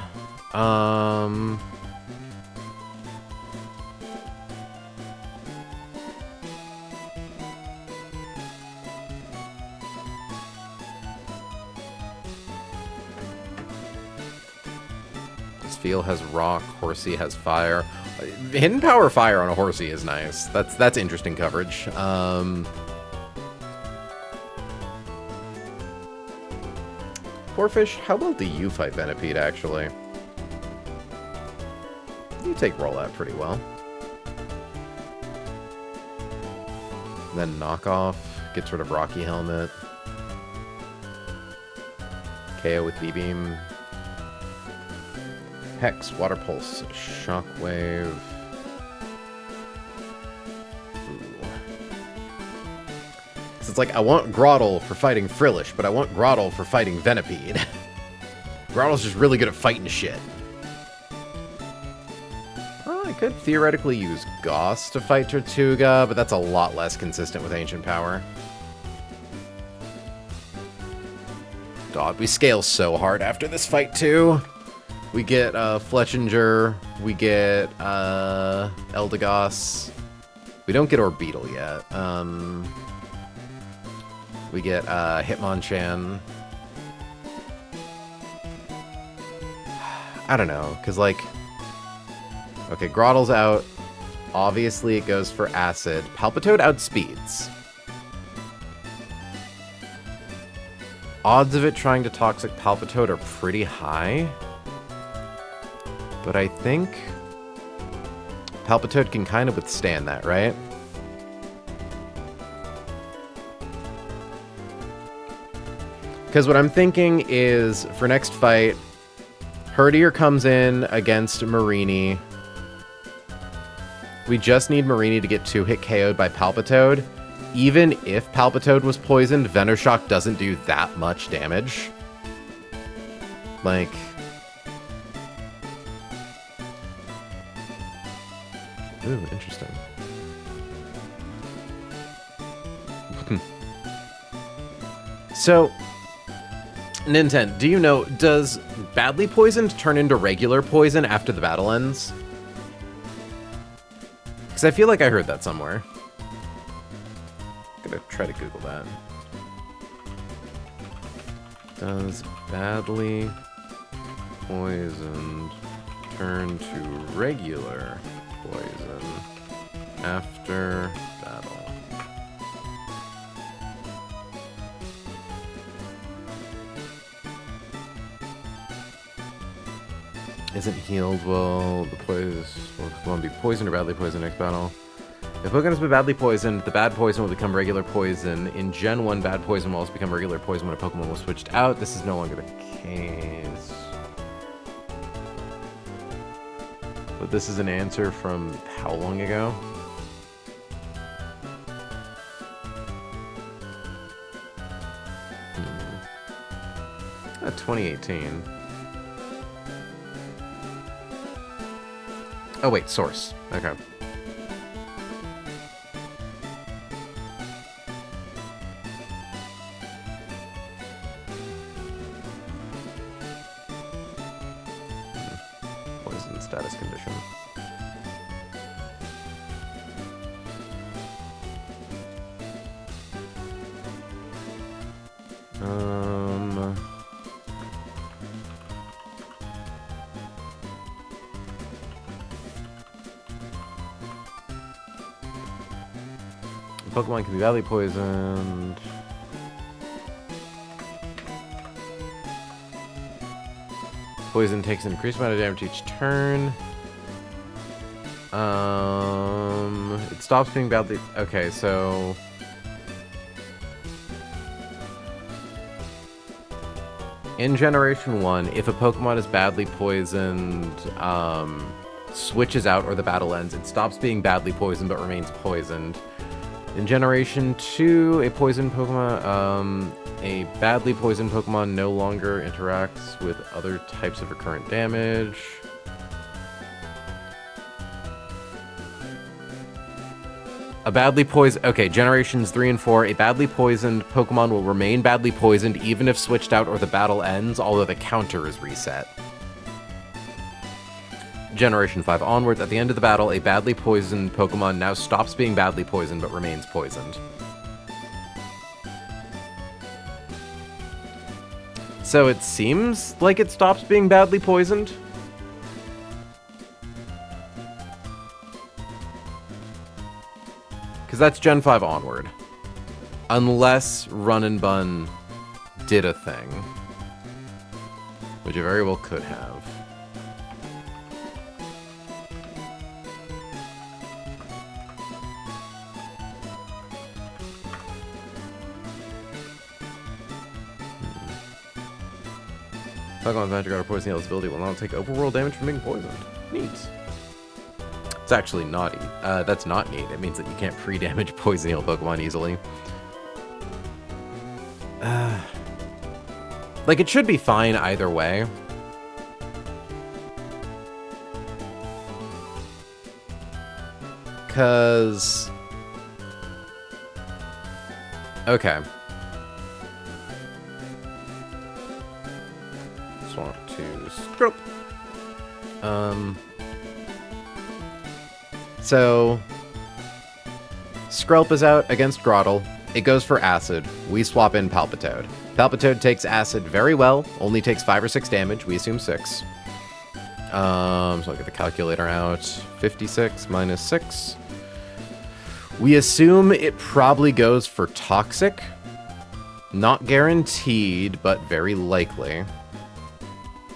Feel has rock, Horsey has fire. Hidden power fire on a Horsey is nice. That's interesting coverage. Poorfish, how well do you fight Venipede, actually? You take rollout pretty well. Then knockoff, gets rid of Rocky Helmet. KO with B-Beam. Hex, Water Pulse, Shockwave. So it's like, I want Grottle for fighting Frillish, but I want Grottle for fighting Venipede. Grottle's just really good at fighting shit. Well, I could theoretically use Goss to fight Tortuga, but that's a lot less consistent with Ancient Power. God, we scale so hard after this fight, too. We get Fletchinger, we get Eldegoss. We don't get Orbeetle yet. We get Hitmonchan. I don't know, because, like... Okay, Grottle's out. Obviously, it goes for Acid. Palpitoad outspeeds. Odds of it trying to Toxic Palpitoad are pretty high. But I think Palpitoad can kind of withstand that, right? Because what I'm thinking is, for next fight, Herdier comes in against Marini. We just need Marini to get 2-hit KO'd by Palpitoad. Even if Palpitoad was poisoned, Venoshock doesn't do that much damage. Like... Ooh, interesting. So, Nintendo, do you know, does badly poisoned turn into regular poison after the battle ends? Because I feel like I heard that somewhere. I'm gonna try to Google that. Does badly poisoned turn to regular poison after battle? Isn't healed? Will the poison will be poisoned or badly poisoned next battle? If Pokemon has been badly poisoned, the bad poison will become regular poison. In Gen 1, bad poison will also become regular poison when a Pokemon was switched out. This is no longer the case. But this is an answer from how long ago? 2018. Oh wait, source. Okay. poison status condition. Pokemon can be badly poisoned. Poison takes an increased amount of damage each turn. It stops being badly... Okay, so... In Generation 1, if a Pokemon is badly poisoned, switches out or the battle ends, it stops being badly poisoned but remains poisoned. In Generation 2, a poisoned Pokemon, a badly poisoned Pokemon no longer interacts with other types of recurrent damage. A badly poisoned... Okay, Generations 3 and 4, a badly poisoned Pokemon will remain badly poisoned even if switched out or the battle ends, although the counter is reset. Generation 5 onwards, at the end of the battle, a badly poisoned Pokemon now stops being badly poisoned but remains poisoned. So it seems like it stops being badly poisoned. Because that's Gen 5 onward. Unless Run and Bun did a thing. Which it very well could have. Pokemon's Magic Guard poison ability will not take overworld damage from being poisoned. Neat. It's actually naughty. That's not neat. It means that you can't pre-damage poison heal Pokemon easily. Like, it should be fine either way. Cause... Okay. Swamp to Strope. So Skrelp is out against Grotle. It goes for Acid. We swap in Palpitoad. Palpitoad takes Acid very well. Only takes 5 or 6 damage. We assume 6. So I'll get the calculator out. 56 minus 6. We assume it probably goes for Toxic. Not guaranteed, but very likely.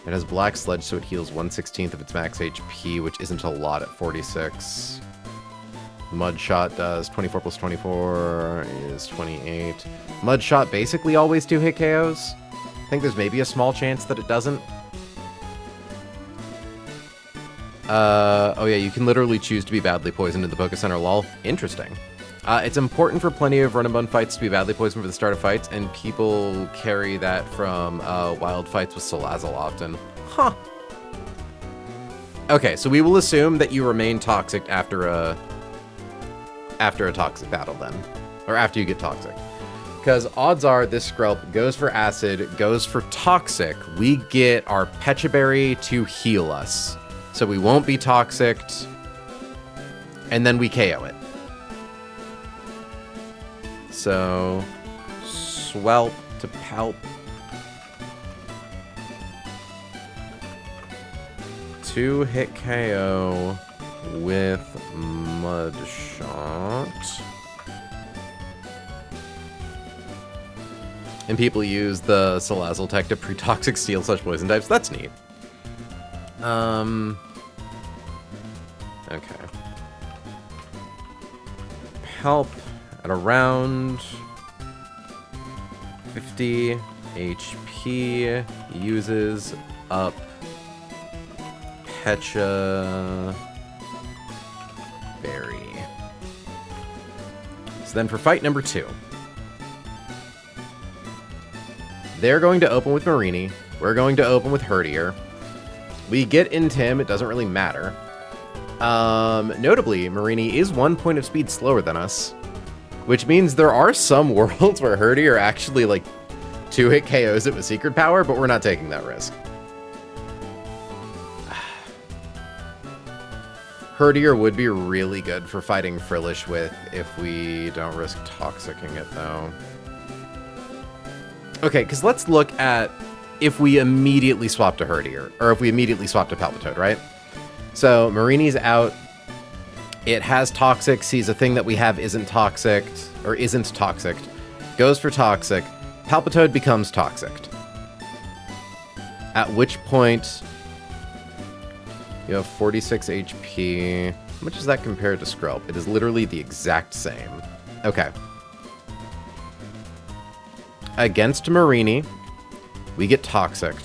It has Black Sledge, so it heals 1/16 of its max HP, which isn't a lot at 46. Mud Shot does 24 plus 24 is 28. Mud Shot basically always 2-hit KOs. I think there's maybe a small chance that it doesn't. Oh yeah, you can literally choose to be badly poisoned in the Poké Center, lol. Interesting. It's important for plenty of run and bun fights to be badly poisoned for the start of fights, and people carry that from wild fights with Salazzle often. Huh. Okay, so we will assume that you remain toxic after a toxic battle then. Or after you get toxic. Because odds are this Skrelp goes for Acid, goes for Toxic. We get our Pecha Berry to heal us. So we won't be toxic, and then we KO it. So, Swelp to Palp. 2-hit KO with Mud Shot. And people use the Salazzle tech to pre-toxic steal such poison types. That's neat. Okay. Palp at around 50 HP, uses up Pecha Berry. So then for fight number 2. They're going to open with Marini. We're going to open with Herdier. We get into him, it doesn't really matter. Notably, Marini is 1 point of speed slower than us, which means there are some worlds where Herdier actually, like, 2-hit KOs it with Secret Power, but we're not taking that risk. Herdier would be really good for fighting Frillish with if we don't risk Toxicing it, though. Okay, because let's look at if we immediately swap to Herdier, or if we immediately swap to Palpitoad, right? So, Marini's out. It has Toxic, sees a thing that we have isn't toxic, or isn't toxic, goes for Toxic. Palpitoad becomes Toxic. At which point, you have 46 HP. How much is that compared to Skrelp? It is literally the exact same. Okay. Against Marini, we get Toxic.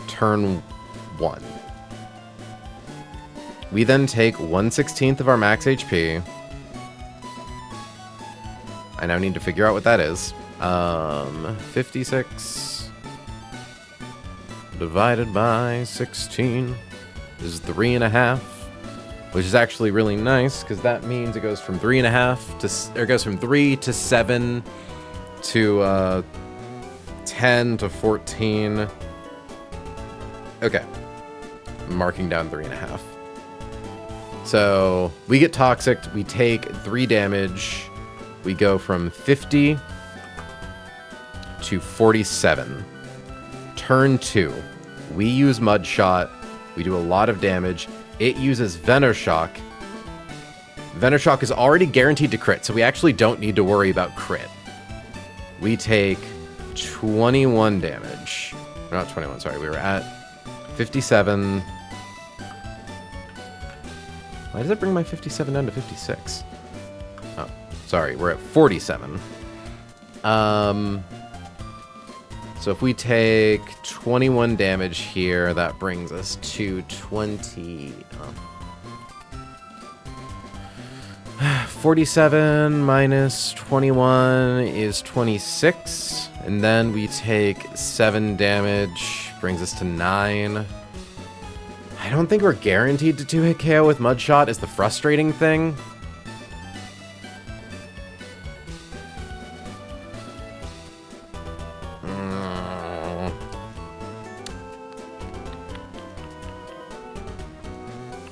Turn 1. We then take 1/16 of our max HP. I now need to figure out what that is. 56 divided by 16 is 3.5, which is actually really nice because that means it goes from 3.5 to, or it goes from 3 to 7 to 10 to 14. Okay, I'm marking down 3.5. So we get Toxic, we take 3 damage, we go from 50 to 47. Turn 2, we use Mud Shot, we do a lot of damage, it uses Venoshock. Venoshock is already guaranteed to crit, so we actually don't need to worry about crit. We take 21 damage. Or not 21, sorry, we were at 57. Why does it bring my 57 down to 56? Oh, sorry, we're at 47. So if we take 21 damage here, that brings us to 20... 47 minus 21 is 26. And then we take 7 damage, brings us to 9. I don't think we're guaranteed to 2-hit KO with Mud Shot is the frustrating thing.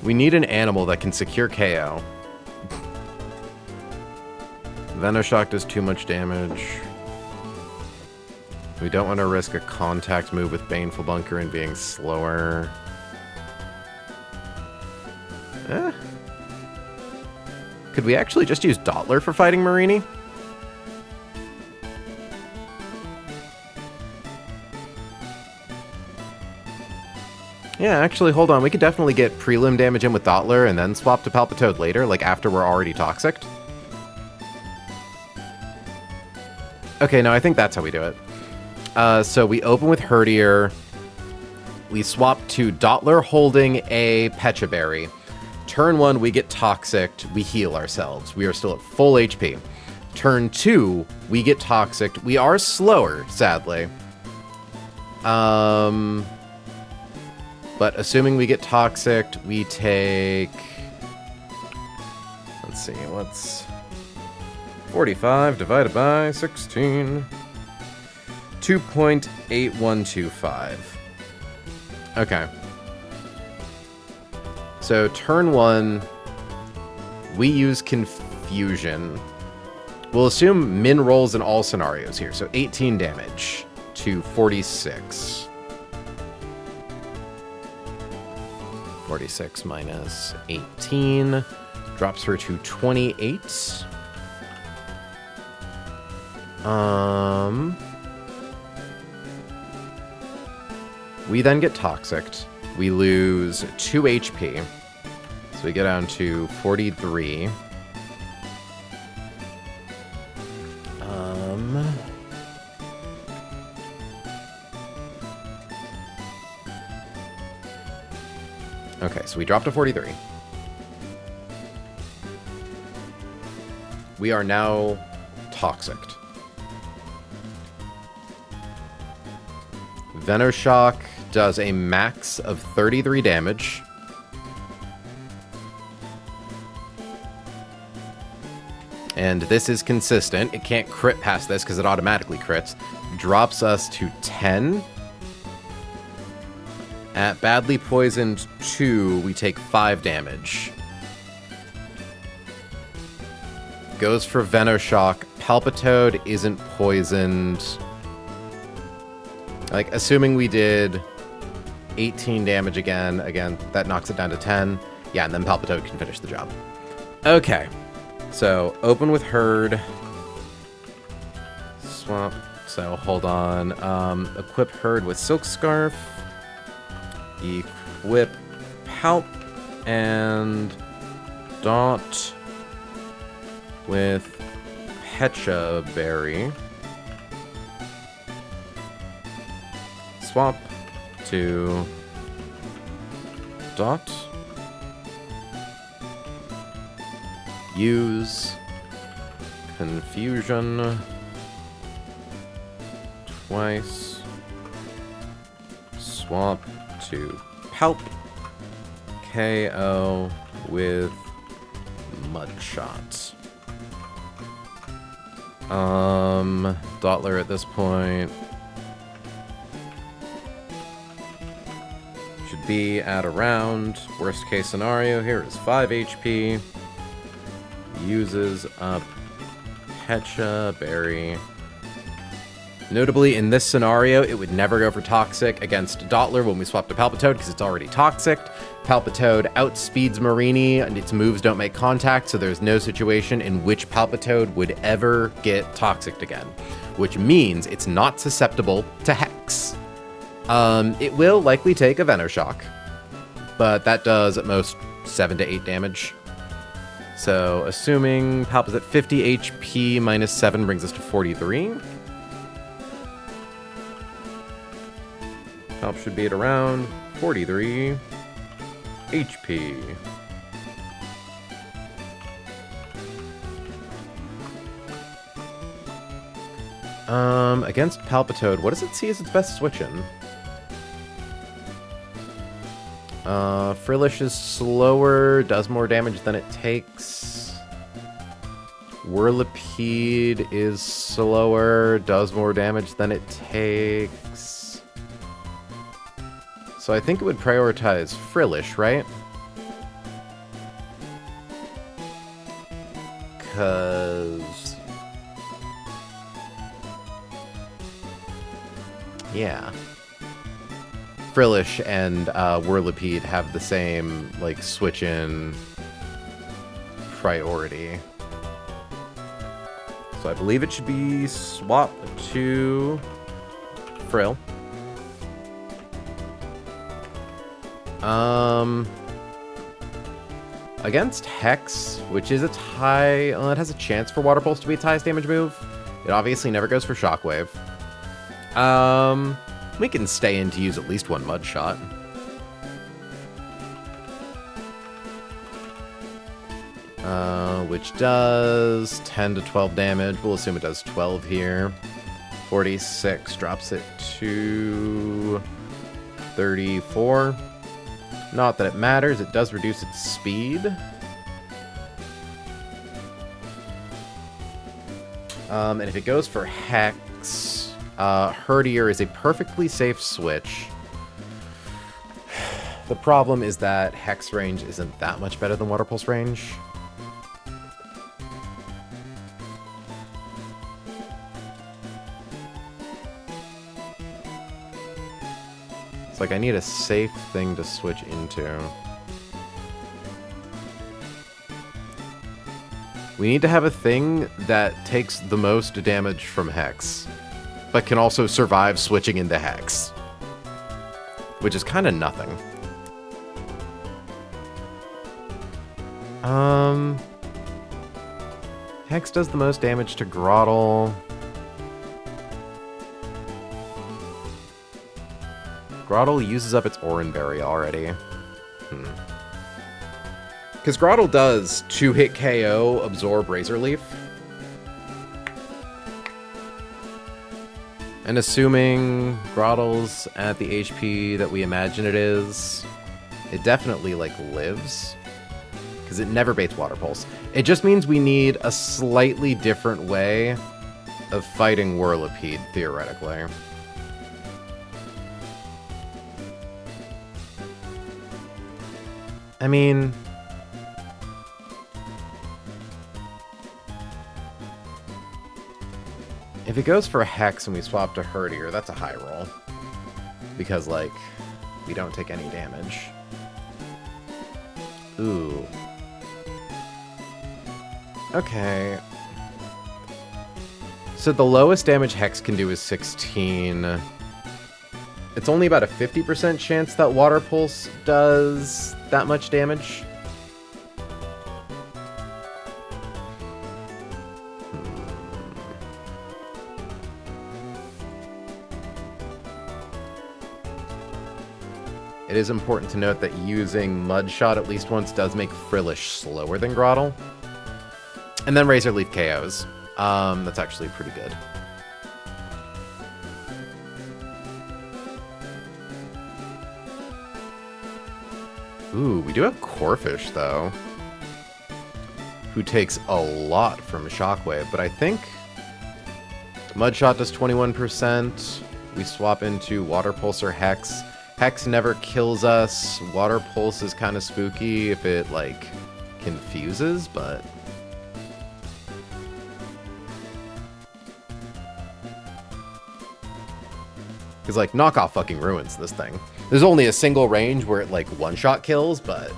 We need an animal that can secure KO. Venoshock does too much damage. We don't want to risk a contact move with Baneful Bunker and being slower. Could we actually just use Dottler for fighting Marini? Yeah, actually, hold on. We could definitely get prelim damage in with Dottler and then swap to Palpitoad later, like after we're already Toxic. Okay, no, I think that's how we do it. So we open with Herdier. We swap to Dottler holding a Pecha Berry. Turn 1, we get Toxic. We heal ourselves. We are still at full HP. Turn 2, we get Toxic. We are slower, sadly. But assuming we get Toxic, we take... Let's see, what's... 45 divided by 16. 2.8125. Okay. So turn 1, we use Confusion. We'll assume Min rolls in all scenarios here. So 18 damage to 46. 46 minus 18 drops her to 28. We then get Toxic. We lose 2 HP. So we get down to 43. Okay, so we drop to 43. We are now Toxic. Venoshock does a max of 33 damage. And this is consistent. It can't crit past this because it automatically crits. Drops us to 10. At badly poisoned 2, we take 5 damage. Goes for Venoshock. Palpitoad isn't poisoned. Like, assuming we did 18 damage again, that knocks it down to 10. Yeah, and then Palpitoad can finish the job. Okay. So, open with Herd. Swamp. So, hold on. Equip Herd with Silk Scarf. Equip Palp. And Dot with Pecha Berry. Swap to Dot. Use Confusion twice. Swap to Palp. KO with Mudshot. Dotler at this point should be at around, worst case scenario here is 5 HP. Uses up Pecha Berry. Notably, in this scenario, it would never go for Toxic against Dotler when we swap to Palpitoad because it's already Toxic. Palpitoad outspeeds Marini, and its moves don't make contact, so there's no situation in which Palpitoad would ever get Toxic again, which means it's not susceptible to Hex. It will likely take a Venoshock, but that does at most 7 to 8 damage. So, assuming Palp is at 50 HP, minus 7 brings us to 43. Palp should be at around 43 HP. Against Palpitoad, what does it see as its best switch in? Frillish is slower, does more damage than it takes. Whirlipede is slower, does more damage than it takes. So I think it would prioritize Frillish, right? Because... yeah. Frillish and Whirlipede have the same, like, switch-in priority. So I believe it should be swap to Frill. Against Hex, which is its high... it has a chance for Water Pulse to be its highest damage move. It obviously never goes for Shockwave. We can stay in to use at least one Mud Shot. Which does 10 to 12 damage. We'll assume it does 12 here. 46 drops it to 34. Not that it matters, it does reduce its speed. And if it goes for Hex, Herdier is a perfectly safe switch. The problem is that Hex range isn't that much better than Water Pulse range. It's like I need a safe thing to switch into. We need to have a thing that takes the most damage from Hex, but can also survive switching into Hex. Which is kind of nothing. Hex does the most damage to Grottle. Grottle uses up its Oran Berry already. Because Grottle does 2-hit KO, absorb Razor Leaf. And assuming Grottle's at the HP that we imagine it is, it definitely, like, lives. Because it never baits Water Pulse. It just means we need a slightly different way of fighting Whirlipede, theoretically. I mean... if it goes for Hex and we swap to Herdier, that's a high roll. Because, like, we don't take any damage. Ooh. Okay. So the lowest damage Hex can do is 16. It's only about a 50% chance that Water Pulse does that much damage. It is important to note that using Mud Shot at least once does make Frillish slower than Grotle. And then Razor Leaf KOs. That's actually pretty good. Ooh, we do have Corphish, though, who takes a lot from Shockwave, but I think Mudshot does 21%. We swap into Water Pulse or Hex. Hex never kills us. Water Pulse is kind of spooky if it, like, confuses, but... because, like, knockoff fucking ruins this thing. There's only a single range where it, like, one-shot kills, but...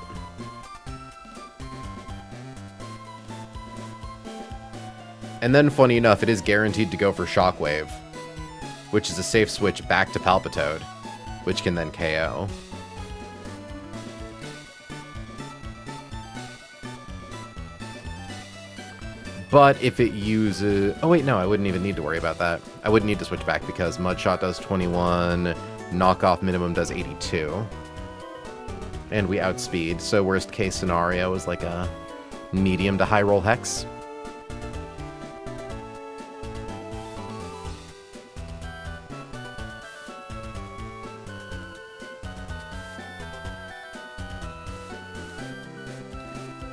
and then, funny enough, it is guaranteed to go for Shockwave, which is a safe switch back to Palpitoad, which can then KO. But if it uses... oh wait, no, I wouldn't even need to worry about that. I wouldn't need to switch back because Mudshot does 21, knockoff minimum does 82. And we outspeed, so worst case scenario is like a medium to high roll Hex.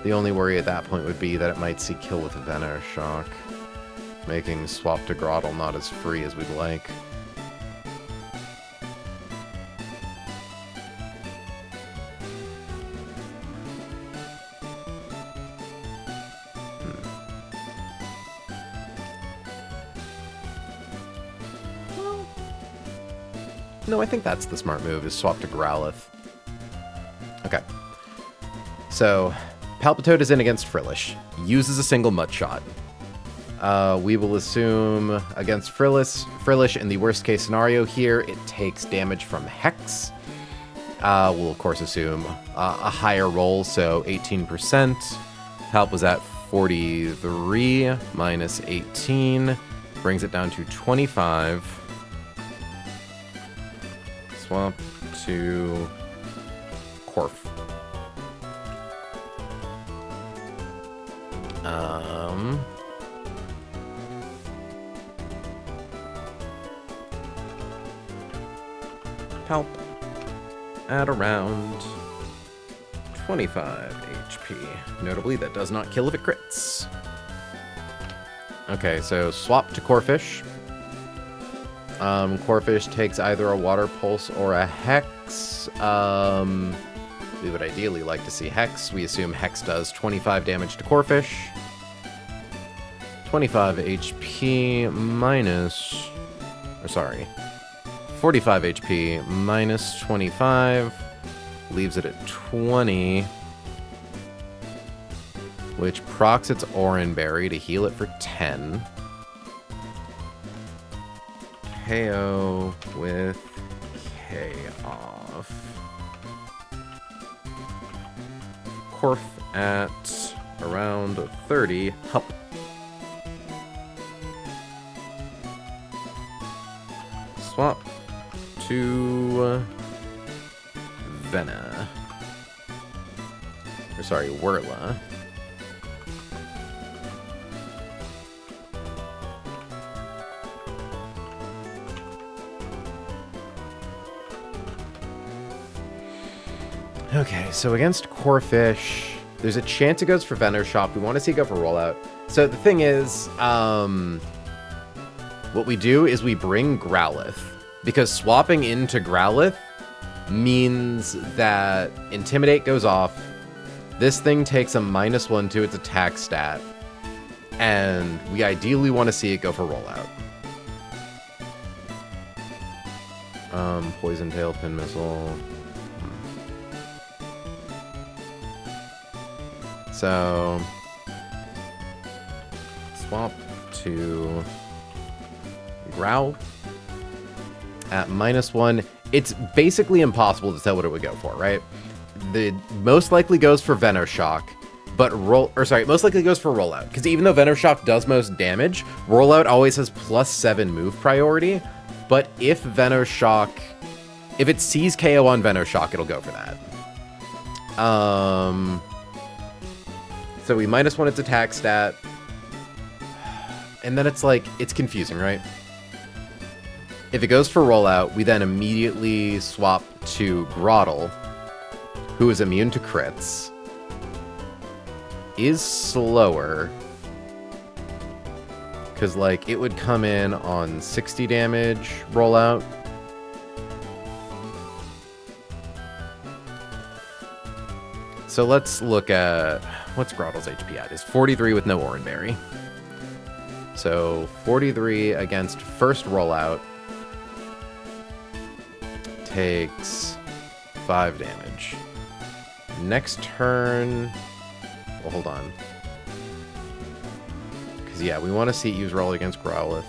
The only worry at that point would be that it might see kill with a Venom Shock, making swap to Grotle not as free as we'd like. Well, no, I think that's the smart move, is swap to Growlithe. Okay. So... Palpitoad is in against Frillish. Uses a single Mud Shot. We will assume against Frillish, in the worst case scenario here, it takes damage from Hex. We'll, of course, assume a higher roll, so 18%. Palp was at 43 minus 18. Brings it down to 25. Swap to Corf. Palp at around 25 HP. Notably, that does not kill if it crits. Okay, so swap to Corphish. Corphish takes either a Water Pulse or a Hex. We would ideally like to see Hex. We assume Hex does 25 damage to Corphish. 25 HP minus... or sorry. 45 HP minus 25. Leaves it at 20. Which procs its Oran Berry to heal it for 10. KO with K off. Corf at around 30. Hup. Swap to Venna. Or sorry, Whirla. Okay, so against Corphish, there's a chance it goes for Venoshock. We want to see it go for Rollout. So the thing is, what we do is we bring Growlithe, because swapping into Growlithe means that Intimidate goes off, This thing takes a -1 to its attack stat, and we ideally want to see it go for rollout. Poison tail, pin missile. So, swap to Growl at -1. It's basically impossible to tell what it would go for, right? The most likely goes for Venoshock, but most likely goes for rollout. Because even though Venoshock does most damage, rollout always has +7 move priority. But if it sees KO on Venoshock, it'll go for that. So we -1 its attack stat. And then it's like, it's confusing, right? If it goes for rollout, we then immediately swap to Groddle, who is immune to crits, is slower, because, like, it would come in on 60 damage rollout. So let's look at, what's Groddle's HP at? It's 43 with no Oranberry. So 43 against first rollout takes 5 damage. Next turn, well, hold on. Because, yeah, we want to see it use roll against Growlithe.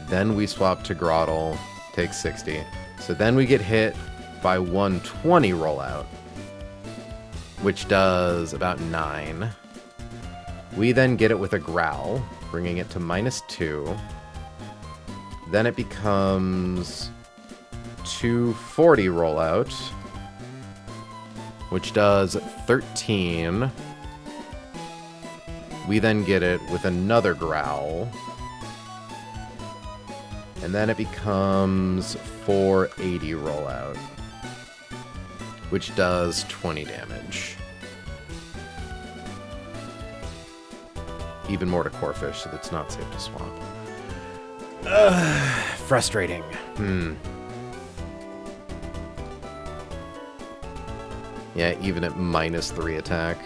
Then we swap to Groddle, takes 60. So then we get hit by 120 rollout, which does about 9. We then get it with a Growl, bringing it to -2. Then it becomes 240 rollout, which does 13. We then get it with another Growl. And then it becomes 480 rollout, which does 20 damage. Even more to Corphish, so that's not safe to swap. Frustrating. Yeah, even at -3 attack.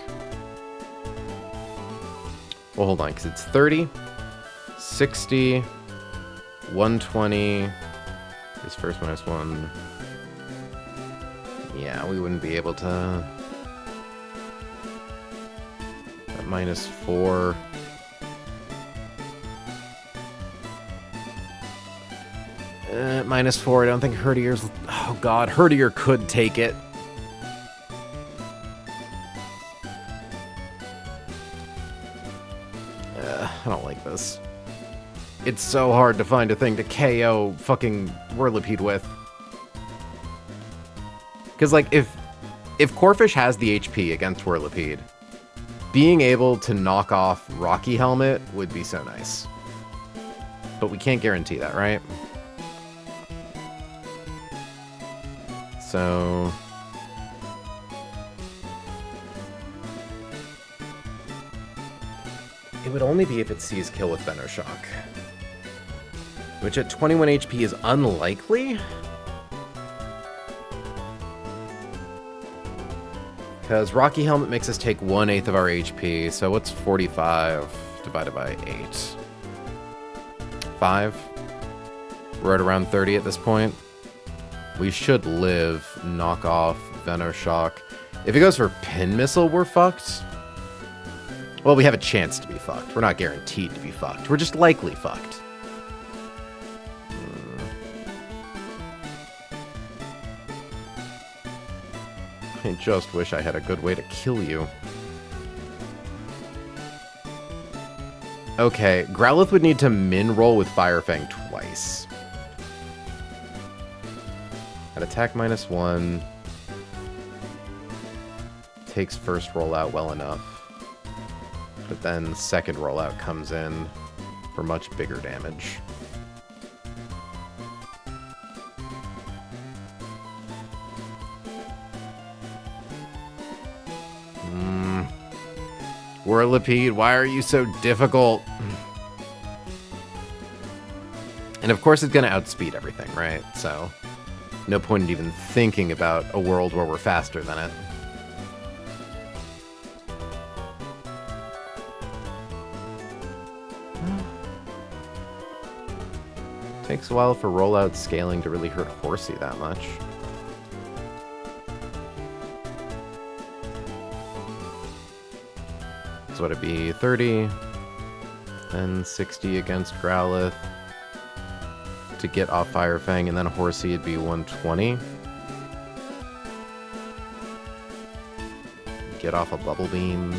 Well, hold on, because it's 30, 60, 120. This first -1. Yeah, we wouldn't be able to... At -4. At -4, I don't think Hertier's... Oh god, Hertier could take it. I don't like this. It's so hard to find a thing to KO fucking Whirlipede with. Because, like, if Corphish has the HP against Whirlipede, being able to knock off Rocky Helmet would be so nice. But we can't guarantee that, right? So... it would only be if it sees kill with Venoshock. Which at 21 HP is unlikely. Because Rocky Helmet makes us take 1/8 of our HP, so what's 45 divided by 8? 5? We're at around 30 at this point. We should live, knock off Venoshock. If it goes for Pin Missile, we're fucked. Well, we have a chance to be fucked. We're not guaranteed to be fucked. We're just likely fucked. I just wish I had a good way to kill you. Okay, Growlithe would need to min roll with Fire Fang twice. At attack -1. Takes first rollout well enough. But then second rollout comes in for much bigger damage. Whirlipede, why are you so difficult? And of course it's going to outspeed everything, right? So no point in even thinking about a world where we're faster than it. Takes a while for rollout scaling to really hurt Horsey that much. So would it be 30, then 60 against Growlithe to get off Fire Fang, and then Horsey would be 120. Get off a Bubble Beam.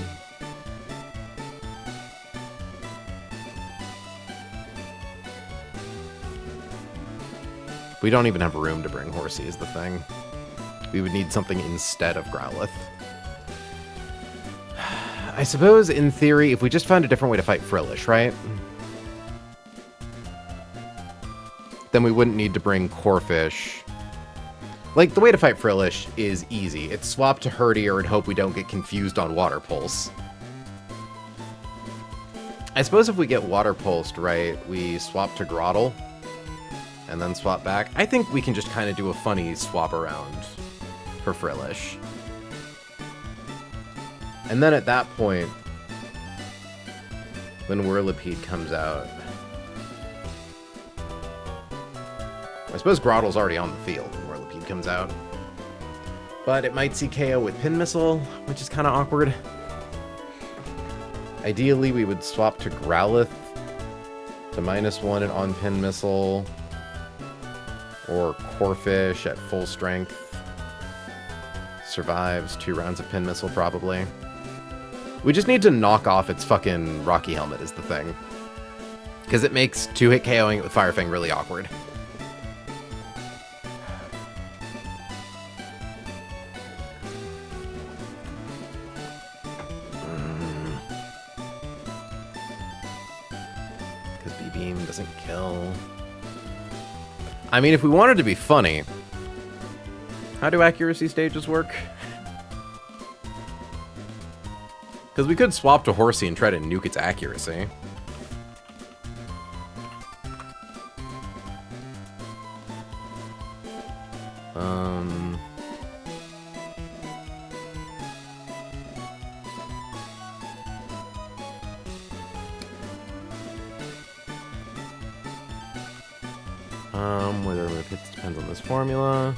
We don't even have room to bring Horsey is the thing. We would need something instead of Growlithe. I suppose, in theory, if we just found a different way to fight Frillish, right? Then we wouldn't need to bring Corphish. Like, the way to fight Frillish is easy. It's swap to Herdier and hope we don't get confused on Water Pulse. I suppose if we get Water Pulsed, right, we swap to Grotle and then swap back. I think we can just kind of do a funny swap around for Frillish. And then at that point, when Whirlipede comes out, I suppose Grotle's already on the field when Whirlipede comes out. But it might see KO with Pin Missile, which is kind of awkward. Ideally, we would swap to Growlithe to -1 and on Pin Missile, or Corphish at full strength. Survives 2 rounds of Pin Missile, probably. We just need to knock off its fucking Rocky Helmet is the thing. Because it makes 2-hit KOing it with Fire Fang really awkward. Because B-Beam doesn't kill. I mean, if we wanted to be funny, how do accuracy stages work? Because we could swap to Horsey and try to nuke its accuracy. Whether it hits depends on this formula.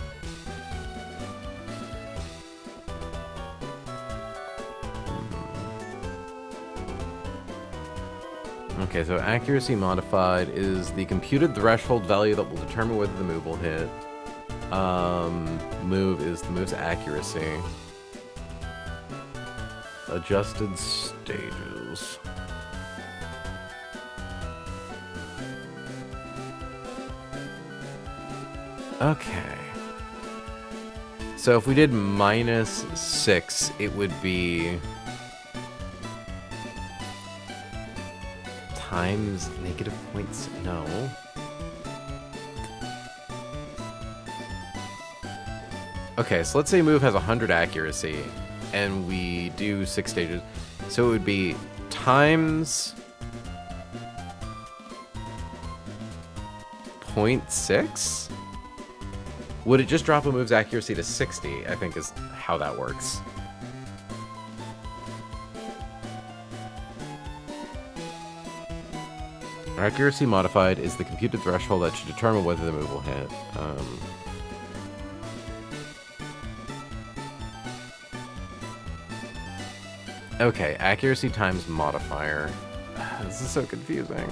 Okay, so accuracy modified is the computed threshold value that will determine whether the move will hit. Move is the move's accuracy. Adjusted stages. Okay. So if we did -6, it would be times -0.6. No. Okay, so let's say move has 100 accuracy, and we do 6 stages. So it would be times 0.6? Would it just drop a move's accuracy to 60, I think is how that works. Accuracy modified is the computed threshold that should determine whether the move will hit. Okay, accuracy times modifier. This is so confusing.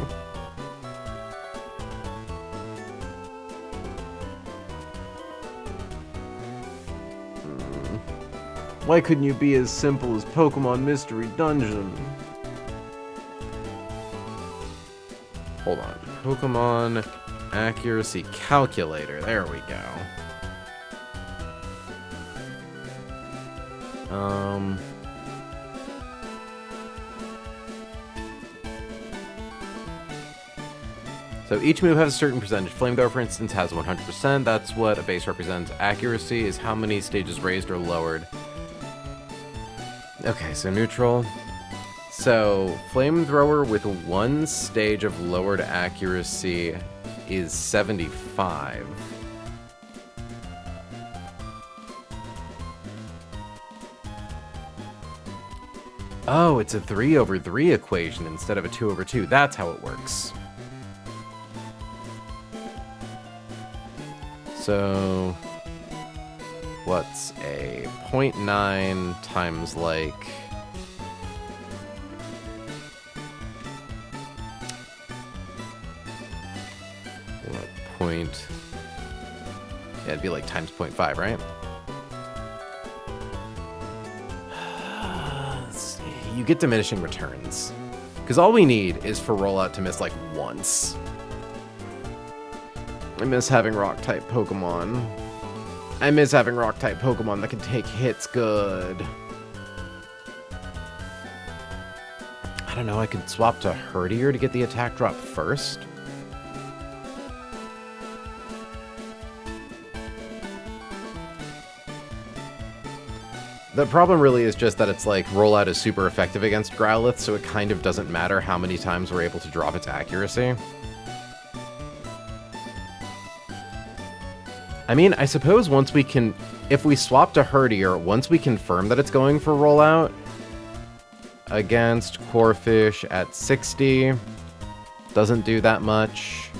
Why couldn't you be as simple as Pokemon Mystery Dungeon? Hold on. Pokemon Accuracy Calculator. There we go. So each move has a certain percentage. Flamethrower, for instance, has 100%. That's what a base represents. Accuracy is how many stages raised or lowered. Okay, so neutral. So, Flamethrower with 1 stage of lowered accuracy is 75. Oh, it's a 3/3 equation instead of a 2/2. That's how it works. So, what's a 0.9 times like... What, point... Yeah, it'd be like times 0.5, right? Let's see. You get diminishing returns. Because all we need is for rollout to miss like once. I miss having rock-type Pokemon. I miss having rock-type Pokemon that can take hits good. I don't know, I could swap to Herdier to get the attack drop first. The problem really is just that it's like rollout is super effective against Growlithe, so it kind of doesn't matter how many times we're able to drop its accuracy. I mean, I suppose once we can... If we swap to Herdier, once we confirm that it's going for rollout against Corphish at 60, doesn't do that much.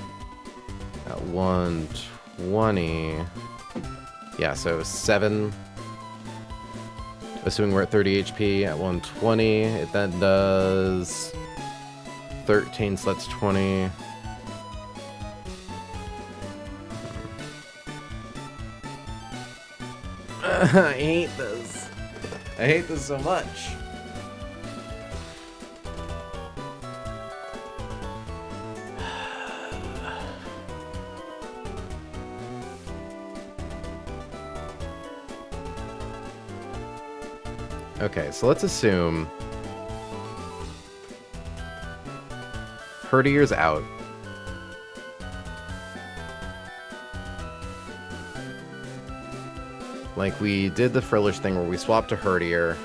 At 120... Yeah, so 7... Assuming we're at 30 HP at 120, it then does 13, so that's 20. I hate this. I hate this so much. Okay, so let's assume Herdier's out. Like, we did the Frillish thing where we swapped to Herdier,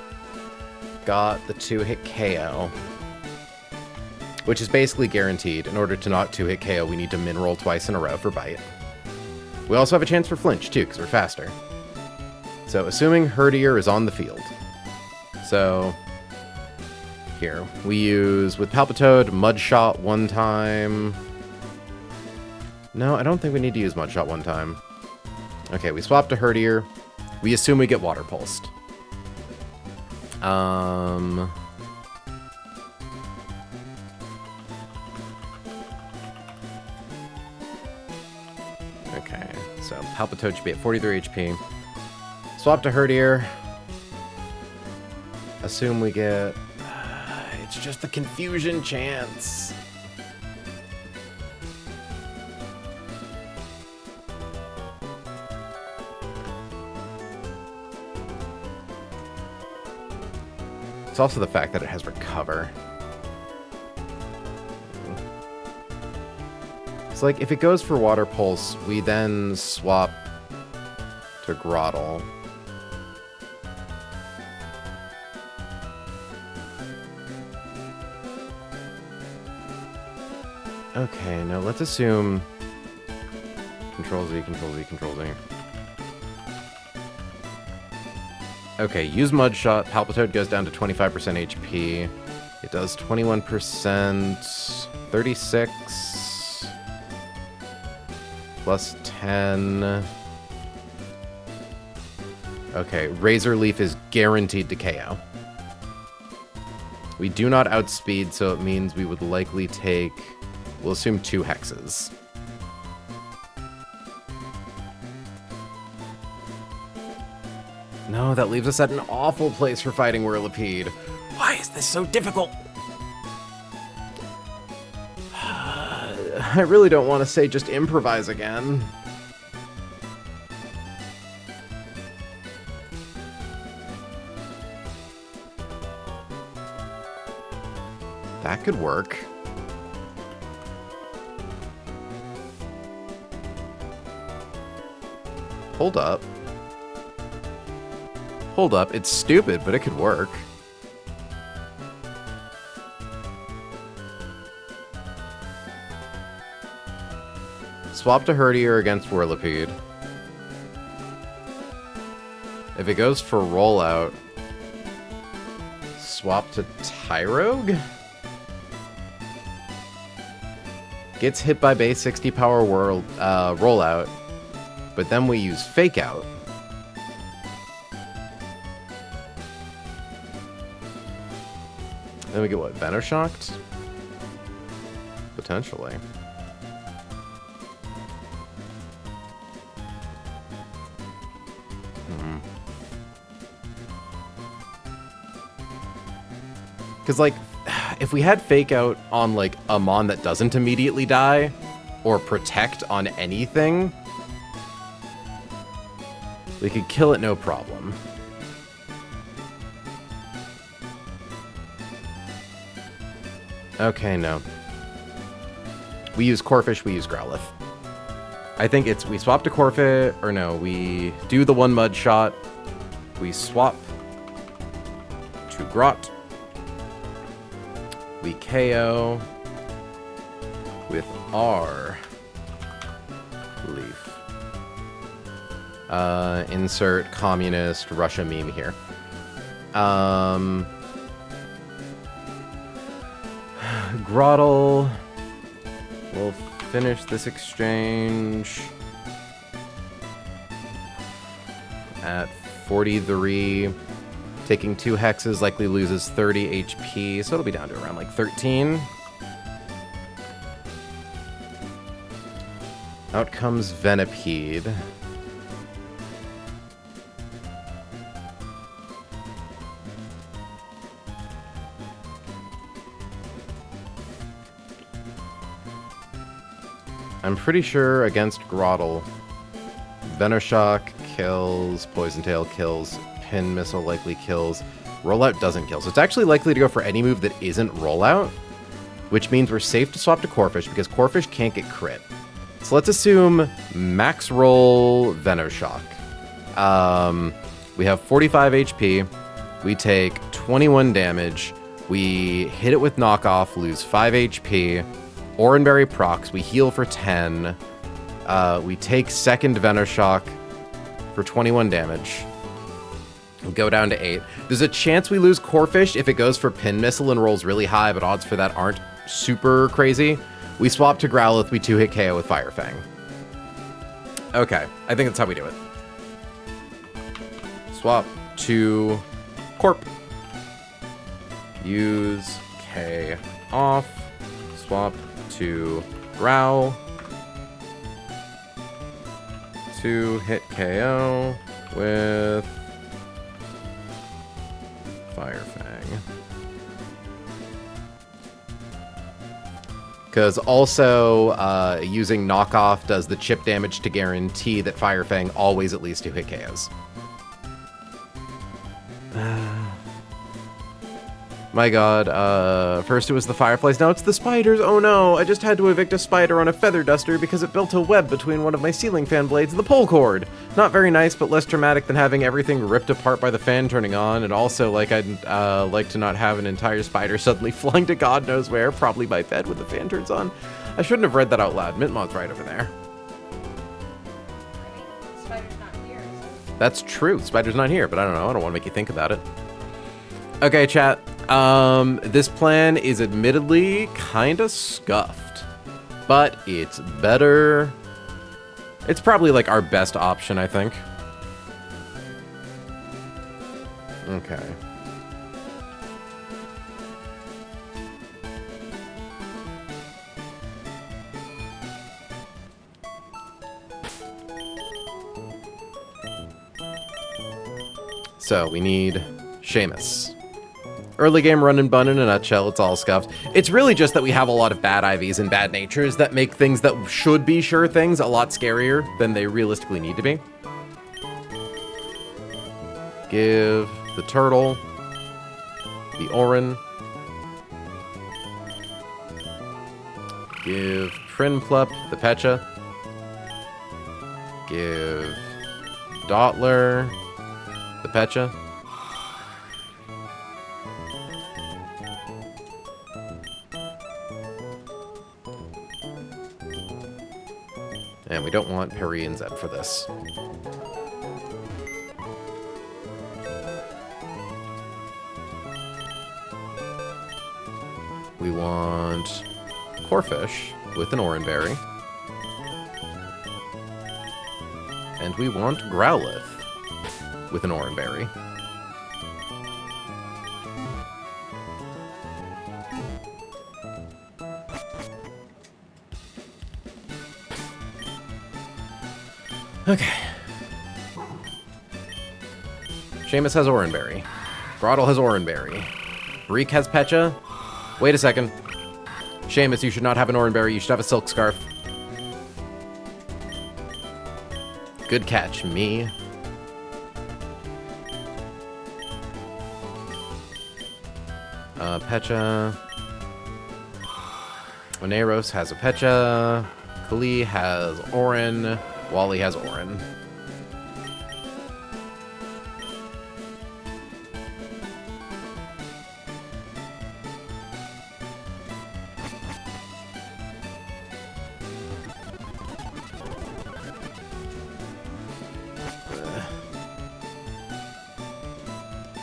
got the 2-hit KO, which is basically guaranteed. In order to not 2-hit KO, we need to min-roll twice in a row for Bite. We also have a chance for Flinch, too, because we're faster. So, assuming Herdier is on the field. So, here, we use, with Palpitoad, Mud Shot one time. No, I don't think we need to use Mud Shot one time. Okay, we swap to Herdier. We assume we get Water Pulsed. Okay, so Palpitoad should be at 43 HP. Swap to Herdier. Assume we get... it's just the confusion chance. It's also the fact that it has Recover. It's like, if it goes for Water Pulse, we then swap to Grottle. Okay, now let's assume... Control Z, Control Z, Control Z. Okay, use Mud Shot. Palpitoad goes down to 25% HP. It does 21%, 36, plus 10. Okay, Razor Leaf is guaranteed to KO. We do not outspeed, so it means we would likely take... We'll assume 2 hexes. No, that leaves us at an awful place for fighting Whirlipede. Why is this so difficult? I really don't want to say just improvise again. That could work. Hold up. Hold up, it's stupid, but it could work. Swap to Herdier against Whirlipede. If it goes for Rollout, swap to Tyrogue? Gets hit by base 60 power Rollout, but then we use Fake Out. Then we get what? Venoshocked? Potentially. Because, like, if we had Fake Out on, like, a Mon that doesn't immediately die, or Protect on anything, we could kill it no problem. Okay, no. We use Corphish, we use Growlithe. I think it's, we swap to Corphish, or no, we do the one Mud Shot, we swap to Grot, we KO with our Leaf. Insert communist Russia meme here. Grottle. We'll finish this exchange at 43. Taking 2 hexes likely loses 30 HP, so it'll be down to around like 13. Out comes Venipede. I'm pretty sure against Grottle, Venoshock kills, Poison Tail kills, Pin Missile likely kills, Rollout doesn't kill. So it's actually likely to go for any move that isn't Rollout, which means we're safe to swap to Corphish because Corphish can't get crit. So let's assume max roll Venoshock. We have 45 HP, we take 21 damage, we hit it with Knockoff, lose 5 HP, Oranberry procs, we heal for 10, we take second Venoshock for 21 damage, we go down to 8. There's a chance we lose Corphish if it goes for Pin Missile and rolls really high, but odds for that aren't super crazy. We swap to Growlithe, we 2-hit KO with Fire Fang. Okay, I think that's how we do it. Swap to Corp. Use K off. Swap to Growl. 2-hit KO with Fire Fang. Because also, using Knockoff does the chip damage to guarantee that Fire Fang always at least 2-hit KOs. My god, first it was the fireflies, now it's the spiders. Oh no, I just had to evict a spider on a feather duster because it built a web between one of my ceiling fan blades and the pole cord. Not very nice, but less traumatic than having everything ripped apart by the fan turning on, and also, like, I'd like to not have an entire spider suddenly flying to God knows where, probably my bed when the fan turns on. I shouldn't have read that out loud. Mintmod's right over there. Spider's not here, so. That's true. Spider's not here, but I don't know. I don't want to make you think about it. Okay, chat. This plan is admittedly kind of scuffed, but it's better. It's probably like our best option, I think. Okay. So we need Seamus. Early game run and bun in a nutshell, it's all scuffed. It's really just that we have a lot of bad IVs and bad natures that make things that should be sure things a lot scarier than they realistically need to be. Give the turtle the Orin. Give Prinplup the Pecha. Give Dottler the Pecha. And we don't want Perry and Zed for this. We want Corphish with an Oranberry. And we want Growlithe with an Oranberry. Okay. Seamus has Oranberry. Groddle has Oranberry. Breek has Pecha. Wait a second. Seamus, you should not have an Oranberry. You should have a Silk Scarf. Good catch, me. Pecha. Oneros has a Pecha. Kali has Orin. Wally has Orin.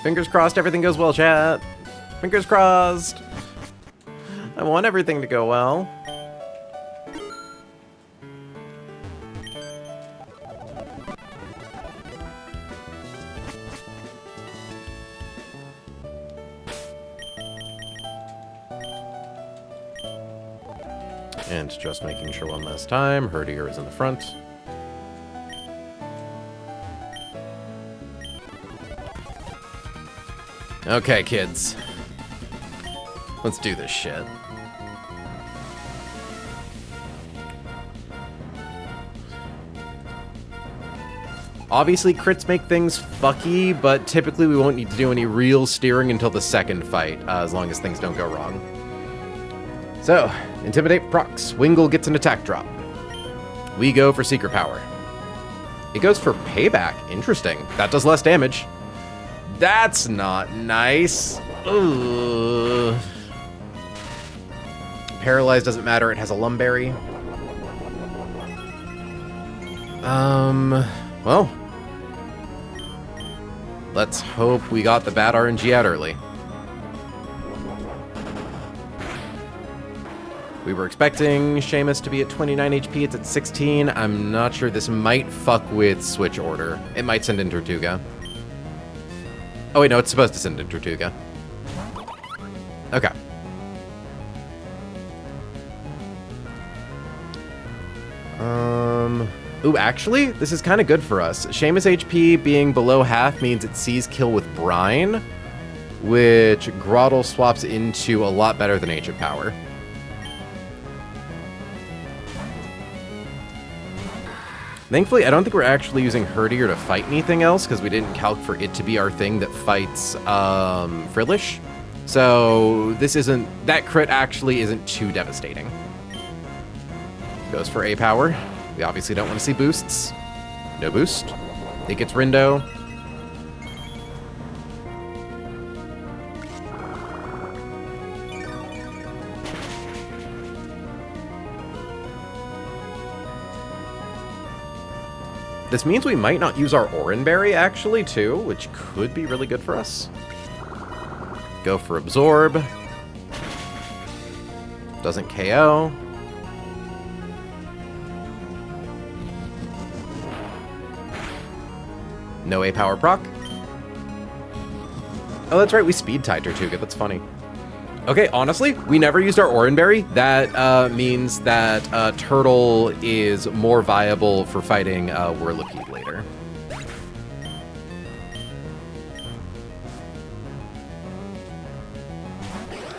Fingers crossed everything goes well, chat. Fingers crossed. I want everything to go well. And just making sure one last time, Herdier is in the front. Okay, kids. Let's do this shit. Obviously, crits make things fucky, but typically we won't need to do any real steering until the second fight, as long as things don't go wrong. So, Intimidate procs. Wingull gets an attack drop. We go for Secret Power. It goes for Payback. Interesting. That does less damage. That's not nice. Ugh. Paralyzed doesn't matter. It has a Lumberry. Well. Let's hope we got the bad RNG out early. We were expecting Seamus to be at 29 HP. It's at 16. I'm not sure. This might fuck with Switch Order. It might send in Tortuga. Oh, wait, no, it's supposed to send in Tortuga. Okay. Ooh, actually, this is kind of good for us. Seamus HP being below half means it sees kill with Brine, which Groddle swaps into a lot better than Ancient Power. Thankfully, I don't think we're actually using Herdier to fight anything else, because we didn't calc for it to be our thing that fights Frillish. So this isn't... That crit actually isn't too devastating. Goes for A-Power. We obviously don't want to see boosts. No boost. It gets Rindo. This means we might not use our Oranberry, actually, too, which could be really good for us. Go for Absorb. Doesn't KO. No A-Power proc. Oh, that's right, we speed-tied Tortuga. That's funny. Okay, honestly, we never used our Oranberry. That means that Turtle is more viable for fighting Whirlipede later.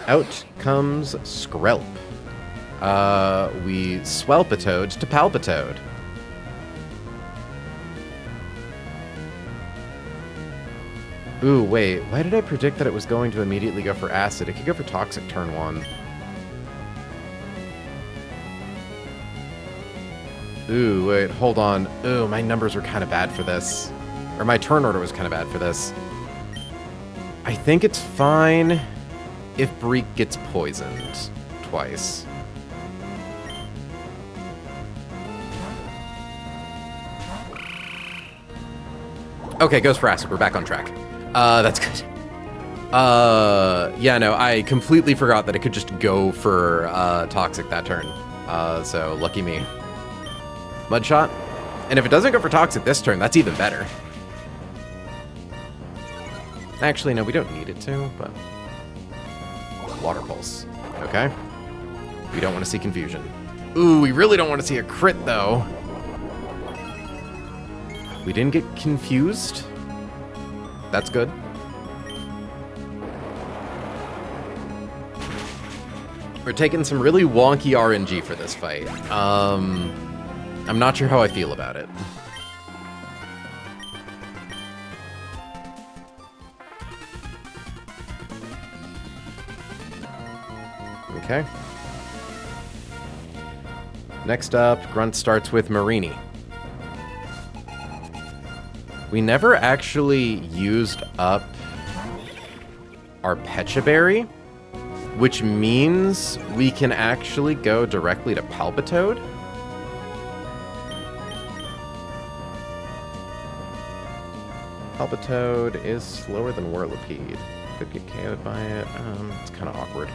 Out comes Skrelp. We Swelpatoad to Palpitoad. Ooh, wait. Why did I predict that it was going to immediately go for Acid? It could go for Toxic turn 1. Ooh, wait. Hold on. Ooh, my numbers were kind of bad for this. Or my turn order was kind of bad for this. I think it's fine if Breek gets poisoned twice. Okay, goes for Acid. We're back on track. That's good. Yeah, no, I completely forgot that it could just go for Toxic that turn. So, lucky me. Mudshot. And if it doesn't go for Toxic this turn, that's even better. Actually, no, we don't need it to, but... Water Pulse. Okay. We don't want to see Confusion. Ooh, we really don't want to see a crit, though. We didn't get confused. That's good. We're taking some really wonky RNG for this fight. I'm not sure how I feel about it. Okay. Next up, Grunt starts with Marini. We never actually used up our Pecha Berry, which means we can actually go directly to Palpitoad. Palpitoad is slower than Whirlipede. Could get KO'd by it. It's kind of awkward.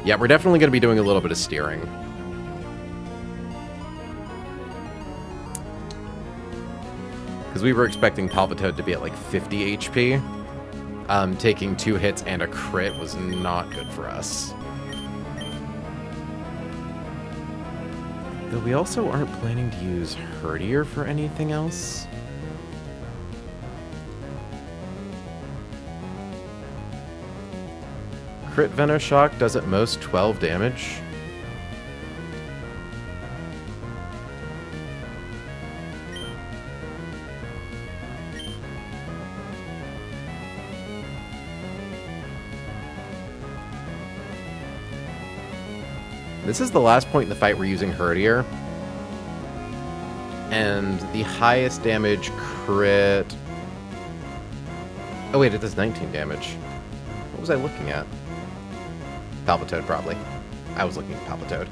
Yeah, we're definitely going to be doing a little bit of steering. Because we were expecting Palpitoad to be at like 50 HP. Taking 2 hits and a crit was not good for us. Though we also aren't planning to use Herdier for anything else. Crit Venoshock does at most 12 damage. This is the last point in the fight we're using Herdier. And the highest damage crit... Oh wait, it does 19 damage. What was I looking at? Palpitoad, probably. I was looking at Palpitoad.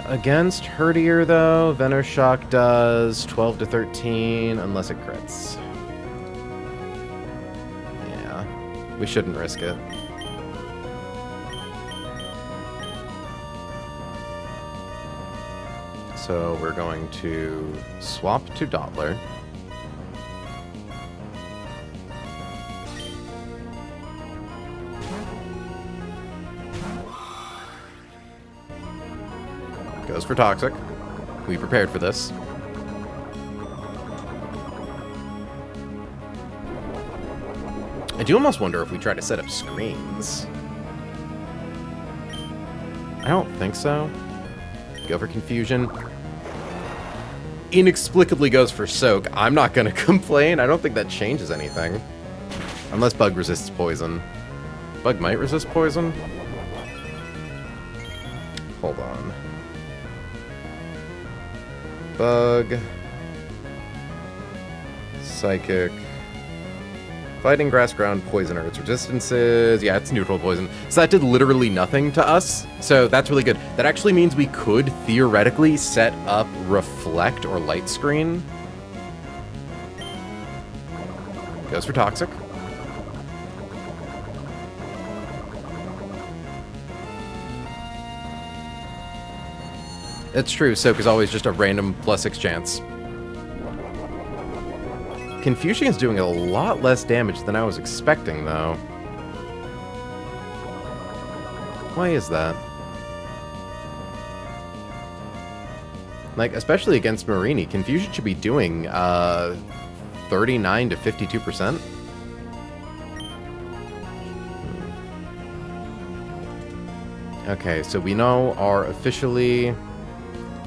Against Herdier, though, Venoshock does 12 to 13, unless it crits. Yeah, we shouldn't risk it. So we're going to swap to Dottler. Goes for Toxic. We prepared for this. I do almost wonder if we try to set up screens. I don't think so. Go for Confusion. Inexplicably goes for Soak. I'm not going to complain. I don't think that changes anything. Unless Bug resists poison. Bug might resist poison? Hold on. Bug. Psychic. Fighting, Grass, Ground, Poison are its resistances. Yeah, it's neutral poison. So that did literally nothing to us. So that's really good. That actually means we could theoretically set up Reflect or Light Screen. Goes for Toxic. It's true, Soak is always just a random +6 chance. Confusion is doing a lot less damage than I was expecting, though. Why is that? Like, especially against Marini, Confusion should be doing 39 to 52%. Okay, so we know are officially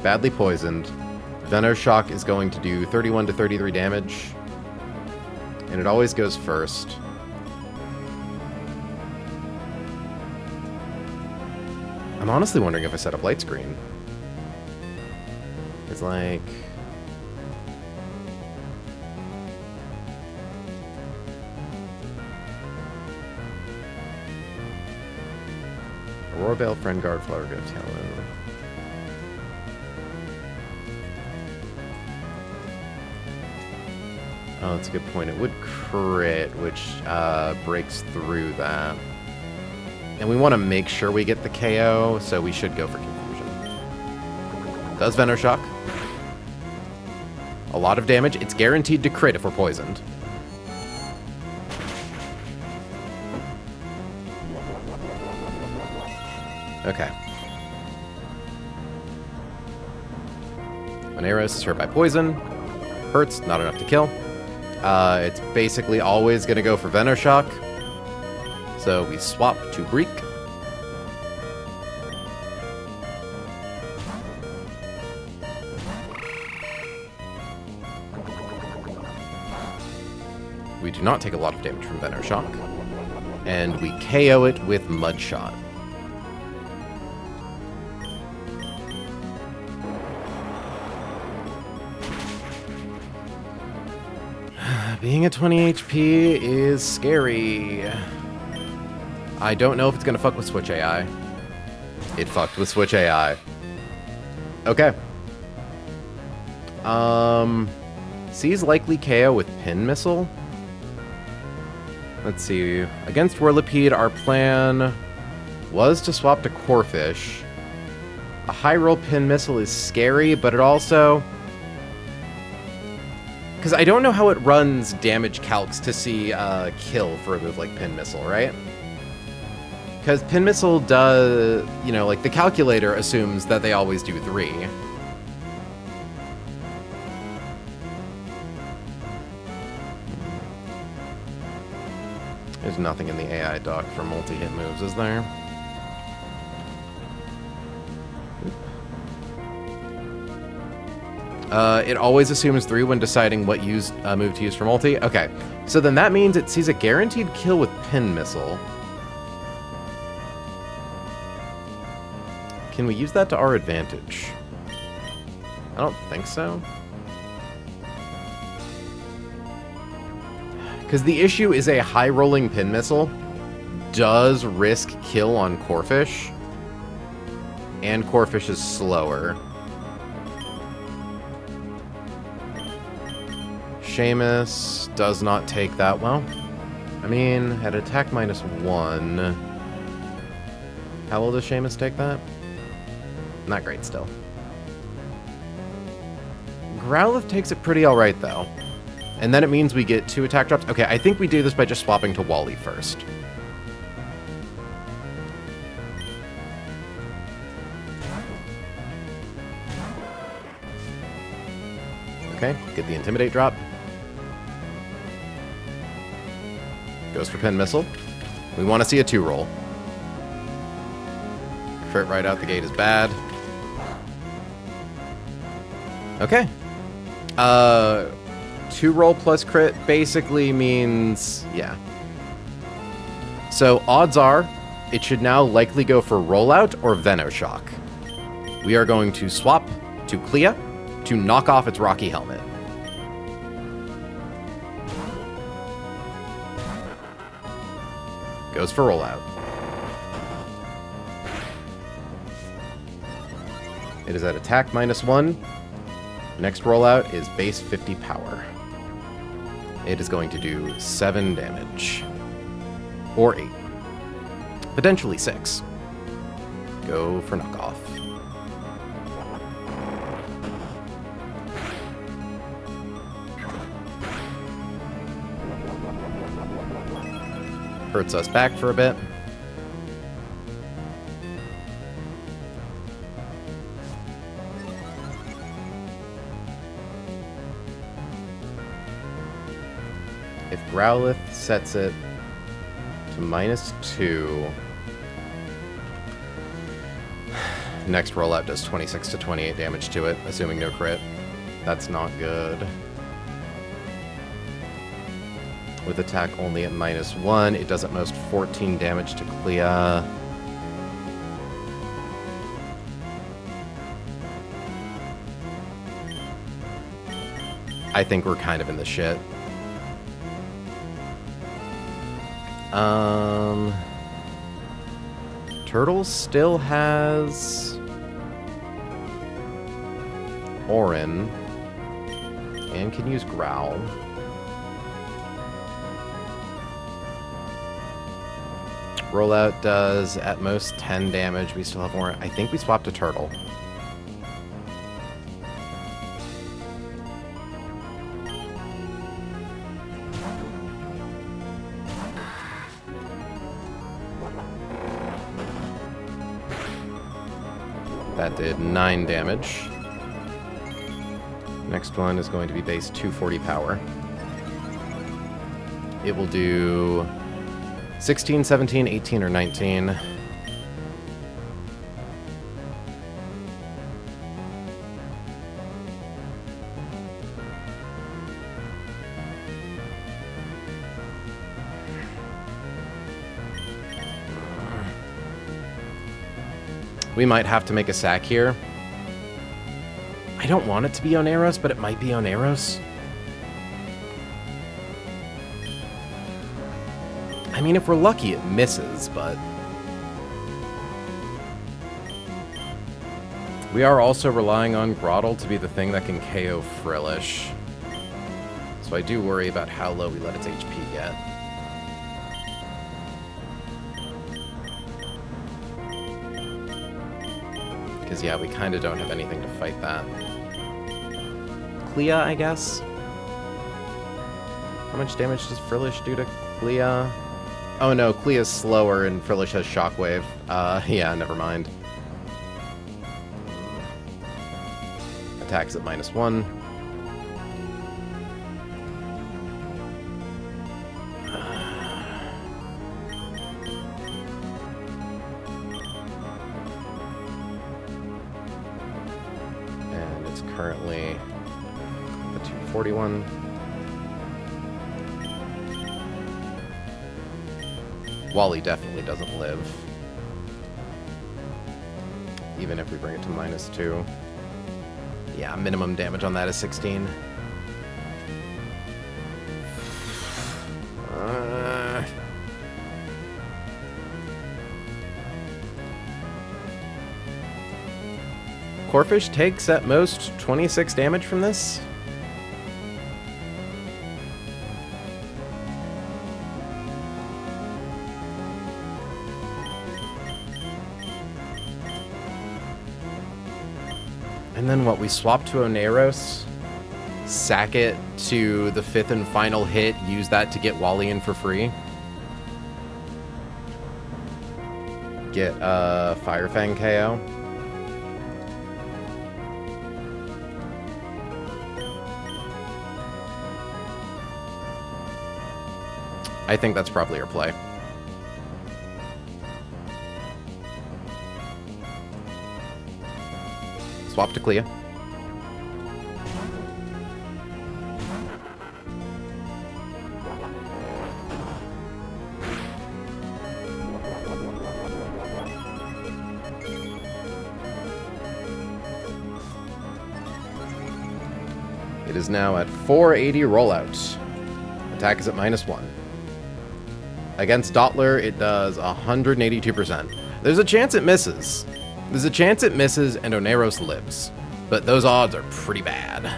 badly poisoned. Venoshock is going to do 31 to 33 damage. And it always goes first. I'm honestly wondering if I set up Light Screen. It's like... Aurora Veil, Friend Guard, Flower Go, Talon. Oh, that's a good point. It would crit, which breaks through that. And we want to make sure we get the KO, so we should go for Confusion. Does Venoshock. A lot of damage. It's guaranteed to crit if we're poisoned. Okay. When Eros is hurt by poison, hurts, not enough to kill. It's basically always going to go for Venoshock. So we swap to Break. We do not take a lot of damage from Venoshock. And we KO it with Mudshot. Being at 20 HP is scary. I don't know if it's going to fuck with Switch AI. It fucked with Switch AI. Okay. C's likely KO with Pin Missile. Let's see. Against Whirlipede, our plan was to swap to Corphish. A high roll Pin Missile is scary, but it also... Because I don't know how it runs damage calcs to see kill for a move like Pin Missile, right? Because Pin Missile does, you know, like the calculator assumes that they always do 3. There's nothing in the AI doc for multi-hit moves, is there? It always assumes 3 when deciding what move to use for multi. Okay, so then that means it sees a guaranteed kill with Pin Missile. Can we use that to our advantage? I don't think so. Because the issue is a high-rolling Pin Missile does risk kill on Corphish, and Corphish is slower. Seamus does not take that well. I mean, at attack -1... How well does Seamus take that? Not great still. Growlithe takes it pretty alright, though. And then it means we get 2 attack drops. Okay, I think we do this by just swapping to Wally first. Okay, get the Intimidate drop. Goes for Pin Missile. We want to see a 2-roll. Crit right out the gate is bad. Okay. 2-roll plus crit basically means... yeah. So odds are, it should now likely go for Rollout or Venoshock. We are going to swap to Clea to knock off its Rocky Helmet. Goes for Rollout. It is at attack -1. Next rollout is base 50 power. It is going to do 7 damage. Or 8. Potentially 6. Go for knockoff. Hurts us back for a bit. If Growlithe sets it to -2, next rollout does 26 to 28 damage to it, assuming no crit. That's not good. With attack only at -1, it does at most 14 damage to Clea. I think we're kind of in the shit. Turtle still has Orin and can use Growl. Rollout does at most 10 damage. We still have more. I think we swapped to Turtle. That did 9 damage. Next one is going to be base 240 power. It will do 16, 17, 18, or 19. We might have to make a sack here. I don't want it to be Oneros, but it might be Oneros. I mean, if we're lucky, it misses, but... We are also relying on Groddle to be the thing that can KO Frillish. So I do worry about how low we let its HP get. Because, yeah, we kind of don't have anything to fight that. Clea, I guess? How much damage does Frillish do to Clea? Oh no, Clea's slower and Frillish has Shockwave. Yeah, never mind. Attacks at -1. And it's currently the 241. Wally definitely doesn't live. Even if we bring it to -2. Yeah, minimum damage on that is 16. Corphish takes at most 26 damage from this. And then what, we swap to Oneros, sack it to the 5th and final hit, use that to get Wally in for free. Get Fire Fang KO. I think that's probably our play. Swap to Clea. It is now at 480 rollout. Attack is at -1. Against Dottler, it does 182%. There's a chance it misses. There's a chance it misses and Oneros lives, but those odds are pretty bad.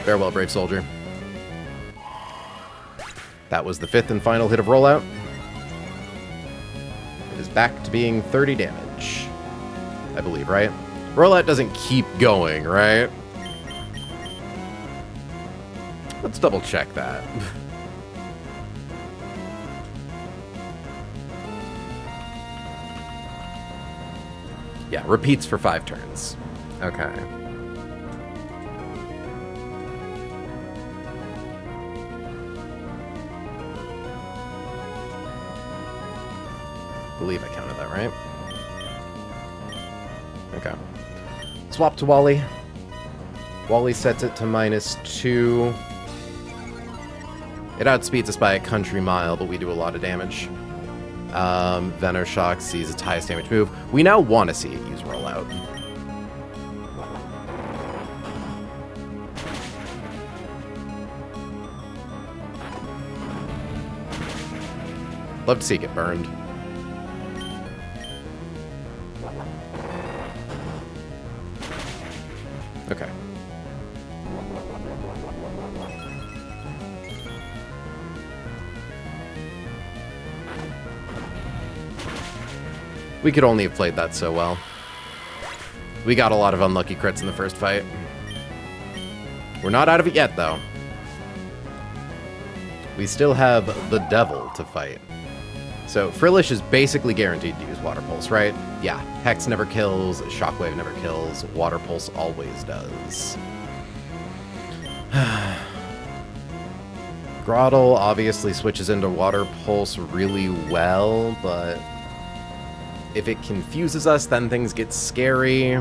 Farewell, brave soldier. That was the 5th and final hit of rollout. It is back to being 30 damage, I believe, right? Rollout doesn't keep going, right? Let's double check that. Yeah, repeats for 5 turns. Okay. I believe I counted that right. Okay. Swap to Wally. Wally sets it to -2. It outspeeds us by a country mile, but we do a lot of damage. Venoshock sees its highest damage move. We now want to see it use rollout. Love to see it get burned. Okay. We could only have played that so well. We got a lot of unlucky crits in the first fight. We're not out of it yet, though. we still have the devil to fight. So Frillish is basically guaranteed to use Water Pulse, right? Yeah, Hex never kills, Shockwave never kills, Water Pulse always does. Groddle obviously switches into Water Pulse really well, but if it confuses us, then things get scary.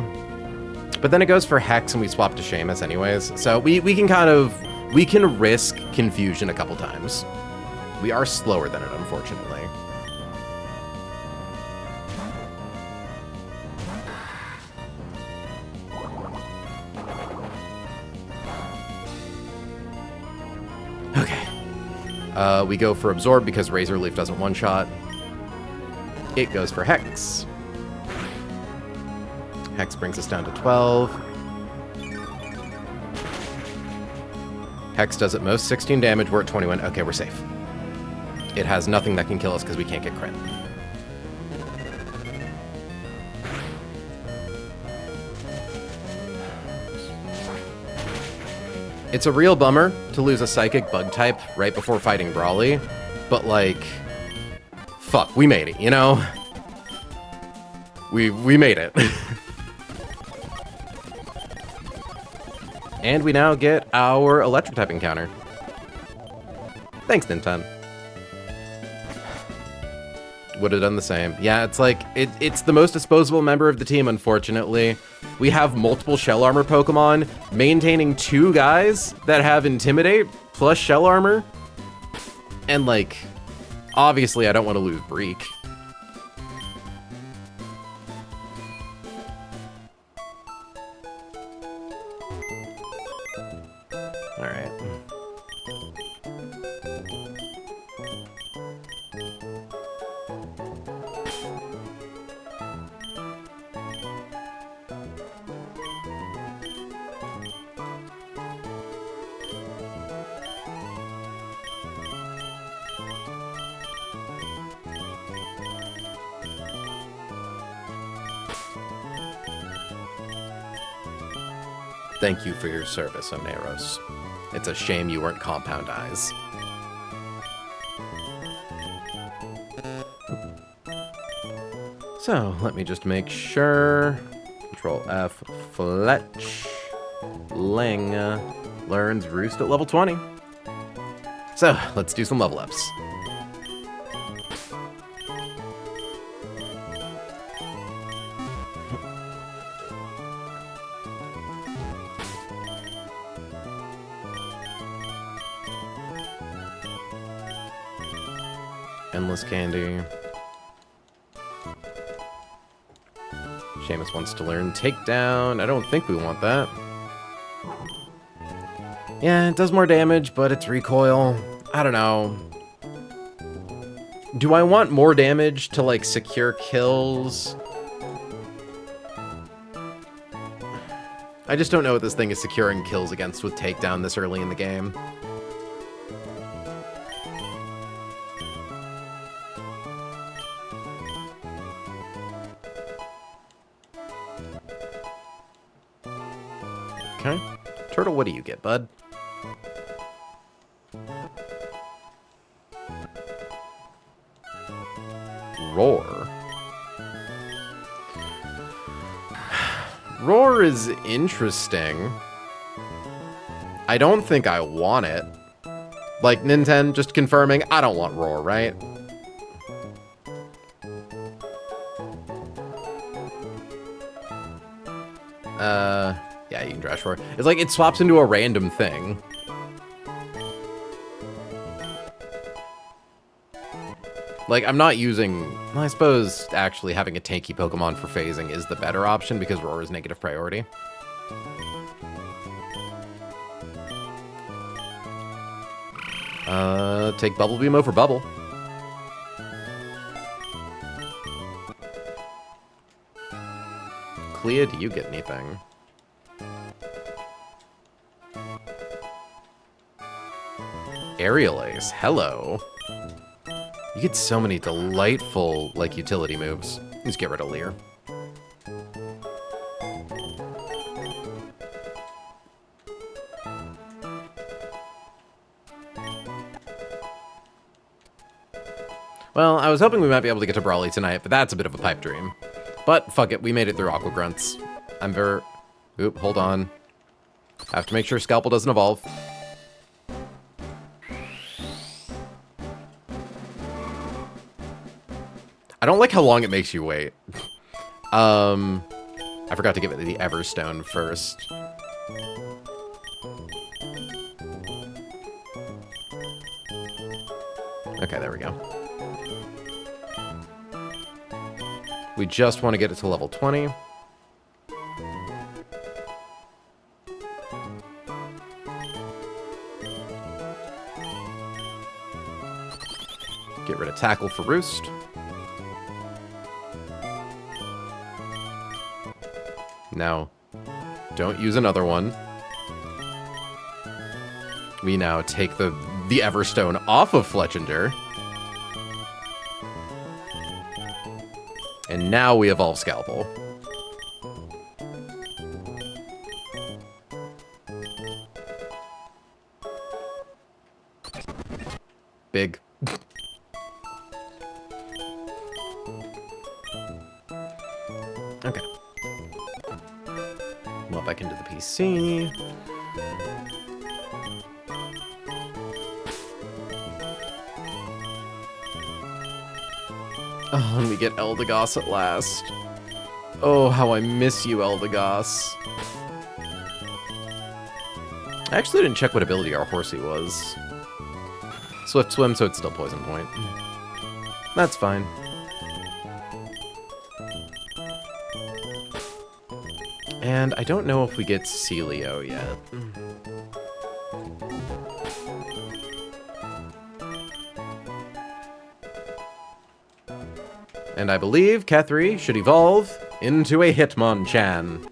But then it goes for Hex and we swap to Seamus anyways. So we can risk confusion a couple times. We are slower than it, unfortunately. Okay. We go for Absorb because Razor Leaf doesn't one-shot. It goes for Hex. Hex brings us down to 12. Hex does at most 16 damage. We're at 21. Okay, we're safe. It has nothing that can kill us because we can't get crit. It's a real bummer to lose a Psychic Bug type right before fighting Brawly, but like, fuck, we made it, you know? We made it. And we now get our Electric type encounter. Thanks, Nintendo. Would have done the same. Yeah, it's like, it's the most disposable member of the team, unfortunately. We have multiple Shell Armor Pokemon. Maintaining 2 guys that have Intimidate plus Shell Armor. And like, obviously I don't want to lose Breek. Alright. Thank you for your service, Oneros. It's a shame you weren't Compound Eyes. So, let me just make sure. Control F, Fletch. Ling learns Roost at level 20. So, let's do some level ups. Endless Candy. Seamus wants to learn Takedown. I don't think we want that. Yeah, it does more damage, but it's recoil. I don't know. Do I want more damage to, like, secure kills? I just don't know what this thing is securing kills against with Takedown this early in the game. Okay. Turtle, what do you get, bud? Roar. Roar is interesting. I don't think I want it. Like, Nintendo, just confirming, I don't want Roar, right? Yeah, you can Trash Roar. It's like it swaps into a random thing. Like, I'm not using... Well, I suppose actually having a tanky Pokemon for phasing is the better option because Roar is negative priority. Take Bubble Beam over Bubble. Clea, do you get anything? Aerial Ace, hello. You get so many delightful, like, utility moves. Just get rid of Leer. Well, I was hoping we might be able to get to Brawley tonight, but that's a bit of a pipe dream. But fuck it, we made it through Aqua Grunts. I'm very... Oop, hold on. I have to make sure Scalpel doesn't evolve. I don't like how long it makes you wait. I forgot to give it the Everstone first. Okay, there we go. We just want to get it to level 20. Get rid of Tackle for Roost. Now, don't use another one. We now take the Everstone off of Fletchender. And now we evolve Scalpel. Big. Okay. Well, back into the PC. Oh, and we get Eldegoss at last. Oh, how I miss you, Eldegoss. I actually didn't check what ability our horsey was. Swift Swim, so it's still Poison Point. That's fine. And I don't know if we get Celio yet. And I believe Kethri should evolve into a Hitmonchan.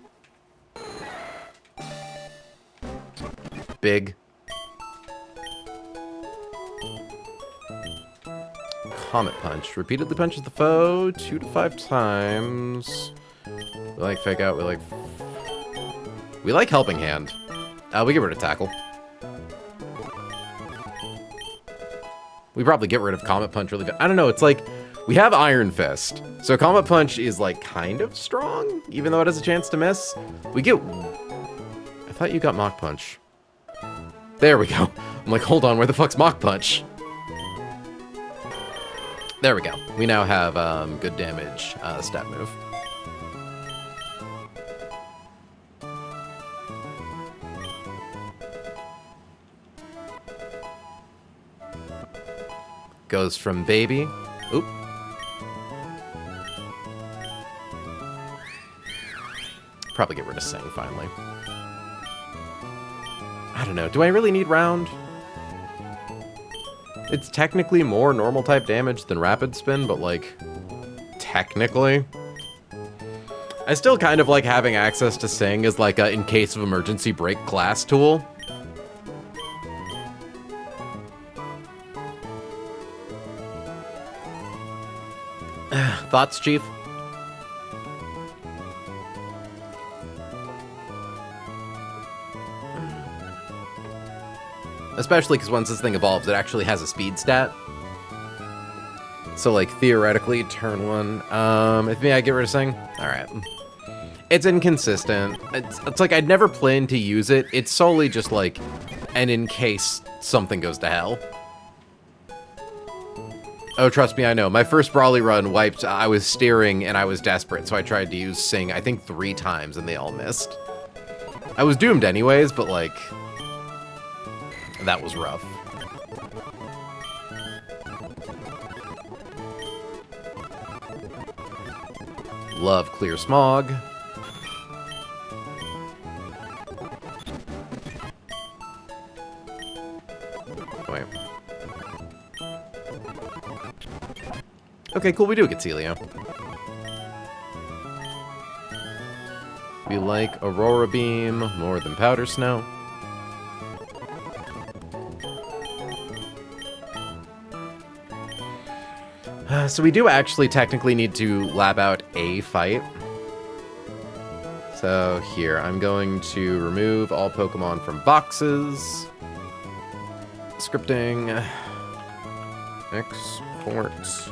Big. Comet Punch. Repeatedly punches the foe 2 to 5 times. We like Fake Out. We like Helping Hand. We get rid of Tackle. We probably get rid of Comet Punch really good. I don't know, it's like, we have Iron Fist. So Comet Punch is like kind of strong, even though it has a chance to miss. We get... I thought you got Mach Punch. There we go. I'm like, hold on, where the fuck's Mach Punch? There we go. We now have good damage stat move. Goes from Baby. Oop. Probably get rid of Sing finally. I don't know. Do I really need Round? It's technically more normal type damage than Rapid Spin, but like, technically. I still kind of like having access to Sing as like a in case of emergency break class tool. Thoughts, Chief? Especially because once this thing evolves, it actually has a speed stat. So, like, theoretically, turn 1. If me, I get rid of Sing? Alright. It's inconsistent. It's like I'd never planned to use it. It's solely just, like, an in case something goes to hell. Oh, trust me, I know. My first Brawly run wiped, I was steering and I was desperate, so I tried to use Sing, I think 3 times, and they all missed. I was doomed anyways, but, like, that was rough. Love Clear Smog. Wait. Okay, cool, we do get Celio. We like Aurora Beam more than Powder Snow. So we do actually technically need to lab out a fight. So here, I'm going to remove all Pokemon from boxes. Scripting. X. Imports.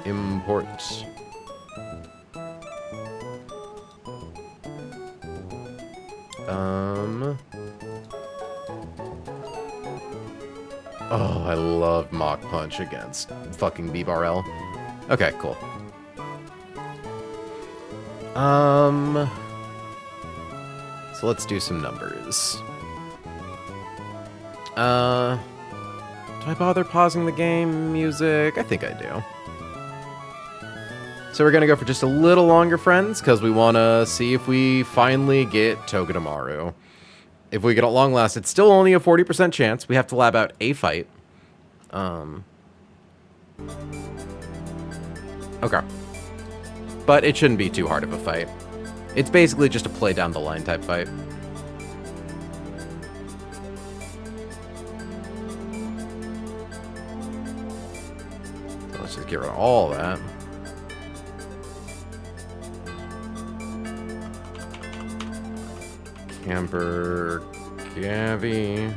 Imports. Oh, I love Mach Punch against fucking B-Bar-L. Okay, cool. So let's do some numbers. Do I bother pausing the game music? I think I do. So we're gonna go for just a little longer, friends, because we want to see if we finally get Togedemaru. If we get it long last, it's still only a 40% chance. We have to lab out a fight. Okay. But it shouldn't be too hard of a fight. It's basically just a play down the line type fight. So let's just get rid of all that. Camper Gavi.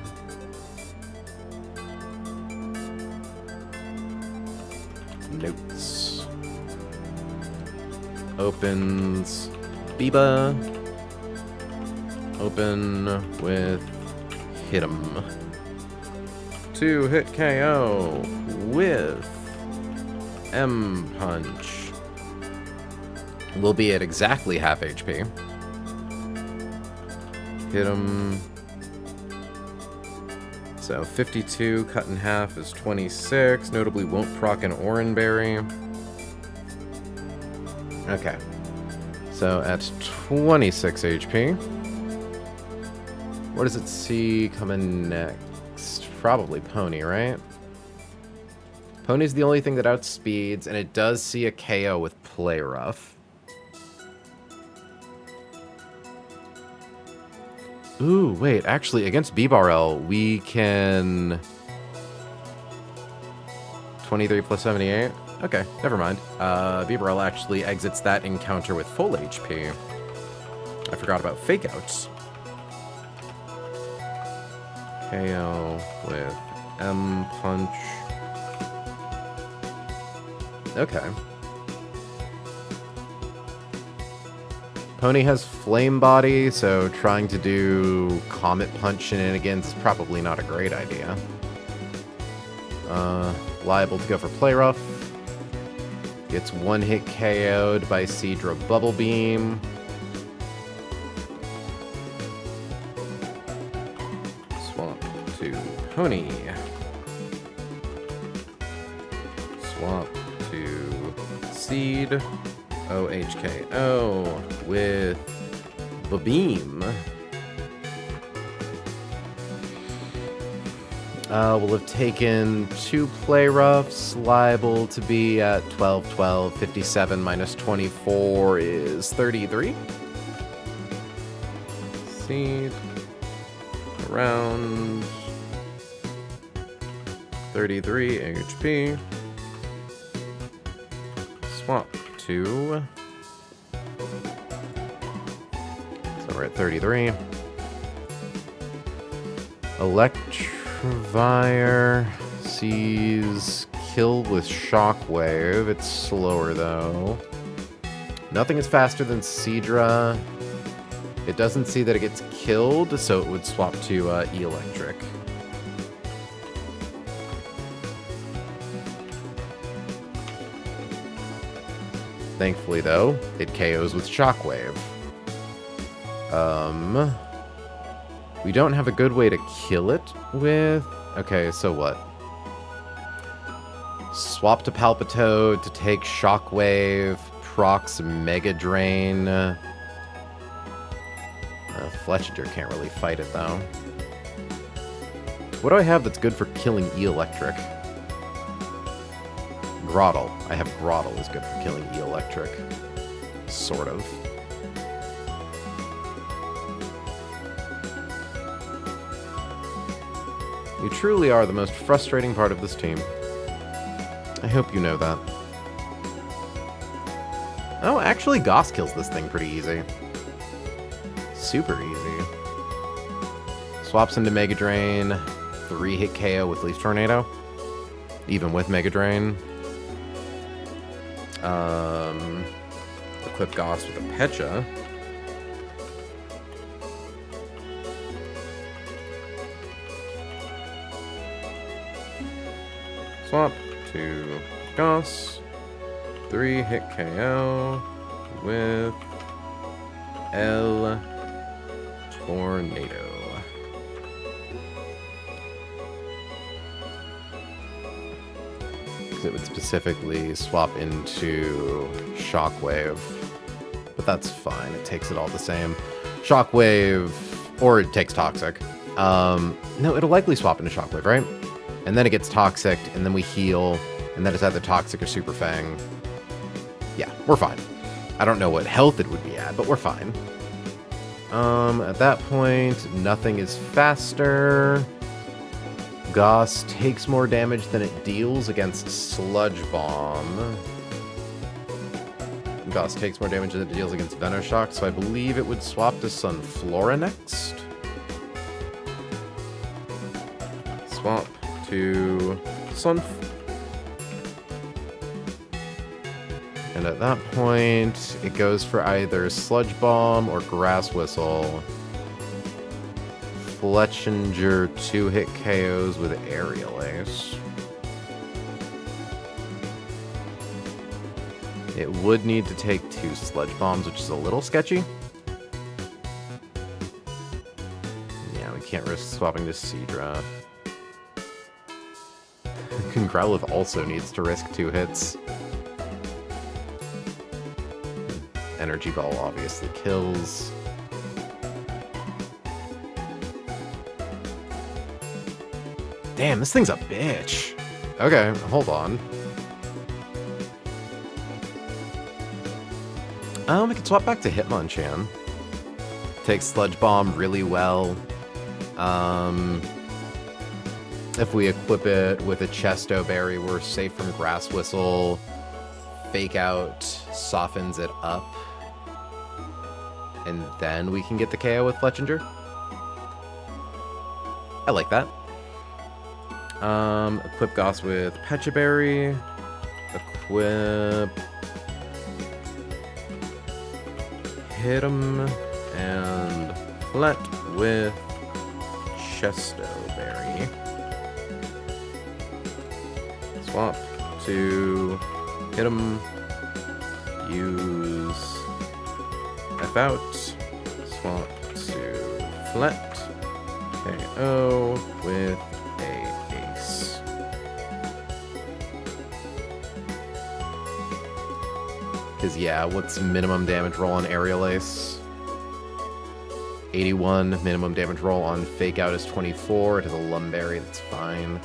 Notes. Opens Biba. Open with hit 'em. 2-hit KO with M Punch. Will be at exactly half HP. Hit him. So 52 cut in half is 26. Notably won't proc an Oranberry. Okay. So at 26 HP. What does it see coming next? Probably Pony, right? Pony's the only thing that outspeeds, and it does see a KO with Play Rough. Ooh, wait, actually, against B-Bar-L, we can... 23 plus 78? Okay, never mind. B-Bar-L actually exits that encounter with full HP. I forgot about Fake Outs. KO with M Punch. Okay. Pony has Flame Body, so trying to do Comet Punch shenanigans is probably not a great idea. Liable to go for Play Rough. Gets one hit KO'd by Seadra Bubble Beam. Swamp to Pony. Swamp to Seed. OHKO with Babeam. We'll have taken 2 Play Roughs, liable to be at 12, 12, 57 minus 24 is 33. Seed. Around 33 HP. Swamp. 2. So we're at 33. Electivire sees kill with Shockwave. It's slower though. Nothing is faster than Seadra. It doesn't see that it gets killed, so it would swap to E-Electric. Thankfully, though, it KOs with Shockwave. We don't have a good way to kill it with... Okay, so what? Swap to Palpitoad to take Shockwave, procs Mega Drain. Fletchinger can't really fight it, though. What do I have that's good for killing E-Electric? Groddle. I have Groddle is good for killing E-Electric. Sort of. You truly are the most frustrating part of this team. I hope you know that. Oh, actually, Goss kills this thing pretty easy. Super easy. Swaps into Mega Drain. 3-hit KO with Leaf Tornado. Even with Mega Drain. Equip Goss with a Pecha. Swap to Goss. 3-hit KO with El Tornado. Because it would specifically swap into Shockwave. But that's fine. It takes it all the same. Shockwave, or it takes Toxic. No, it'll likely swap into Shockwave, right? And then it gets Toxic, and then we heal, and then it's either Toxic or Super Fang. Yeah, we're fine. I don't know what health it would be at, but we're fine. At that point, nothing is faster. Goss takes more damage than it deals against Sludge Bomb. Goss takes more damage than it deals against Venoshock, so I believe it would swap to Sunflora next. Swap to And at that point, it goes for either Sludge Bomb or Grass Whistle. Fletchinger 2-hit KOs with Aerial Ace. It would need to take 2 Sludge Bombs, which is a little sketchy. Yeah, we can't risk swapping to Seadra. Growlithe also needs to risk 2 hits. Energy Ball obviously kills. Damn, this thing's a bitch. Okay, hold on. We can swap back to Hitmonchan. Takes Sludge Bomb really well. If we equip it with a Chesto Berry, we're safe from Grass Whistle. Fake Out softens it up. And then we can get the KO with Fletchinger. I like that. Equip Goss with Pecha Berry. Equip... Hit him. And Flet with Chesto Berry. Swap to hit him. Use F out. Swap to Flet. KO with a Ace. Because, yeah, what's minimum damage roll on Aerial Ace? 81. Minimum damage roll on Fake Out is 24. It has a Lumberry, that's fine.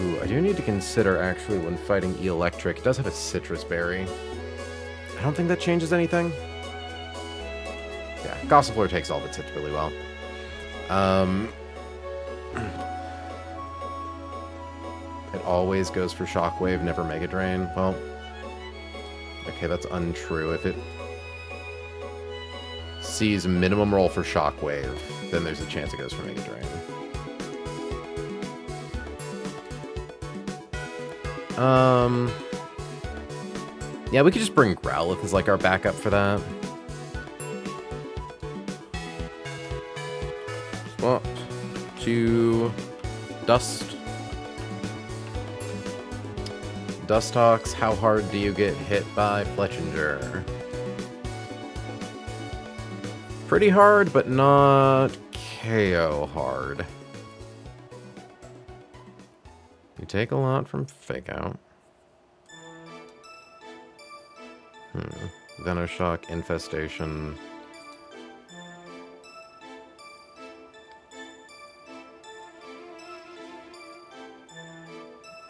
Ooh, I do need to consider, actually, when fighting Electric. It does have a Citrus Berry. I don't think that changes anything. Yeah, Gossifleur takes all of its hits really well. It always goes for Shockwave, never Mega Drain. Well, okay, that's untrue. If it sees minimum roll for Shockwave, then there's a chance it goes for Mega Drain. Yeah, we could just bring Growlithe as like our backup for that. Swap to Dust. Dustox, how hard do you get hit by Fletchinger? Pretty hard, but not KO hard. You take a lot from Fake Out. Venoshock, Infestation.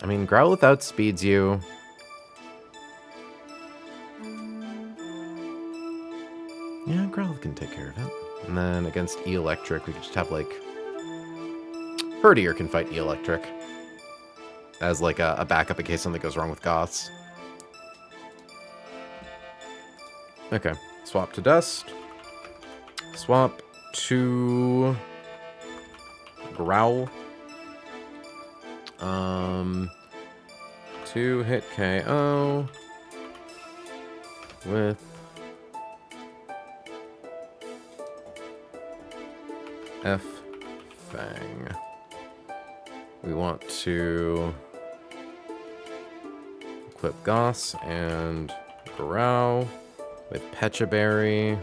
I mean, Growlithe outspeeds you. Yeah, Growlithe can take care of it. And then against E-Electric, we could just have, like... Herdier can fight E-Electric. As, like, a backup in case something goes wrong with Goths. Okay, swap to Dust. Swap to Growl. 2 hit KO with F Fang. We want to equip Goss and Growl with Pecha Berry.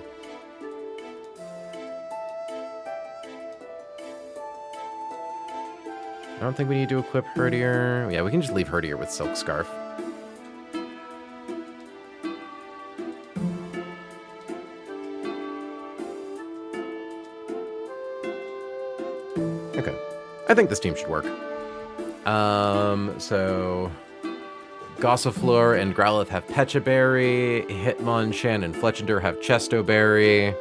I don't think we need to equip Herdier. Yeah, we can just leave Herdier with Silk Scarf. Okay. I think this team should work. So Gossifleur and Growlithe have Pecha Berry. Hitmonchan and Fletchinder have Chesto Berry.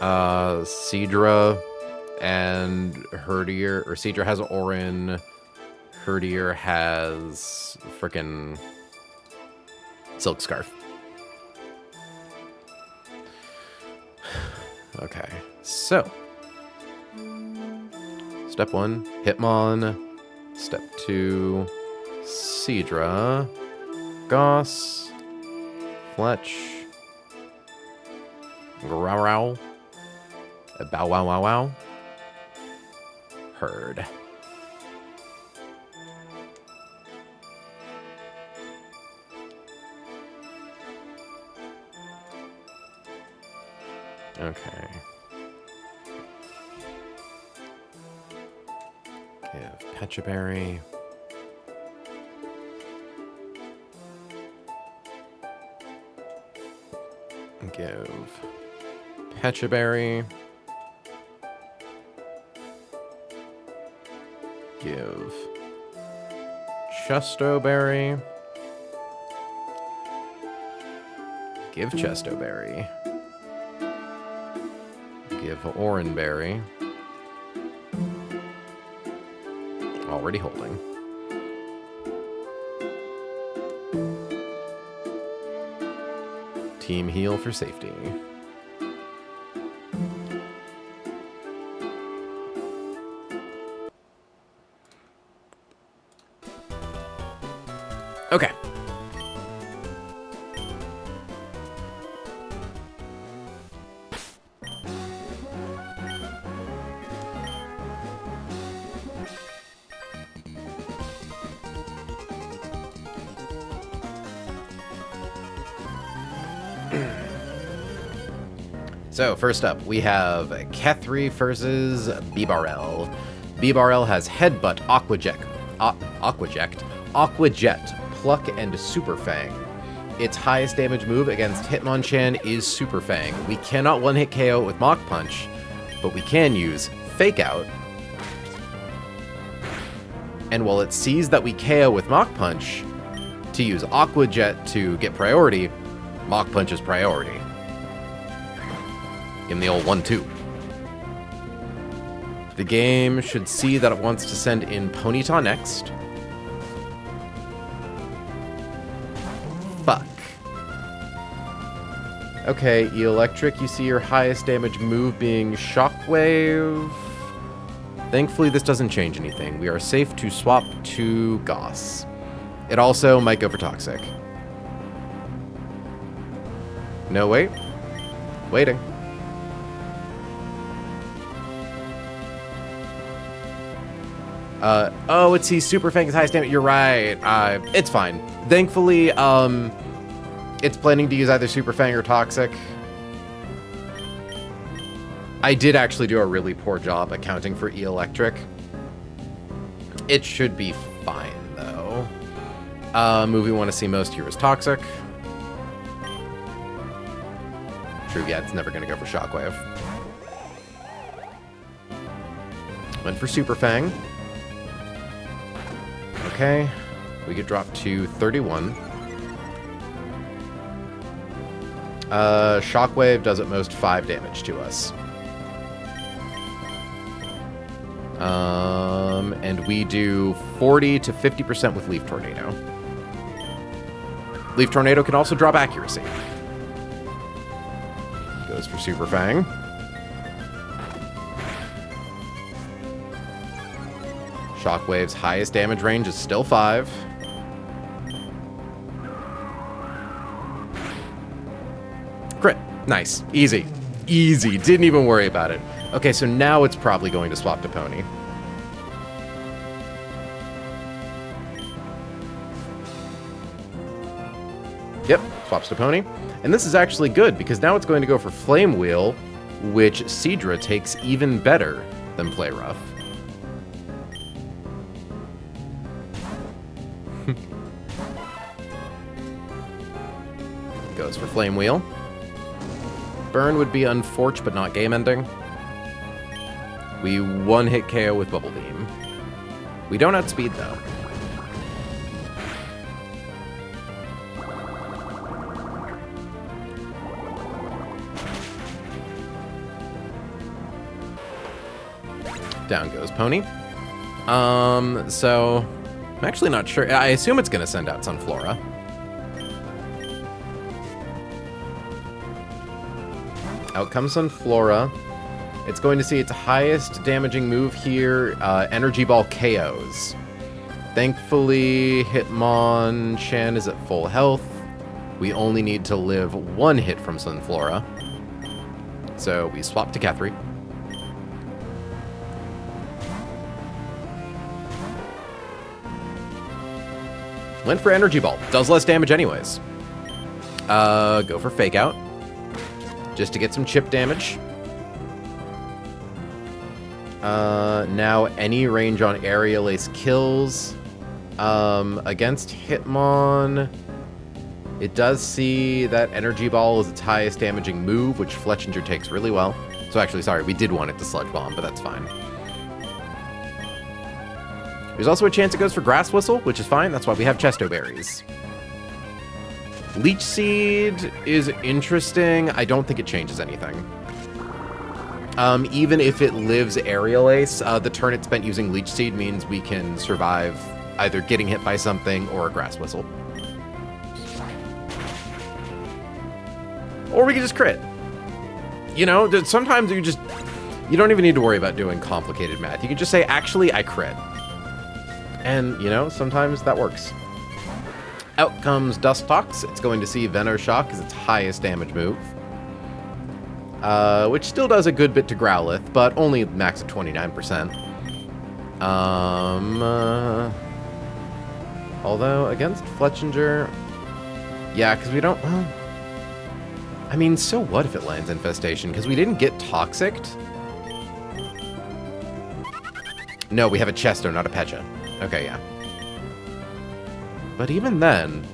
Seadra and Herdier, or Seadra has Orin. Herdier has frickin' Silk Scarf. Okay, so step 1, Hitmon. Step 2, Seadra. Goss. Fletch. Growl. Bow wow wow wow. Herd. Okay. Give Pecha Berry. Give Pecha Berry. Give Chesto Berry. Give Chesto Berry. Give Orin Berry. Already holding. Team heal for safety. Okay. So, first up, we have Kethri versus Bibarel. Bibarel has Headbutt, Aquajet, Pluck, and Super Fang. Its highest damage move against Hitmonchan is Super Fang. We cannot one-hit KO with Mach Punch, but we can use Fake Out. And while it sees that we KO with Mach Punch, to use Aquajet to get priority, Mach Punch is priority. In the old 1-2. The game should see that it wants to send in Ponyta next. Fuck. Okay, Electric, you see your highest damage move being Shockwave. Thankfully, this doesn't change anything. We are safe to swap to Goss. It also might go for Toxic. No, wait. Waiting. Oh, it sees Super Fang's highest damage. You're right. It's fine. Thankfully, it's planning to use either Super Fang or Toxic. I did actually do a really poor job accounting for E-Electric. It should be fine, though. Move we want to see most here is Toxic. True, yeah, it's never going to go for Shockwave. Went for Super Fang. Okay, we get dropped to 31. Shockwave does at most 5 damage to us. And we do 40 to 50% with Leaf Tornado. Leaf Tornado can also drop accuracy. Goes for Super Fang. Shockwave's highest damage range is still 5. Crit. Nice. Easy. Easy. Didn't even worry about it. Okay, so now it's probably going to swap to Pony. Yep, swaps to Pony. And this is actually good, because now it's going to go for Flame Wheel, which Seadra takes even better than Play Rough. Goes for Flame Wheel. Burn would be unfortunate, but not game-ending. We one-hit KO with Bubble Beam. We don't outspeed, though. Down goes Pony. So I'm actually not sure. I assume it's going to send out Sunflora. Out comes Sunflora. It's going to see its highest damaging move here, Energy Ball KOs. Thankfully, Hitmonchan is at full health. We only need to live 1 hit from Sunflora. So we swap to Kethri. Went for Energy Ball. Does less damage anyways. Go for Fake Out. Just to get some chip damage. Now any range on Aerial Ace kills. Against Hitmon, it does see that Energy Ball is its highest damaging move, which Fletchinger takes really well. So actually, sorry, we did want it to Sludge Bomb, but that's fine. There's also a chance it goes for Grass Whistle, which is fine. That's why we have Chesto Berries. Leech Seed is interesting. I don't think it changes anything. Even if it lives Aerial Ace, the turn it's spent using Leech Seed means we can survive either getting hit by something or a Grass Whistle. Or we can just crit. You know, sometimes you don't even need to worry about doing complicated math. You can just say, actually, I crit. And, you know, sometimes that works. Out comes Dustox. It's going to see Venoshock as its highest damage move. Which still does a good bit to Growlithe, but only max at 29%. Although, against Fletchinger... Yeah, because we don't... Well, I mean, so what if it lands Infestation? Because we didn't get Toxicked. No, we have a Chesto, not a Pecha. Okay, yeah. But even then,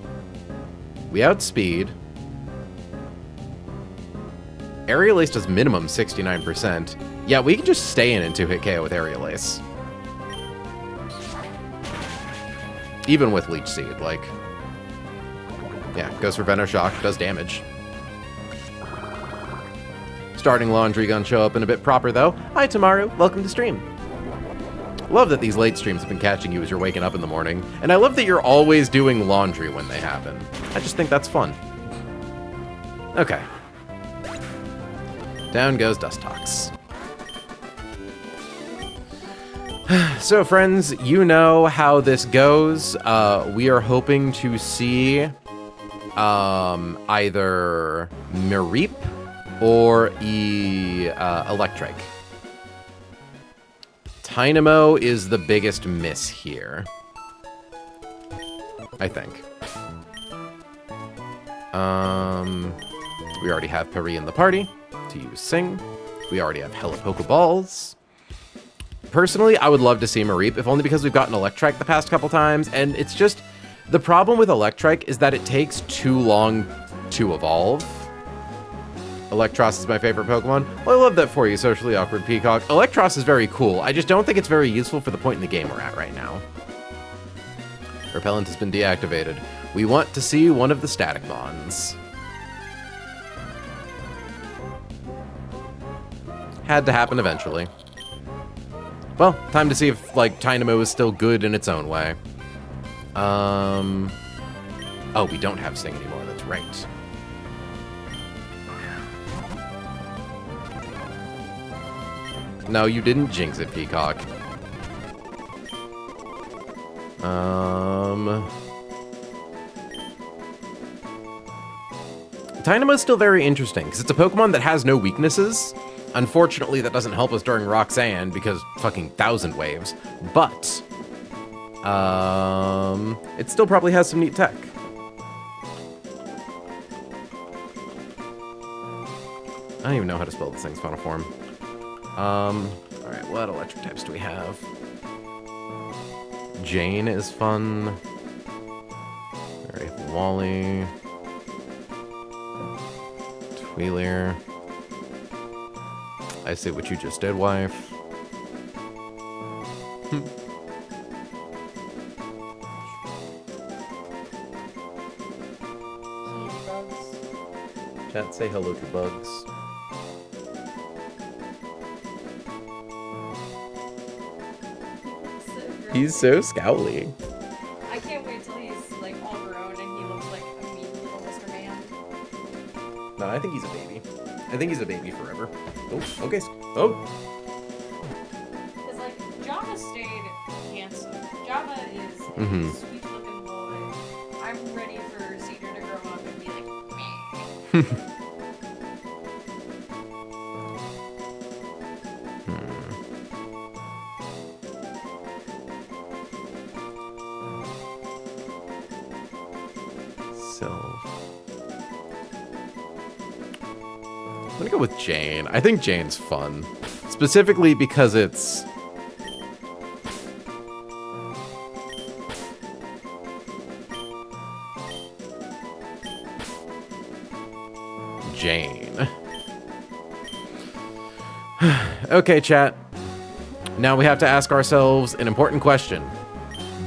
we outspeed. Aerial Ace does minimum 69%. Yeah, we can just stay in and 2-hit KO with Aerial Ace. Even with Leech Seed, like... Yeah, goes for Venoshock, does damage. Starting Laundry Gun show up in a bit proper, though. Hi, Tamaru. Welcome to stream. Love that these late streams have been catching you as you're waking up in the morning. And I love that you're always doing laundry when they happen. I just think that's fun. Okay. Down goes Dustox. So, friends, you know how this goes. We are hoping to see either Mareep or Electric. Tynamo is the biggest miss here, I think. We already have Pari in the party to use Sing. We already have hella Pokeballs. Personally, I would love to see Mareep, if only because we've gotten Electrike the past couple times, and it's just... The problem with Electrike is that it takes too long to evolve. Electros is my favorite Pokemon. Well, I love that for you, Socially Awkward Peacock. Electros is very cool. I just don't think it's very useful for the point in the game we're at right now. Repellent has been deactivated. We want to see one of the static mons. Had to happen eventually. Well, time to see if, like, Tynamo is still good in its own way. Oh, we don't have Sting anymore, that's right. No, you didn't jinx it, Peacock. Dynamo's still very interesting, because it's a Pokemon that has no weaknesses. Unfortunately, that doesn't help us during Roxanne, because fucking 1,000 waves. But, it still probably has some neat tech. I don't even know how to spell this thing's final form. Alright, what electric types do we have? Jane is fun. Alright, Wally. Wheeler. I see what you just did, wife. Chat, say hello to Bugs. He's so scowly. I can't wait till he's like all grown and he looks like a mean little Mr. Man. No, I think he's a baby. I think he's a baby forever. Oh, okay. Oh. Because like Java stayed handsome. Java is a sweet looking boy. I'm ready for Cedar to grow up and be like, meh. I'm gonna go with Jane. I think Jane's fun. Specifically because it's... Jane. Okay, chat. Now we have to ask ourselves an important question.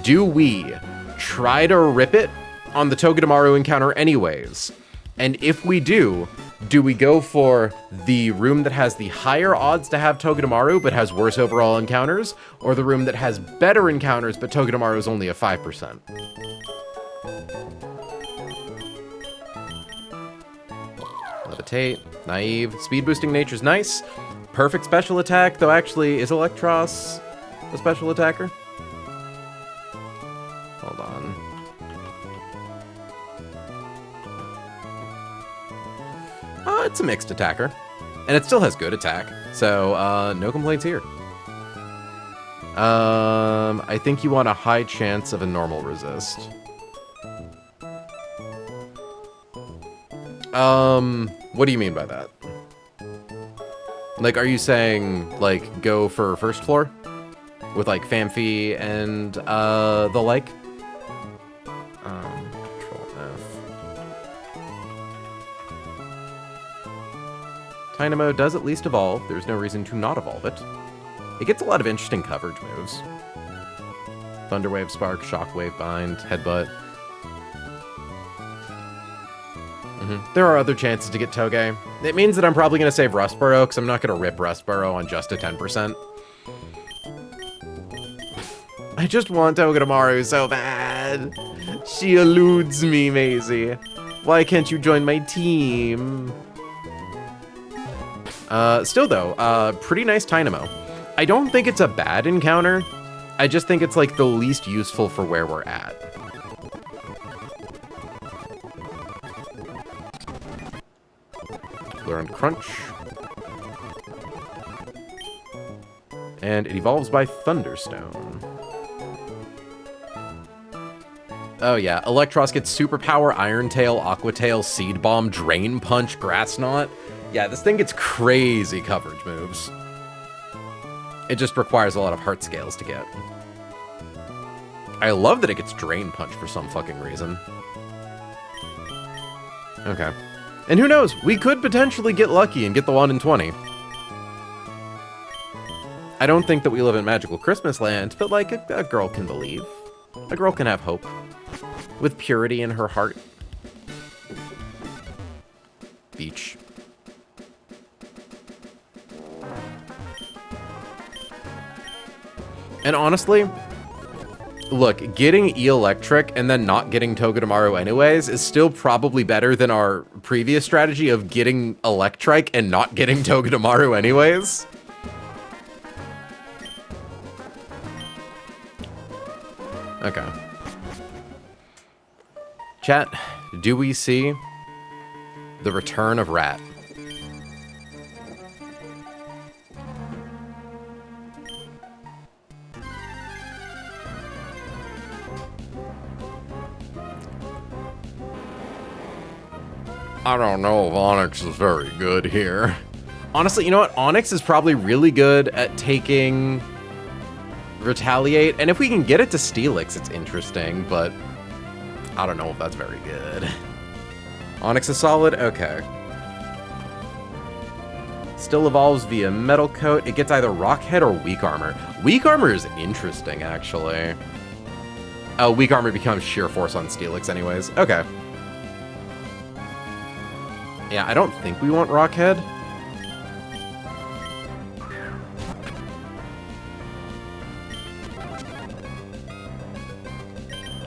Do we try to rip it on the Togedemaru encounter anyways? And if we do we go for the room that has the higher odds to have Togedemaru but has worse overall encounters, or the room that has better encounters but Togedemaru is only a 5%? Levitate, Naive, speed boosting nature's nice. Perfect special attack, though actually, is Electros a special attacker? Hold on. It's a mixed attacker. And it still has good attack. So, no complaints here. I think you want a high chance of a normal resist. What do you mean by that? Like, are you saying, like, go for first floor? With, like, Famfi and, the like? Control F. Dynamo does at least evolve. There's no reason to not evolve it. It gets a lot of interesting coverage moves. Thunderwave, Spark, Shockwave, Bind, Headbutt. There are other chances to get Toge. It means that I'm probably going to save Rustboro, because I'm not going to rip Rustboro on just a 10%. I just want Togedemaru so bad. She eludes me, Maisie. Why can't you join my team? Still though, pretty nice Dynamo. I don't think it's a bad encounter. I just think it's like the least useful for where we're at. Learn Crunch. And it evolves by Thunderstone. Oh yeah, Electros gets Superpower, Iron Tail, Aqua Tail, Seed Bomb, Drain Punch, Grass Knot. Yeah, this thing gets crazy coverage moves. It just requires a lot of heart scales to get. I love that it gets Drain Punch for some fucking reason. Okay. And who knows, we could potentially get lucky and get the 1 in 20. I don't think that we live in magical Christmas land, but like a girl can believe. A girl can have hope. With purity in her heart. Beach. And honestly, look, getting E-Electric and then not getting Togedemaru anyways is still probably better than our previous strategy of getting Electrike and not getting Togedemaru anyways. Okay. Chat, do we see the return of Rat? I don't know if Onyx is very good here. Honestly, you know what? Onyx is probably really good at taking Retaliate, and if we can get it to Steelix, it's interesting, but I don't know if that's very good. Onyx is solid? Okay. Still evolves via Metal Coat. It gets either Rock Head or Weak Armor. Weak Armor is interesting, actually. Oh, Weak Armor becomes Sheer Force on Steelix anyways. Okay. Yeah, I don't think we want Rock Head.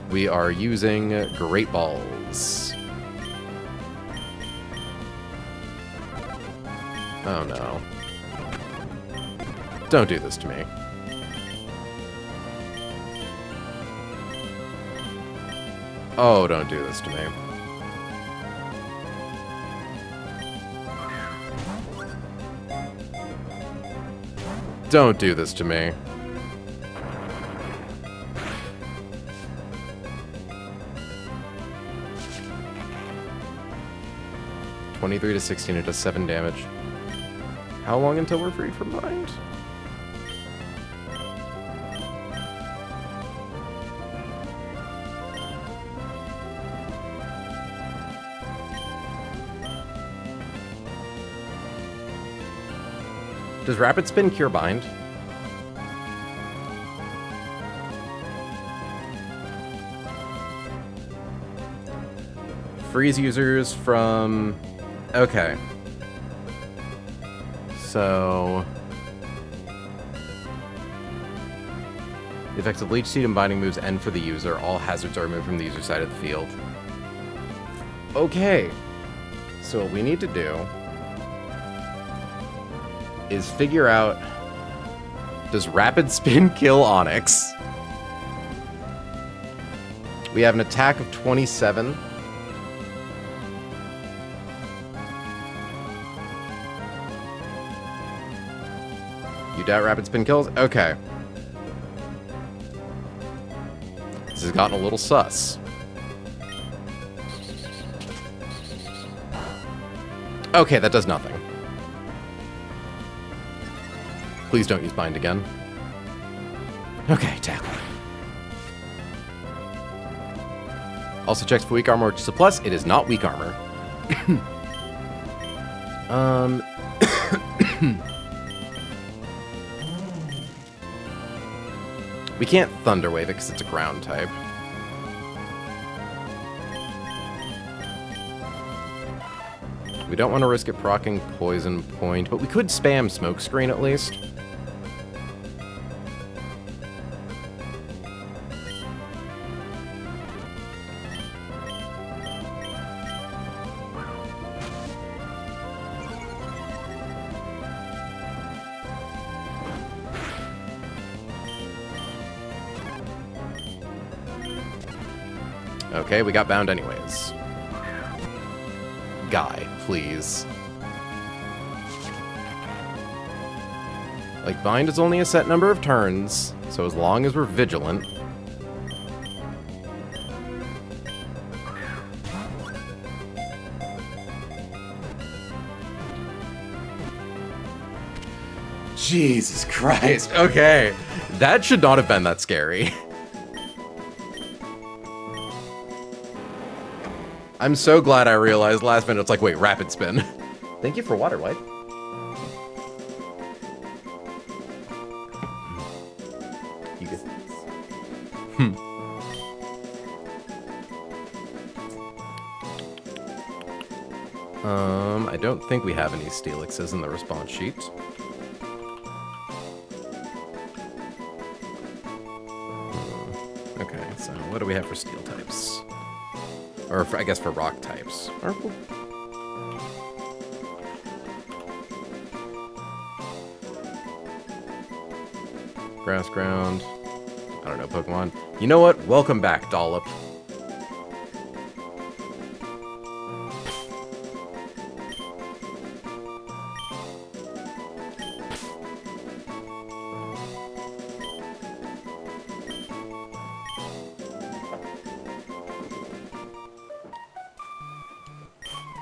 We are using Great Balls. Oh no. Don't do this to me. Oh, don't do this to me. Don't do this to me. $23 to 16, it does 7 damage. How long until we're free from bind? Does Rapid Spin cure bind? Freeze users from... Okay. So... The effects of Leech Seed and Binding moves end for the user. All hazards are removed from the user side of the field. Okay. So what we need to do is figure out, does Rapid Spin kill Onyx? We have an attack of 27. You doubt Rapid Spin kills? Okay. This has gotten a little sus. Okay, that does nothing. Please don't use bind again. Okay, tackle. Also checks for weak armor, which is a plus. It is not weak armor. We can't Thunder Wave it because it's a ground type. We don't want to risk it proccing Poison Point, but we could spam Smokescreen at least. Okay, we got bound anyways. Guy, please. Like, bind is only a set number of turns, so as long as we're vigilant. Jesus Christ, okay. That should not have been that scary. I'm so glad I realized last minute, it's like, wait, Rapid Spin. Thank you for water, White. You good? I don't think we have any Steelixes in the response sheet. Okay, so what do we have for Steel types? Or, I guess, for rock types. Grass ground. I don't know, Pokemon. You know what? Welcome back, Dollop.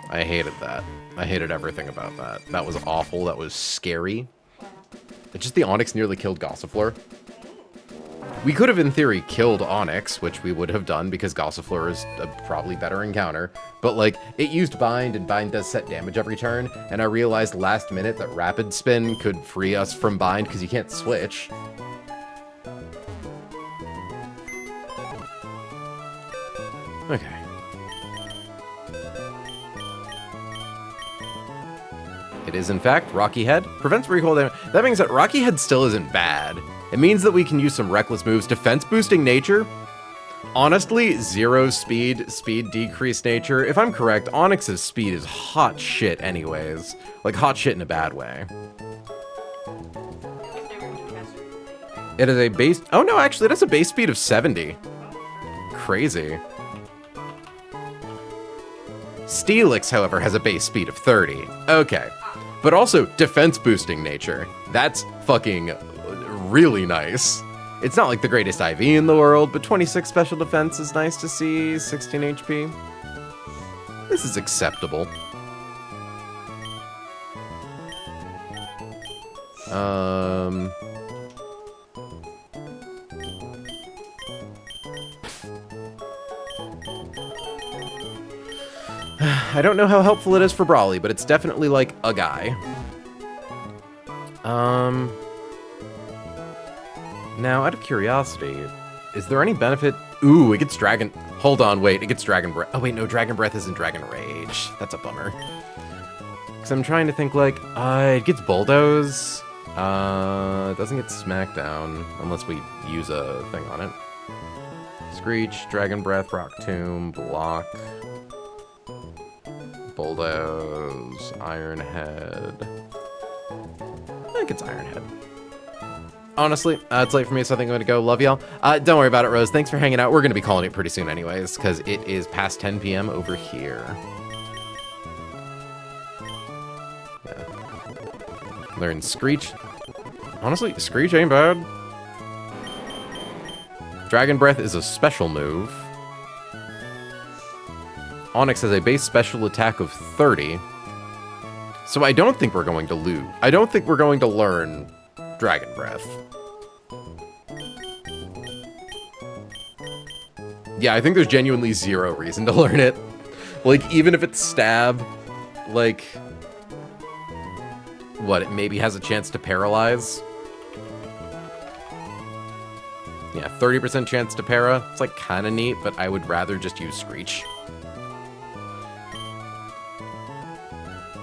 I hated that. I hated everything about that. That was awful. That was scary. It's just the Onix nearly killed Gossifleur. We could have, in theory, killed Onix, which we would have done because Gossifleur is a probably better encounter. But, like, it used Bind, and Bind does set damage every turn, and I realized last minute that Rapid Spin could free us from Bind because you can't switch. Okay. It is, in fact, Rocky Head. Prevents recoil damage. That means that Rocky Head still isn't bad. It means that we can use some reckless moves. Defense boosting nature. Honestly, 0 speed decreased nature. If I'm correct, Onix's speed is hot shit anyways. Like, hot shit in a bad way. It is a base... Oh, no, actually, that's a base speed of 70. Crazy. Steelix, however, has a base speed of 30. Okay. But also, defense boosting nature. That's fucking really nice. It's not like the greatest IV in the world, but 26 special defense is nice to see. 16 HP. This is acceptable. I don't know how helpful it is for Brawly, but it's definitely, like, a guy. Now, out of curiosity, is there any benefit? Ooh, it gets Dragon... Hold on, wait, it gets Dragon Breath. Oh, wait, no, Dragon Breath isn't Dragon Rage. That's a bummer. Because I'm trying to think, like, it gets Bulldoze. It doesn't get Smackdown, unless we use a thing on it. Screech, Dragon Breath, Rock Tomb, Block... Bulldoze, Iron Head. I think it's Iron Head. Honestly, it's late for me, so I think I'm gonna go. Love y'all. Don't worry about it, Rose. Thanks for hanging out. We're gonna be calling it pretty soon anyways, because it is past 10 p.m. over here. Yeah. Learn Screech. Honestly, Screech ain't bad. Dragon Breath is a special move. Onix has a base special attack of 30. So I don't think we're going to lose. I don't think we're going to learn Dragon Breath. Yeah, I think there's genuinely 0 reason to learn it. Like, even if it's Stab, like... What, it maybe has a chance to paralyze? Yeah, 30% chance to para. It's, like, kind of neat, but I would rather just use Screech.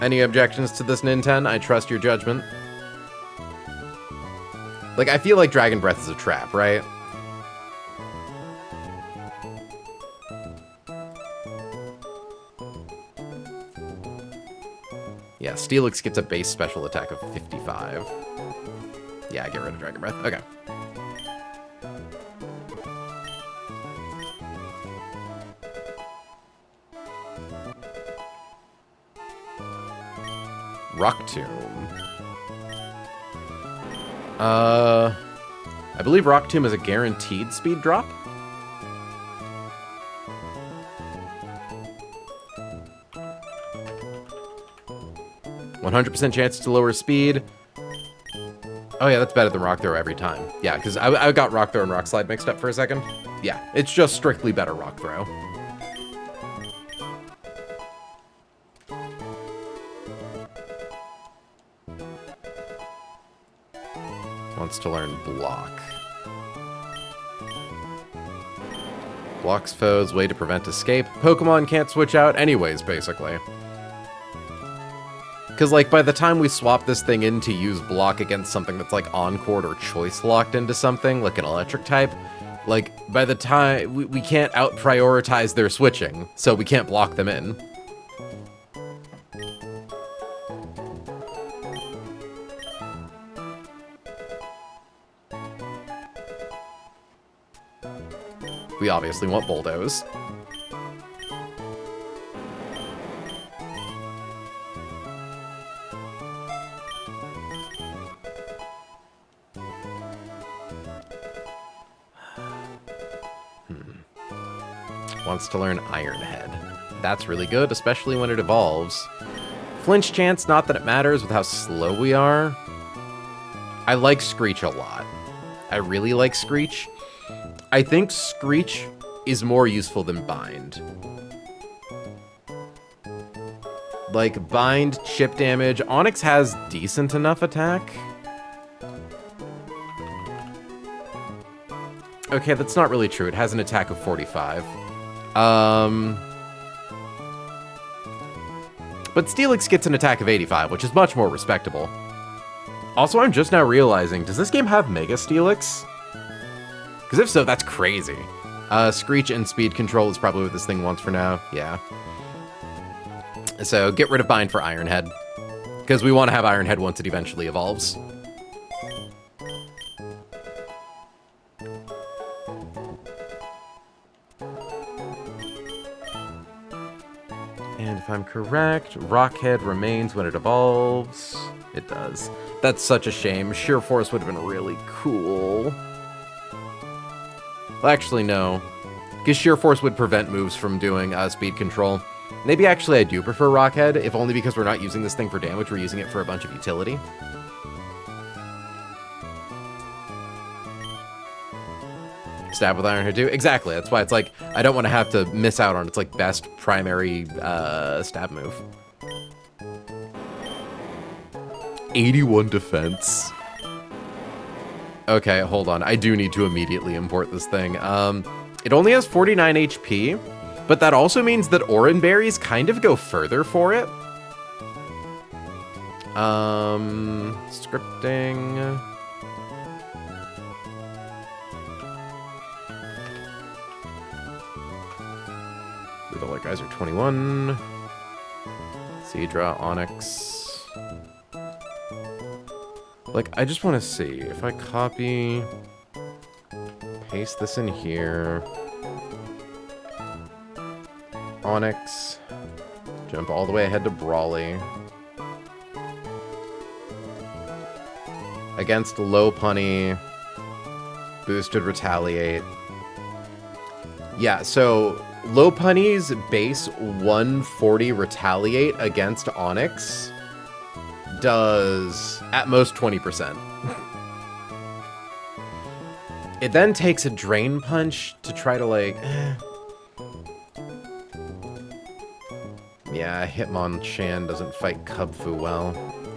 Any objections to this Ninten? I trust your judgment. Like, I feel like Dragon Breath is a trap, right? Yeah, Steelix gets a base special attack of 55. Yeah, get rid of Dragon Breath. Okay. Rock Tomb. I believe Rock Tomb is a guaranteed speed drop. %100% chance to lower speed. Oh yeah, that's better than Rock Throw every time. Yeah, because I got Rock Throw and Rock Slide mixed up for a second. Yeah, it's just strictly better Rock Throw. Wants to learn Block. Blocks foes, way to prevent escape. Pokemon can't switch out anyways, basically. Because, like, by the time we swap this thing in to use Block against something that's, like, Encore or Choice locked into something, like an electric type, like, by the time... We can't out-prioritize their switching, so we can't block them in. We obviously want Bulldoze. Wants to learn Iron Head. That's really good, especially when it evolves. Flinch chance, not that it matters with how slow we are. I like Screech a lot. I really like Screech. I think Screech is more useful than Bind. Like, Bind, chip damage. Onyx has decent enough attack. Okay, that's not really true. It has an attack of 45. But Steelix gets an attack of 85, which is much more respectable. Also, I'm just now realizing, does this game have Mega Steelix? Because if so, that's crazy. Screech and Speed Control is probably what this thing wants for now. Yeah. So, get rid of Bind for Iron Head. Because we want to have Iron Head once it eventually evolves. And if I'm correct, Rockhead remains when it evolves. It does. That's such a shame. Sheer Force would have been really cool. Well, actually, no. Because Sheer Force would prevent moves from doing speed control. Maybe actually I do prefer Rockhead, if only because we're not using this thing for damage, we're using it for a bunch of utility. Stab with Iron Head too? Exactly, that's why it's like, I don't want to have to miss out on its like best primary stab move. 81 defense. Okay, hold on. I do need to immediately import this thing. It only has 49 HP, but that also means that Oran Berries kind of go further for it. Scripting. The other guys are 21. Seadra, Onyx. Like, I just want to see if I copy, paste this in here. Onyx, jump all the way ahead to Brawly. Against Lopunny, boosted Retaliate. Yeah, so Lopunny's base 140 Retaliate against Onyx does at most 20%. It then takes a Drain Punch to try to like... Yeah, Hitmonchan doesn't fight Kubfu well.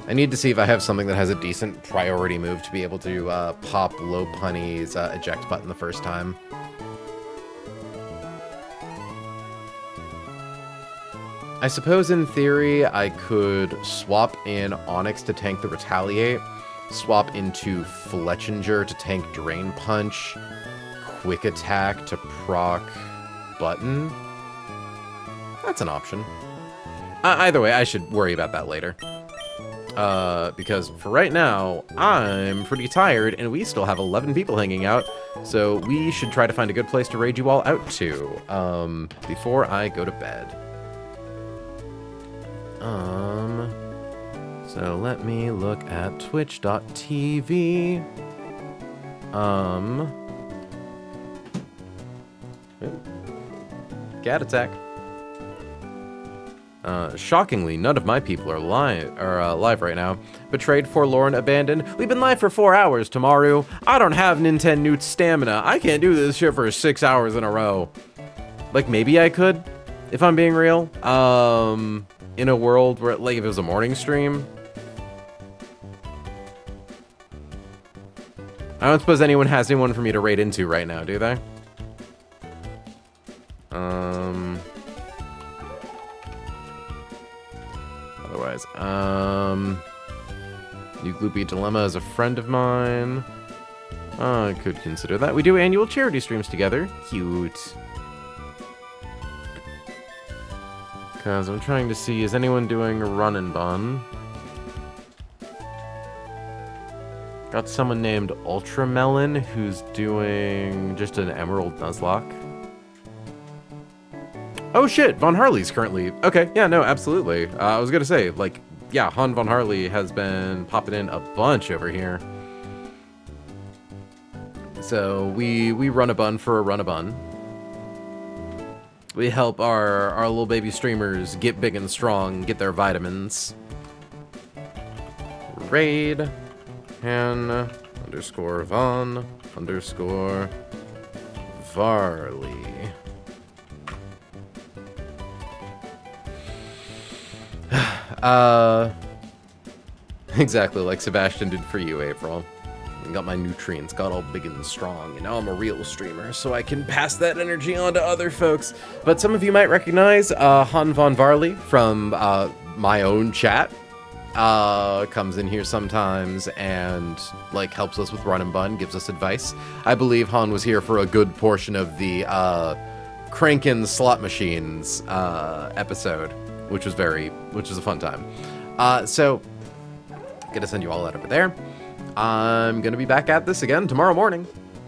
I need to see if I have something that has a decent priority move to be able to pop Lopunny's eject button the first time. I suppose in theory I could swap in Onyx to tank the Retaliate, swap into Fletchinger to tank Drain Punch, Quick Attack to proc Button. That's an option. Either way, I should worry about that later. Because for right now, I'm pretty tired and we still have 11 people hanging out, so we should try to find a good place to raid you all out to, before I go to bed. So let me look at twitch.tv. Cat attack. Shockingly, none of my people are live right now. Betrayed, forlorn, abandoned. We've been live for 4 hours, Tamaru. I don't have Nintendo Newt stamina. I can't do this shit for 6 hours in a row. Like, maybe I could, if I'm being real. In a world where, like, if it was a morning stream. I don't suppose anyone has anyone for me to raid into right now, do they? Otherwise, New Gloopy Dilemma is a friend of mine. I could consider that. We do annual charity streams together. Cute. Because I'm trying to see, is anyone doing a run and bun? Got someone named Ultramelon who's doing just an Emerald Nuzlocke. Oh shit, Von Harley's currently... Okay, yeah, no, absolutely. I was gonna say, like, yeah, Han Von Harley has been popping in a bunch over here. So we run a bun for a run a bun. We help our little baby streamers get big and strong, get their vitamins. Raid Han underscore Von underscore Varley. Exactly like Sebastian did for you, April. I got my nutrients, got all big and strong, and now I'm a real streamer, so I can pass that energy on to other folks. But some of you might recognize Han Von Varley from my own chat. Comes in here sometimes and, like, helps us with Run and Bun, gives us advice. I believe Han was here for a good portion of the Crankin' Slot Machines episode, which was a fun time. So, gonna send you all that over there. I'm gonna be back at this again tomorrow morning.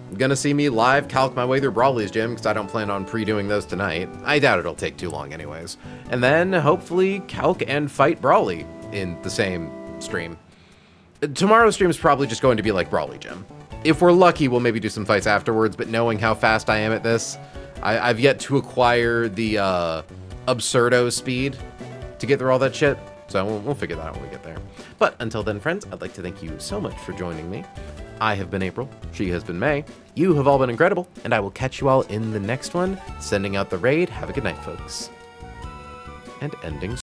You're gonna see me live calc my way through Brawly's gym, because I don't plan on pre-doing those tonight. I doubt it'll take too long anyways. And then, hopefully, calc and fight Brawly in the same stream. Tomorrow's stream is probably just going to be like Brawly Gym. If we're lucky, we'll maybe do some fights afterwards, but knowing how fast I am at this, I've yet to acquire the absurdo speed to get through all that shit. So we'll figure that out when we get there. But until then, friends, I'd like to thank you so much for joining me. I have been April. She has been May. You have all been incredible. And I will catch you all in the next one. Sending out the raid. Have a good night, folks. And ending